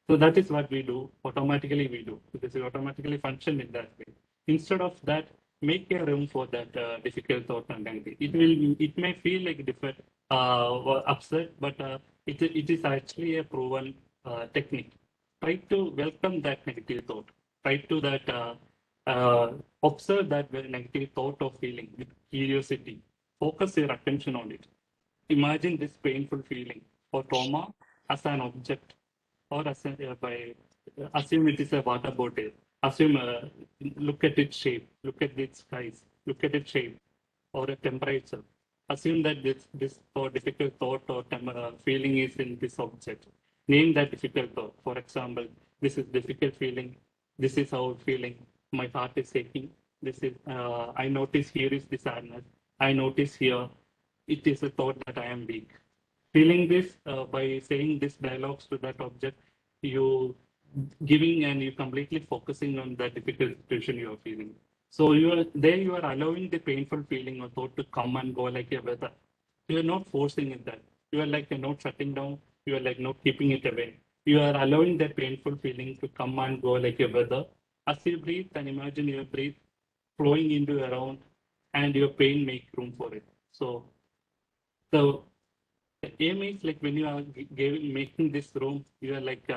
So that is what we do. Automatically we do because we automatically function in that way. Instead of that, make a room for that difficult thought and negative. It may feel like different or upset, but it is actually a proven technique. Try to welcome that negative thought. Try to that observe that negative thought or feeling with curiosity. Focus your attention on it. Imagine this painful feeling or trauma as an object or as assume it is a water bottle. Assume look at its shape, look at its size, look at its shape or a temperature. Assume that this or difficult thought or feeling is in this object. Name that difficult thought. For example, this is difficult feeling. This is how feeling. My heart is aching. This is I notice here is the sadness. I notice here it is a thought that I am weak. Feeling this by saying this dialogues to that object, you giving and you completely focusing on the difficult situation you are feeling. So you are allowing the painful feeling or thought to come and go like a weather. You are not forcing it that. You are like you're not shutting down. You are like not keeping it away. You are allowing that painful feeling to come and go like a weather. As you breathe and imagine your breath flowing into around and your pain make room for it. So the aim is like when you are making this room, you are like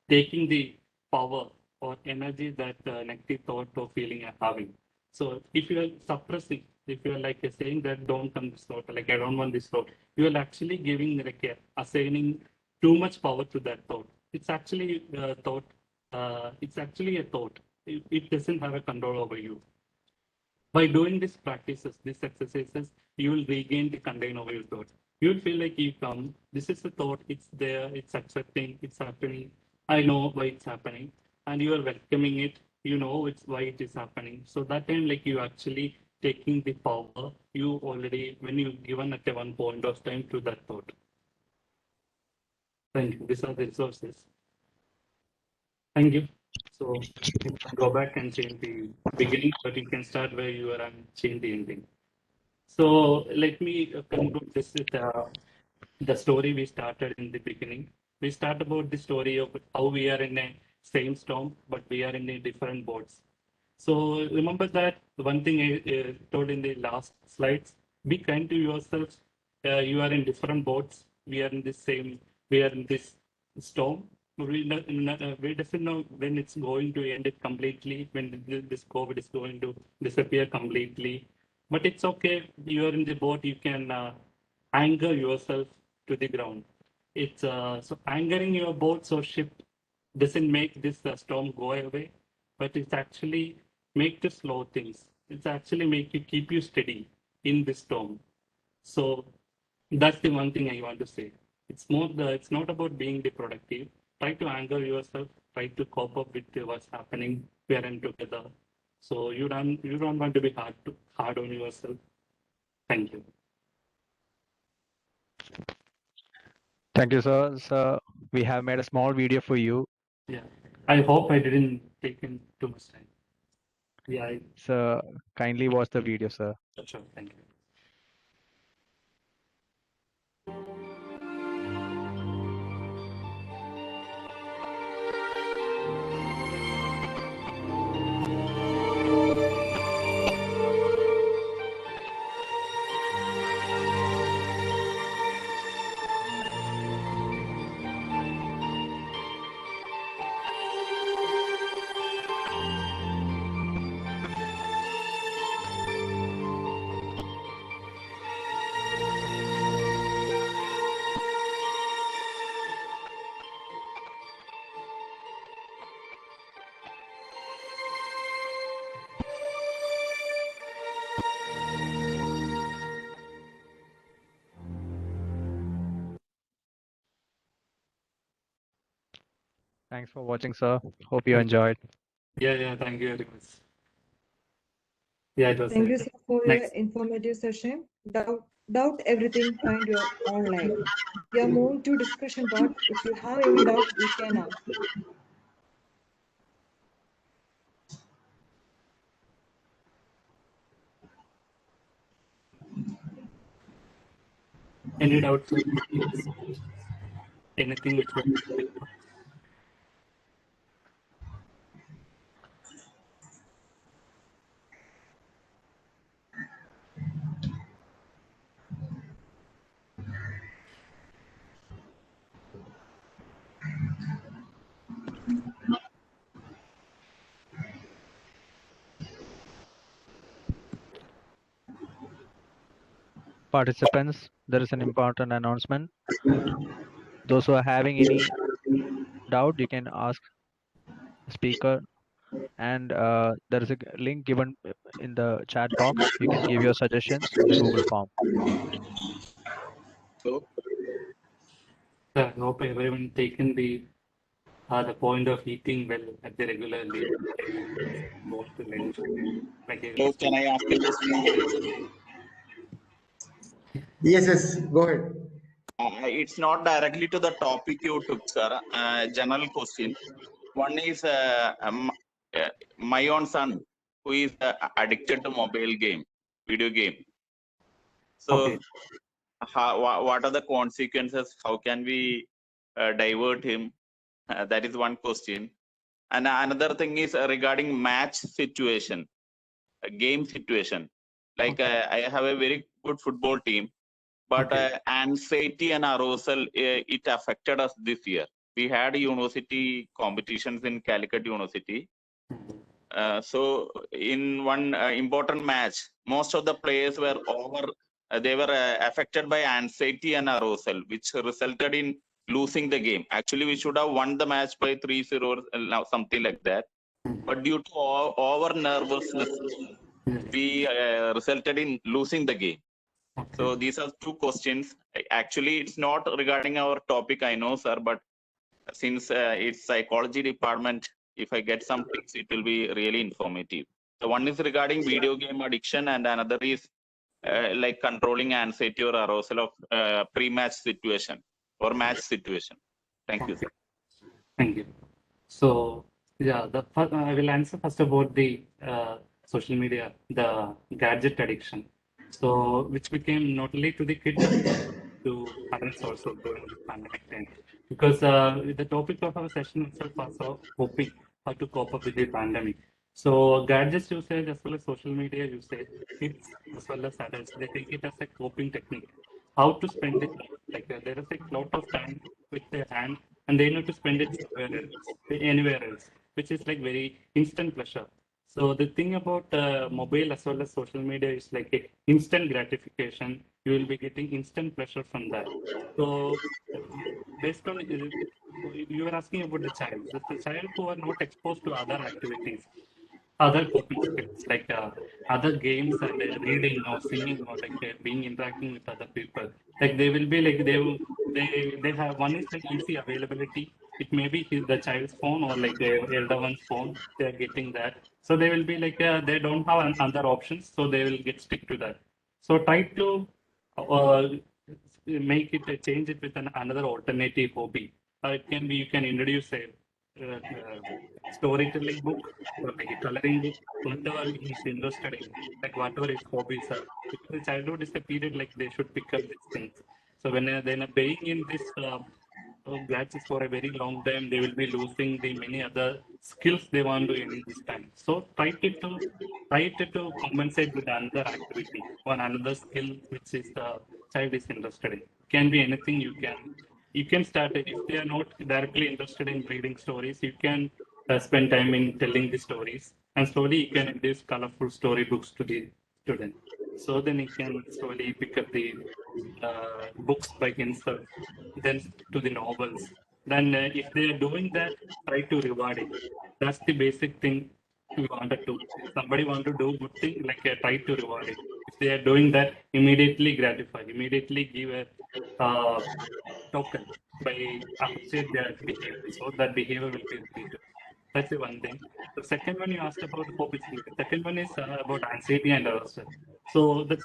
taking the power or energy that negative thought or feeling are having. So if you are suppressing, if you are like saying that don't come this thought, like I don't want this thought, you are actually giving like assigning too much power to that thought. It's actually a thought. It's actually a thought. It doesn't have a control over you. By doing these practices, these exercises, you will regain the control over your thoughts. You will feel like you come, this is the thought, it's there, it's accepting, it's happening. I know why it's happening. And you are welcoming it, you know it's why it is happening. So that time, like you actually taking the power you already, when you given at a one point of time to that thought. Thank you. These are the resources. Thank you. So you can go back and change the beginning, but you can start where you are and change the ending. So let me conclude this with the story we started in the beginning. We start about the story of how we are in a same storm, but we are in a different boats. So remember that one thing I told in the last slides, be kind to yourselves. You are in different boats. We are in the same, we are in this storm. We doesn't know when it's going to end it completely, when this COVID is going to disappear completely. But it's okay. You are in the boat. You can anchor yourself to the ground. It's so angering your boat or ship doesn't make this storm go away, but it's actually make the slow things. It's actually make you keep you steady in the storm. So that's the one thing I want to say. It's not about being the productive. Try to anchor yourself. Try to cope up with what's happening. We are in together. So you don't want to be hard on yourself. Thank you. Thank you, sir. So we have made a small video for you. Yeah. I hope I didn't take in too much time. Yeah. So kindly watch the video, sir. Sure. Thank you. Thanks for watching, sir. Hope you Thank you. enjoyed. Yeah, thank you very much. Yeah, it was Thank you, it. sir, for your Next. informative session. Doubt everything, find your online. We are moving to discussion part. If you have any doubt, you can ask. Any doubts? Anything which was Participants, there is an important announcement. Those who are having any doubt, you can ask the speaker, and there is a link given in the chat box. You can give your suggestions in the Google form. I hope everyone taken the point of eating well at the regularly both the lunch. So can I ask a question? Yes, go ahead. It's not directly to the topic you took, sir. General question. One is my own son, who is addicted to mobile game, video game. So, Okay. what are the consequences? How can we divert him? That is one question. And another thing is regarding match situation, game situation. Like I have a very good football team, but anxiety and arousal, it affected us this year. We had university competitions in Calicut University. So in one important match, most of the players were they were affected by anxiety and arousal, which resulted in losing the game. Actually, we should have won the match by 3-0 or something like that. But due to over nervousness, we resulted in losing the game. So these are two questions. Actually, it's not regarding our topic, I know, sir, but since it's psychology department, if I get some tips, it will be really informative. So one is regarding video game addiction, and another is like controlling anxiety or arousal of pre-match situation or match situation. Thank you, sir. Thank you. So yeah, I will answer first about the social media, the gadget addiction. So which became not only to the kids, to adults also during the pandemic time. Because the topic of our session itself also hoping how to cope up with the pandemic. So gadgets usage as well as social media usage, kids as well as adults, they take it as a coping technique. How to spend it, like there is a lot of time with their hand, and they need to spend it anywhere else, which is like very instant pleasure. So the thing about mobile as well as social media is like a instant gratification. You will be getting instant pleasure from that. So based on you were asking about the child, the child who are not exposed to other activities, other coping skills like other games and reading or singing or like being interacting with other people. Like they will be like they have one is like easy availability. It may be the child's phone or like the elder one's phone. They are getting that, so they will be like they don't have other options, so they will get stick to that. So try to make it change it with another alternative hobby. It can be you can introduce a storytelling book or like a coloring book, whatever he's interested in, like whatever his hobbies are. Because the childhood is a period like they should pick up these things. So when they're being in this gadgets for a very long time, they will be losing the many other skills they want to in this time. So try to compensate with another activity or another skill which is the child is interested in. Can be anything you can start it. If they are not directly interested in reading stories, you can spend time in telling the stories, and slowly you can introduce colorful storybooks to the student. So then he can slowly pick up the books by himself, then to the novels. Then if they are doing that, try to reward it. That's the basic thing we wanted to. If somebody want to do good thing, like try to reward it. If they are doing that, immediately gratify, immediately give a token by appreciate their behavior. So that behavior will be repeated. That's the one thing. The second one you asked about hope is the second one is about anxiety and arousal. So that's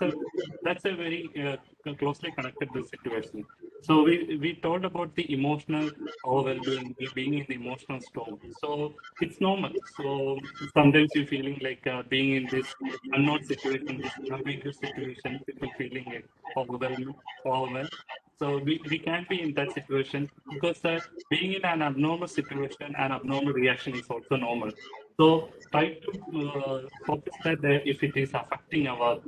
a very closely connected to the situation. So we told about the emotional overwhelming, being in the emotional storm. So it's normal. So sometimes you're feeling like being in this unknown situation, this ambiguous situation, people feeling like overwhelmed. So we can't be in that situation because being in an abnormal situation, an abnormal reaction is also normal. So try to focus that if it is affecting our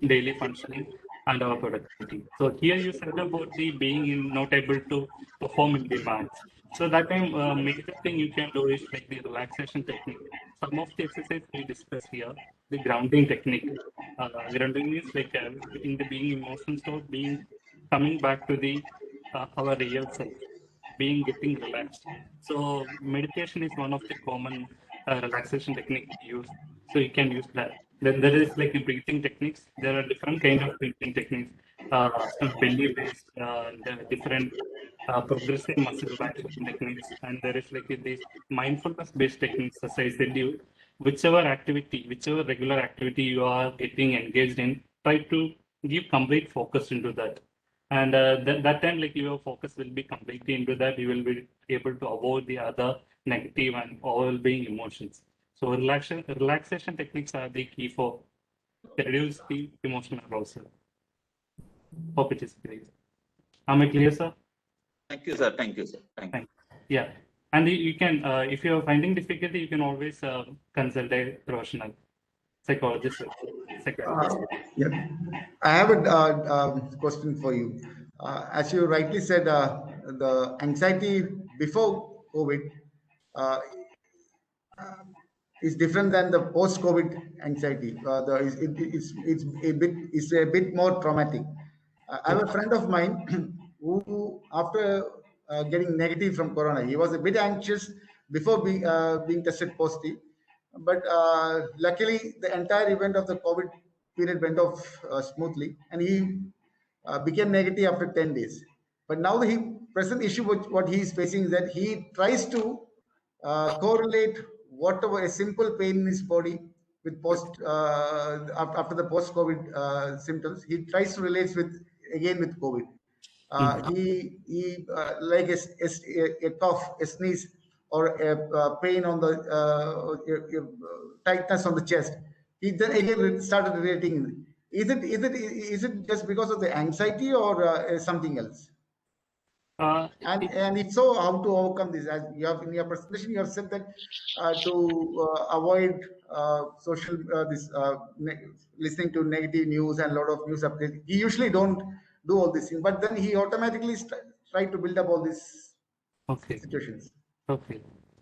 daily functioning and our productivity. So here you said about the being in not able to perform in the match. So that time major thing you can do is like the relaxation technique. Some of the exercise we discuss here, the grounding technique. Grounding is like in the being emotion store, being coming back to the our real self, being getting relaxed. So meditation is one of the common relaxation technique used. So you can use that. Then there is like the breathing techniques. There are different kind of breathing techniques. Some belly based, different progressive muscle relaxation techniques, and there is like these mindfulness based techniques. As I said, you whichever activity, whichever regular activity you are getting engaged in, try to give complete focus into that. And that time, like your focus will be completely into that. You will be able to avoid the other negative and overwhelming emotions. So relaxation techniques are the key for reduce the emotional arousal. Hope it is clear. Am I clear, sir? Thank you, sir. Thank you, sir. Thank you. Yeah, and you can, if you are finding difficulty, you can always consult a professional psychologist, psychiatrist. Yeah. I have a question for you. As you rightly said, the anxiety before COVID uh, is different than the post-COVID anxiety. It's a bit more traumatic. I have a friend of mine who, after getting negative from corona, he was a bit anxious before being tested positive. But luckily, the entire event of the COVID period went off smoothly, and he became negative after 10 days. But now the present issue, what he is facing, is that he tries to correlate whatever a simple pain in his body with after the post-COVID symptoms. He tries to relate with COVID. He like a cough, a sneeze, or a pain on the tightness on the chest. He then again started relating. Is it just because of the anxiety or something else? And if so, how to overcome this? As you have in your presentation, you have said that to avoid social listening to negative news and a lot of news updates. He usually don't do all these things, but then he automatically try to build up all these situations. Okay.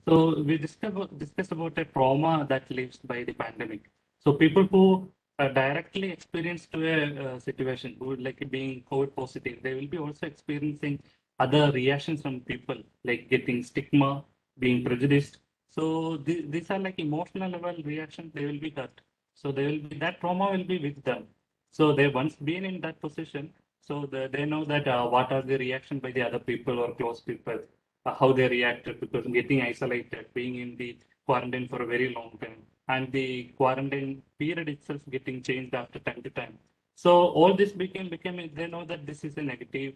So we discuss about a trauma that lives by the pandemic. So people who directly experience to a situation, who like being COVID positive, they will be also experiencing other reactions from people, like getting stigma, being prejudiced. So these are like emotional level reactions. They will be hurt. So they will be, that trauma will be with them. So they once been in that position. So they know that what are the reaction by the other people or close people, how they reacted because getting isolated, being in the quarantine for a very long time, and the quarantine period itself getting changed after time to time. So all this became they know that this is a negative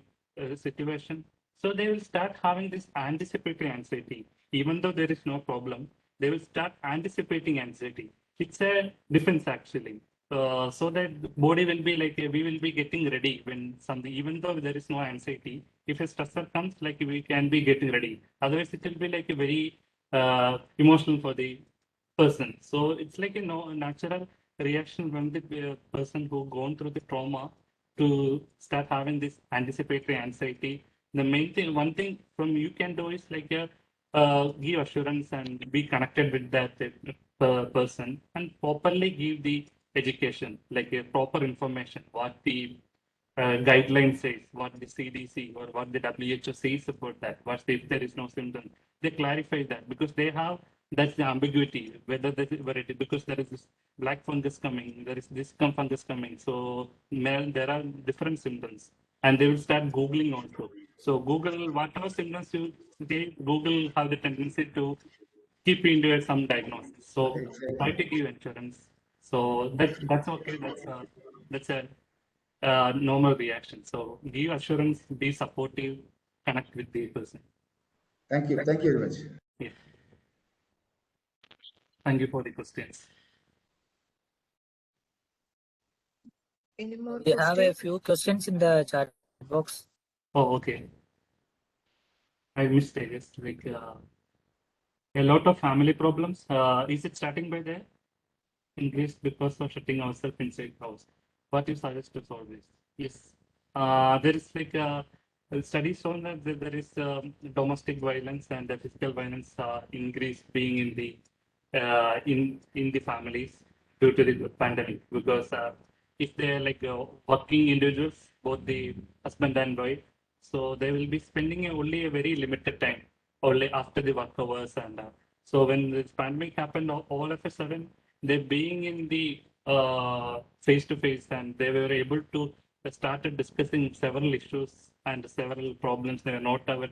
situation. So they will start having this anticipatory anxiety, even though there is no problem. They will start anticipating anxiety. It's a defense actually. So that the body will be like we will be getting ready when something, even though there is no anxiety, if a stressor comes, like we can be getting ready. Otherwise, it will be like a very emotional for the person. So it's like a natural reaction when the person who gone through the trauma to start having this anticipatory anxiety. The main thing, one thing from you can do is like give assurance and be connected with that person and properly give the education, like a proper information, what the guideline says, what the CDC or what the WHO says about that, what if there is no symptom. They clarify that because they have that's the ambiguity, whether because there is this black fungus coming, there is this fungus coming. So there are different symptoms and they will start Googling also. So Google, whatever symptoms you say, Google have the tendency to keep into some diagnosis. So try to give insurance. So that's okay. That's a normal reaction. So give assurance, be supportive, connect with the person. Thank you. Thank you very much. Yeah. Thank you for the questions. Any more We have a questions? few questions in the chat box. Oh, okay. I missed it. It's like a lot of family problems. Is it starting by there? Increased because of shutting ourselves inside house. What you suggest to solve this? Yes. There is like studies shown that there is domestic violence and physical violence increase being in the in the families due to the pandemic, because if they're like working individuals, both the husband and wife, so they will be spending only a very limited time only after the work hours, and so when this pandemic happened, all of a sudden they being in the face to face, and they were able to started discussing several issues and several problems they were not ever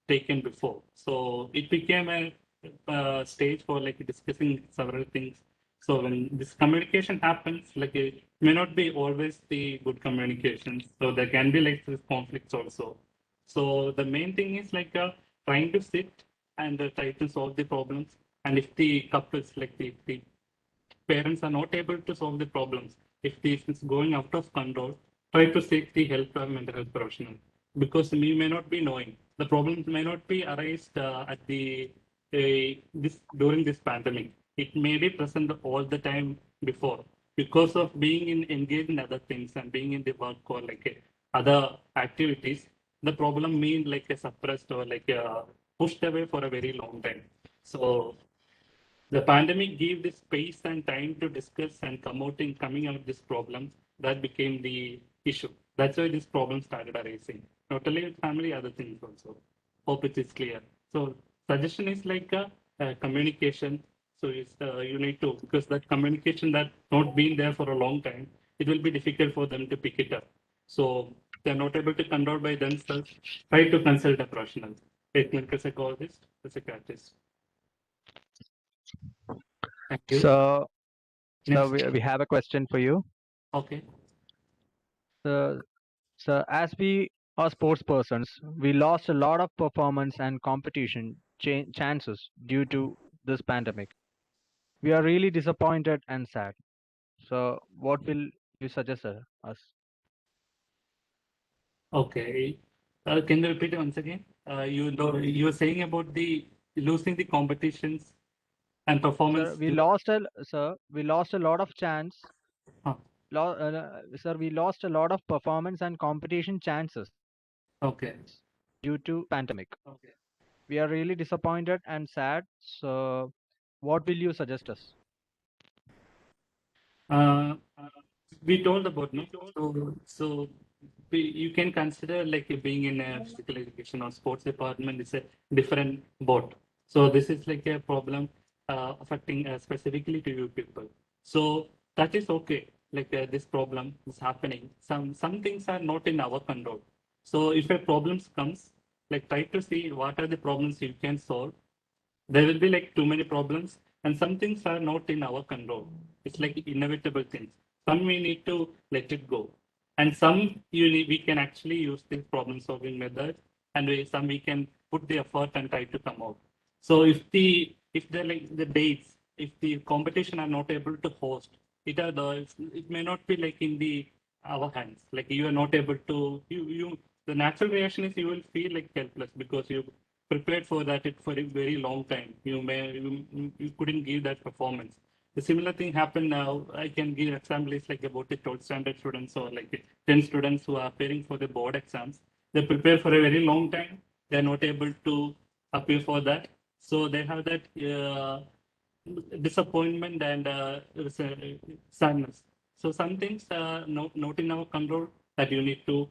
taken before. So it became a stage for like discussing several things. So when this communication happens, like it may not be always the good communications. So there can be like this conflicts also. So the main thing is like trying to sit and try to solve the problems. And if the couples, like the parents are not able to solve the problems, if this is going out of control, try to seek the help of mental health professional, because we may not be knowing the problems may not be arised at the this during this pandemic. It may be present all the time before, because of being engaged in other things and being in the work or like other activities. The problem mean like a suppressed or like pushed away for a very long time. So the pandemic gave the space and time to discuss and coming out this problem. That became the issue. That's why this problem started arising. Not only with family, other things also. Hope it is clear. So suggestion is like a communication. So it's, you need to, because that communication that not been there for a long time, it will be difficult for them to pick it up. So they're not able to control by themselves. Try to consult a professional, a clinical psychologist, a psychiatrist. Thank you. So Next. we have a question for you. Okay. So as we are sports persons, we lost a lot of performance and competition chances due to this pandemic. We are really disappointed and sad. So what will you suggest us? Okay. Can you repeat it once again? You were saying about the losing the competitions and performance. Sir, we lost a lot of chance. Sir, we lost a lot of performance and competition chances. Okay. Due to pandemic. Okay. We are really disappointed and sad. So what will you suggest us? We told about no. So you can consider like being in a physical education or sports department is a different boat. So this is like a problem affecting specifically to you people. So that is okay. Like this problem is happening. Some things are not in our control. So if a problem comes, like try to see what are the problems you can solve. There will be like too many problems, and some things are not in our control. It's like inevitable things. Some we need to let it go, and some we can actually use this problem solving method, and some we can put the effort and try to come out. So if the like the dates, if the competition are not able to host, it may not be like in the our hands. Like you are not able to you the natural reaction is you will feel like helpless, because you prepared for that for a very long time. You couldn't give that performance. The similar thing happened now. I can give examples like about the 12th standard students or like 10 students who are appearing for the board exams. They prepare for a very long time. They're not able to appear for that. So they have that disappointment and sadness. So some things are not in our control, that you need to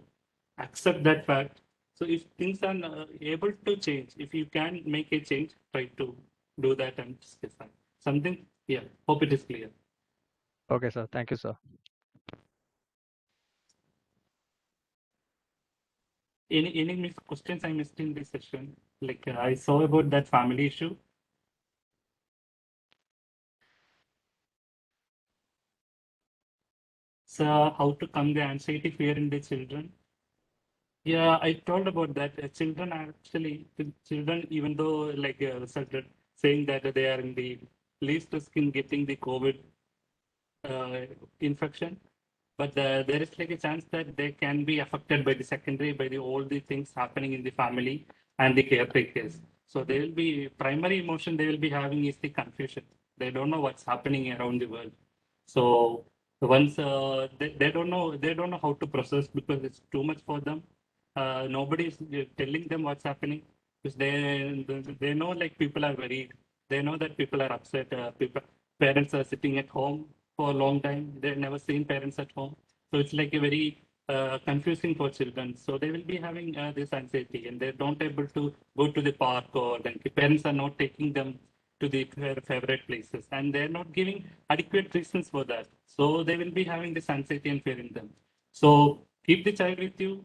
accept that fact. So if things are able to change, if you can make a change, try to do that and discuss that. Something, yeah, hope it is clear. Okay, sir. Thank you, sir. any questions I missed in this session? Like I saw about that family issue. So how to calm the anxiety, fear in the children? Yeah, I told about that. Children actually, the children, even though like resulted saying that they are in the least risk in getting the COVID infection, but there is like a chance that they can be affected by the secondary, by the all the things happening in the family and the caretakers. So they will be primary emotion they will be having is the confusion. They don't know what's happening around the world. So once they don't know how to process because it's too much for them. Nobody is telling them what's happening because they know like people are worried. They know that people are upset. Parents are sitting at home for a long time. They've never seen parents at home. So it's like a very confusing for children. So they will be having this anxiety and they don't able to go to the park or then the parents are not taking them to the favorite places and they're not giving adequate reasons for that. So they will be having this anxiety and fear in them. So keep the child with you,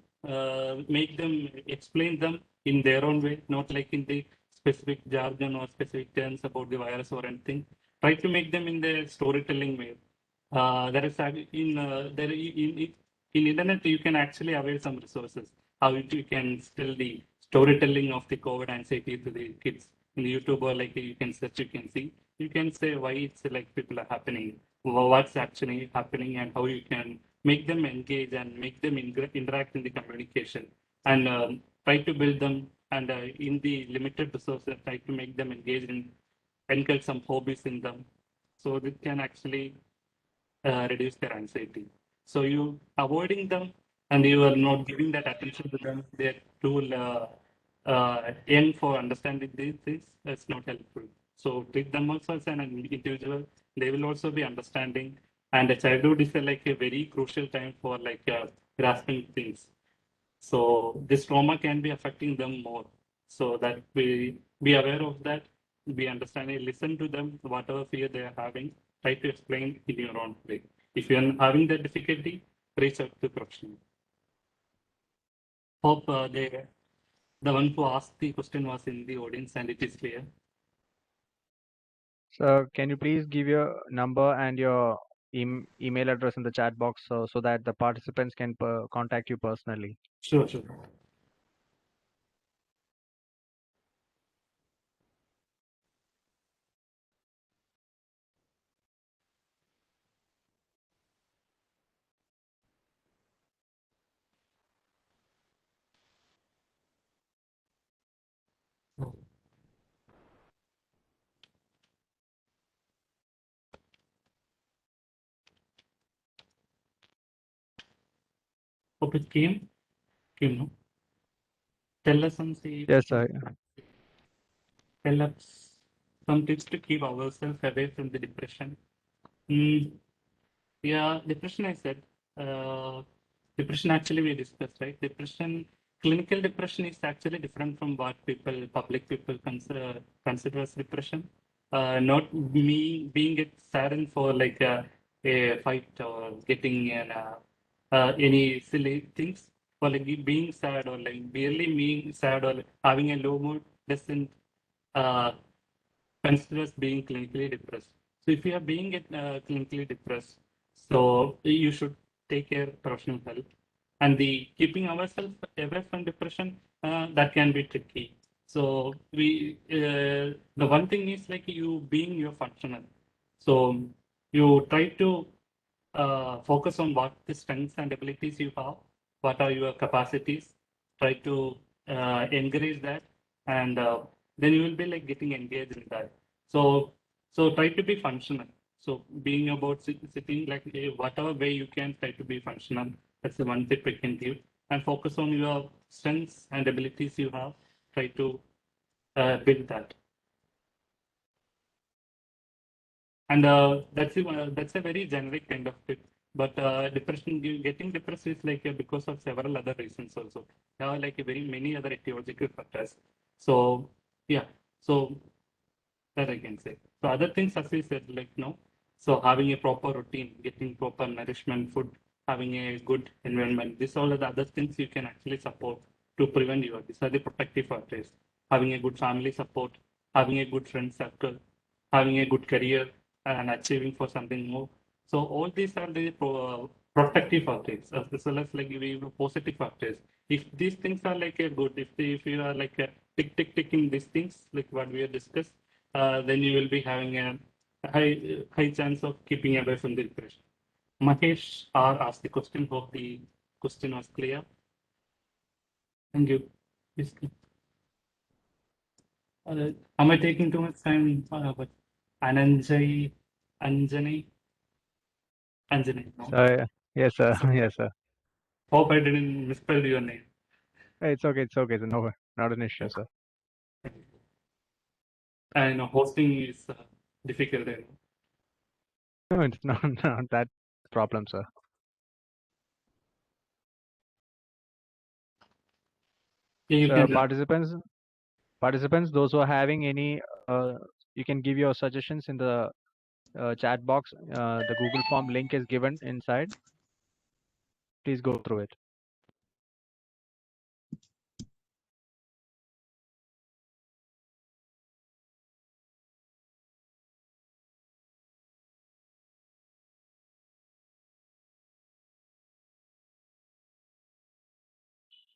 make them explain them in their own way, not like in the specific jargon or specific terms about the virus or anything. Try to make them in the storytelling way. There is in internet you can actually avail some resources how you can still the storytelling of the COVID anxiety to the kids in YouTube or like you can search you can say why it's like people are happening what's actually happening and how you can make them engage and make them interact in the communication and try to build them and in the limited resources try to make them engage in encourage some hobbies in them so that can actually reduce their anxiety. So you avoiding them and you are not giving that attention to them. They're too young for understanding these things. That's not helpful. So treat them also as an individual. They will also be understanding. And the childhood is like a very crucial time for like grasping things. So this trauma can be affecting them more. So that we be aware of that, be understanding, listen to them, whatever fear they are having, try to explain in your own way. If you are having that difficulty, reach out to professional. Hope the one who asked the question was in the audience and it is clear. So can you please give your number and your email address in the chat box so that the participants can contact you personally? Sure, sure. Hope it came, no? Tell us some say. Yes, sir. Tell us some tips to keep ourselves away from the depression. Yeah, depression, I said. Depression actually we discussed, right? Depression, clinical depression is actually different from what public people consider as depression. Not me being saddened for like a fight or getting any silly things, or like being sad or like barely being sad or having a low mood doesn't uh, consider as being clinically depressed. So if you are being clinically depressed, so you should take care of professional help. And the keeping ourselves away from depression, that can be tricky. So the one thing is like you being your functional. So you try to focus on what the strengths and abilities you have, what are your capacities, try to encourage that, and then you will be like getting engaged in that. So try to be functional. So being about sitting like whatever way you can try to be functional. That's the one tip I can give. And focus on your strengths and abilities you have. Try to build that. And that's a very generic kind of tip. But depression, getting depressed is like because of several other reasons also. There are like very many other etiological factors. So yeah, so that I can say. So other things, as we said, like no. So having a proper routine, getting proper nourishment, food, having a good environment. These all are the other things you can actually support to prevent you. These are the protective factors. Having a good family support, having a good friend circle, having a good career, and achieving for something more. So all these are the protective factors, as well as like positive factors. If these things are like a good, if you are like a ticking these things, like what we have discussed, then you will be having a high chance of keeping away from the depression. Mahesh R asked the question. Hope the question was clear. Thank you. Yes. Am I taking too much time? Anjani, no? So, yes, sir. Yes, sir. Hope I didn't misspell your name. It's okay. It's okay. No, not an issue, sir. I know hosting is difficult. No, it's not that problem, sir. Yeah, you So can. participants, those who are having any, you can give your suggestions in the chat box. The Google form link is given inside. Please go through it.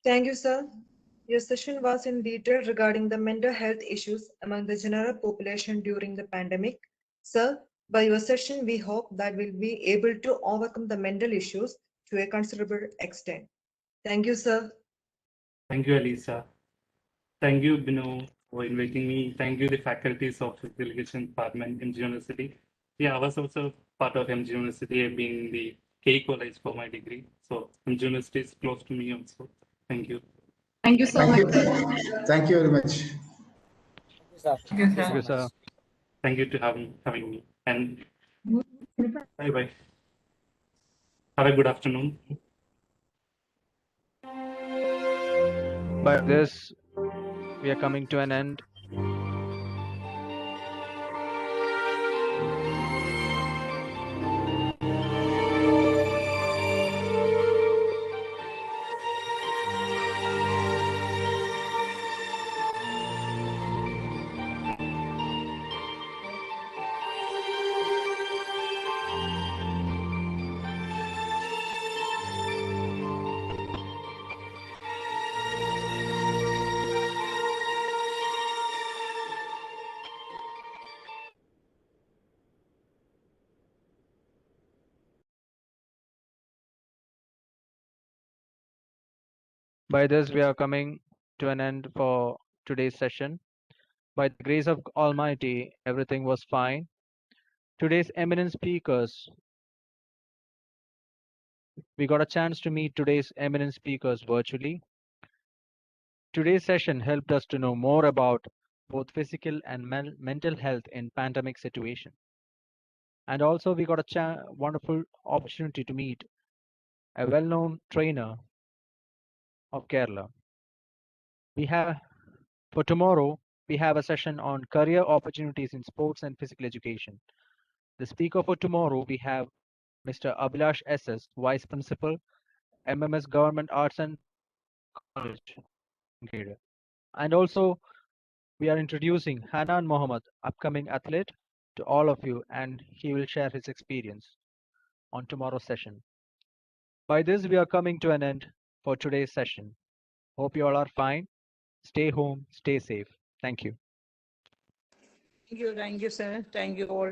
Thank you, sir. Your session was in detail regarding the mental health issues among the general population during the pandemic. Sir, by your session, we hope that we'll be able to overcome the mental issues to a considerable extent. Thank you, sir. Thank you, Alisa. Thank you, Bino, for inviting me. Thank you, the faculties of the Delegation Department, MG University. Yeah, I was also part of MG University, being the K college for my degree. So MG University is close to me also. Thank you. Thank you so Thank much. you. Thank you very much. Thank you, Thank you, sir. Thank you to having me. And bye bye. Have a good afternoon. By this, we are coming to an end. By this, we are coming to an end for today's session. By the grace of Almighty, everything was fine. Today's eminent speakers, we got a chance to meet today's eminent speakers virtually. Today's session helped us to know more about both physical and mental health in pandemic situation. And also we got a wonderful opportunity to meet a well-known trainer of Kerala. For tomorrow, we have a session on career opportunities in sports and physical education. The speaker for tomorrow, we have Mr. Abhilash SS, Vice Principal, MMS Government Arts and College. And also, we are introducing Hanan Mohammed, upcoming athlete, to all of you, and he will share his experience on tomorrow's session. By this, we are coming to an end for today's session. Hope you all are fine. Stay home, stay safe. Thank you. Thank you, sir. Thank you all.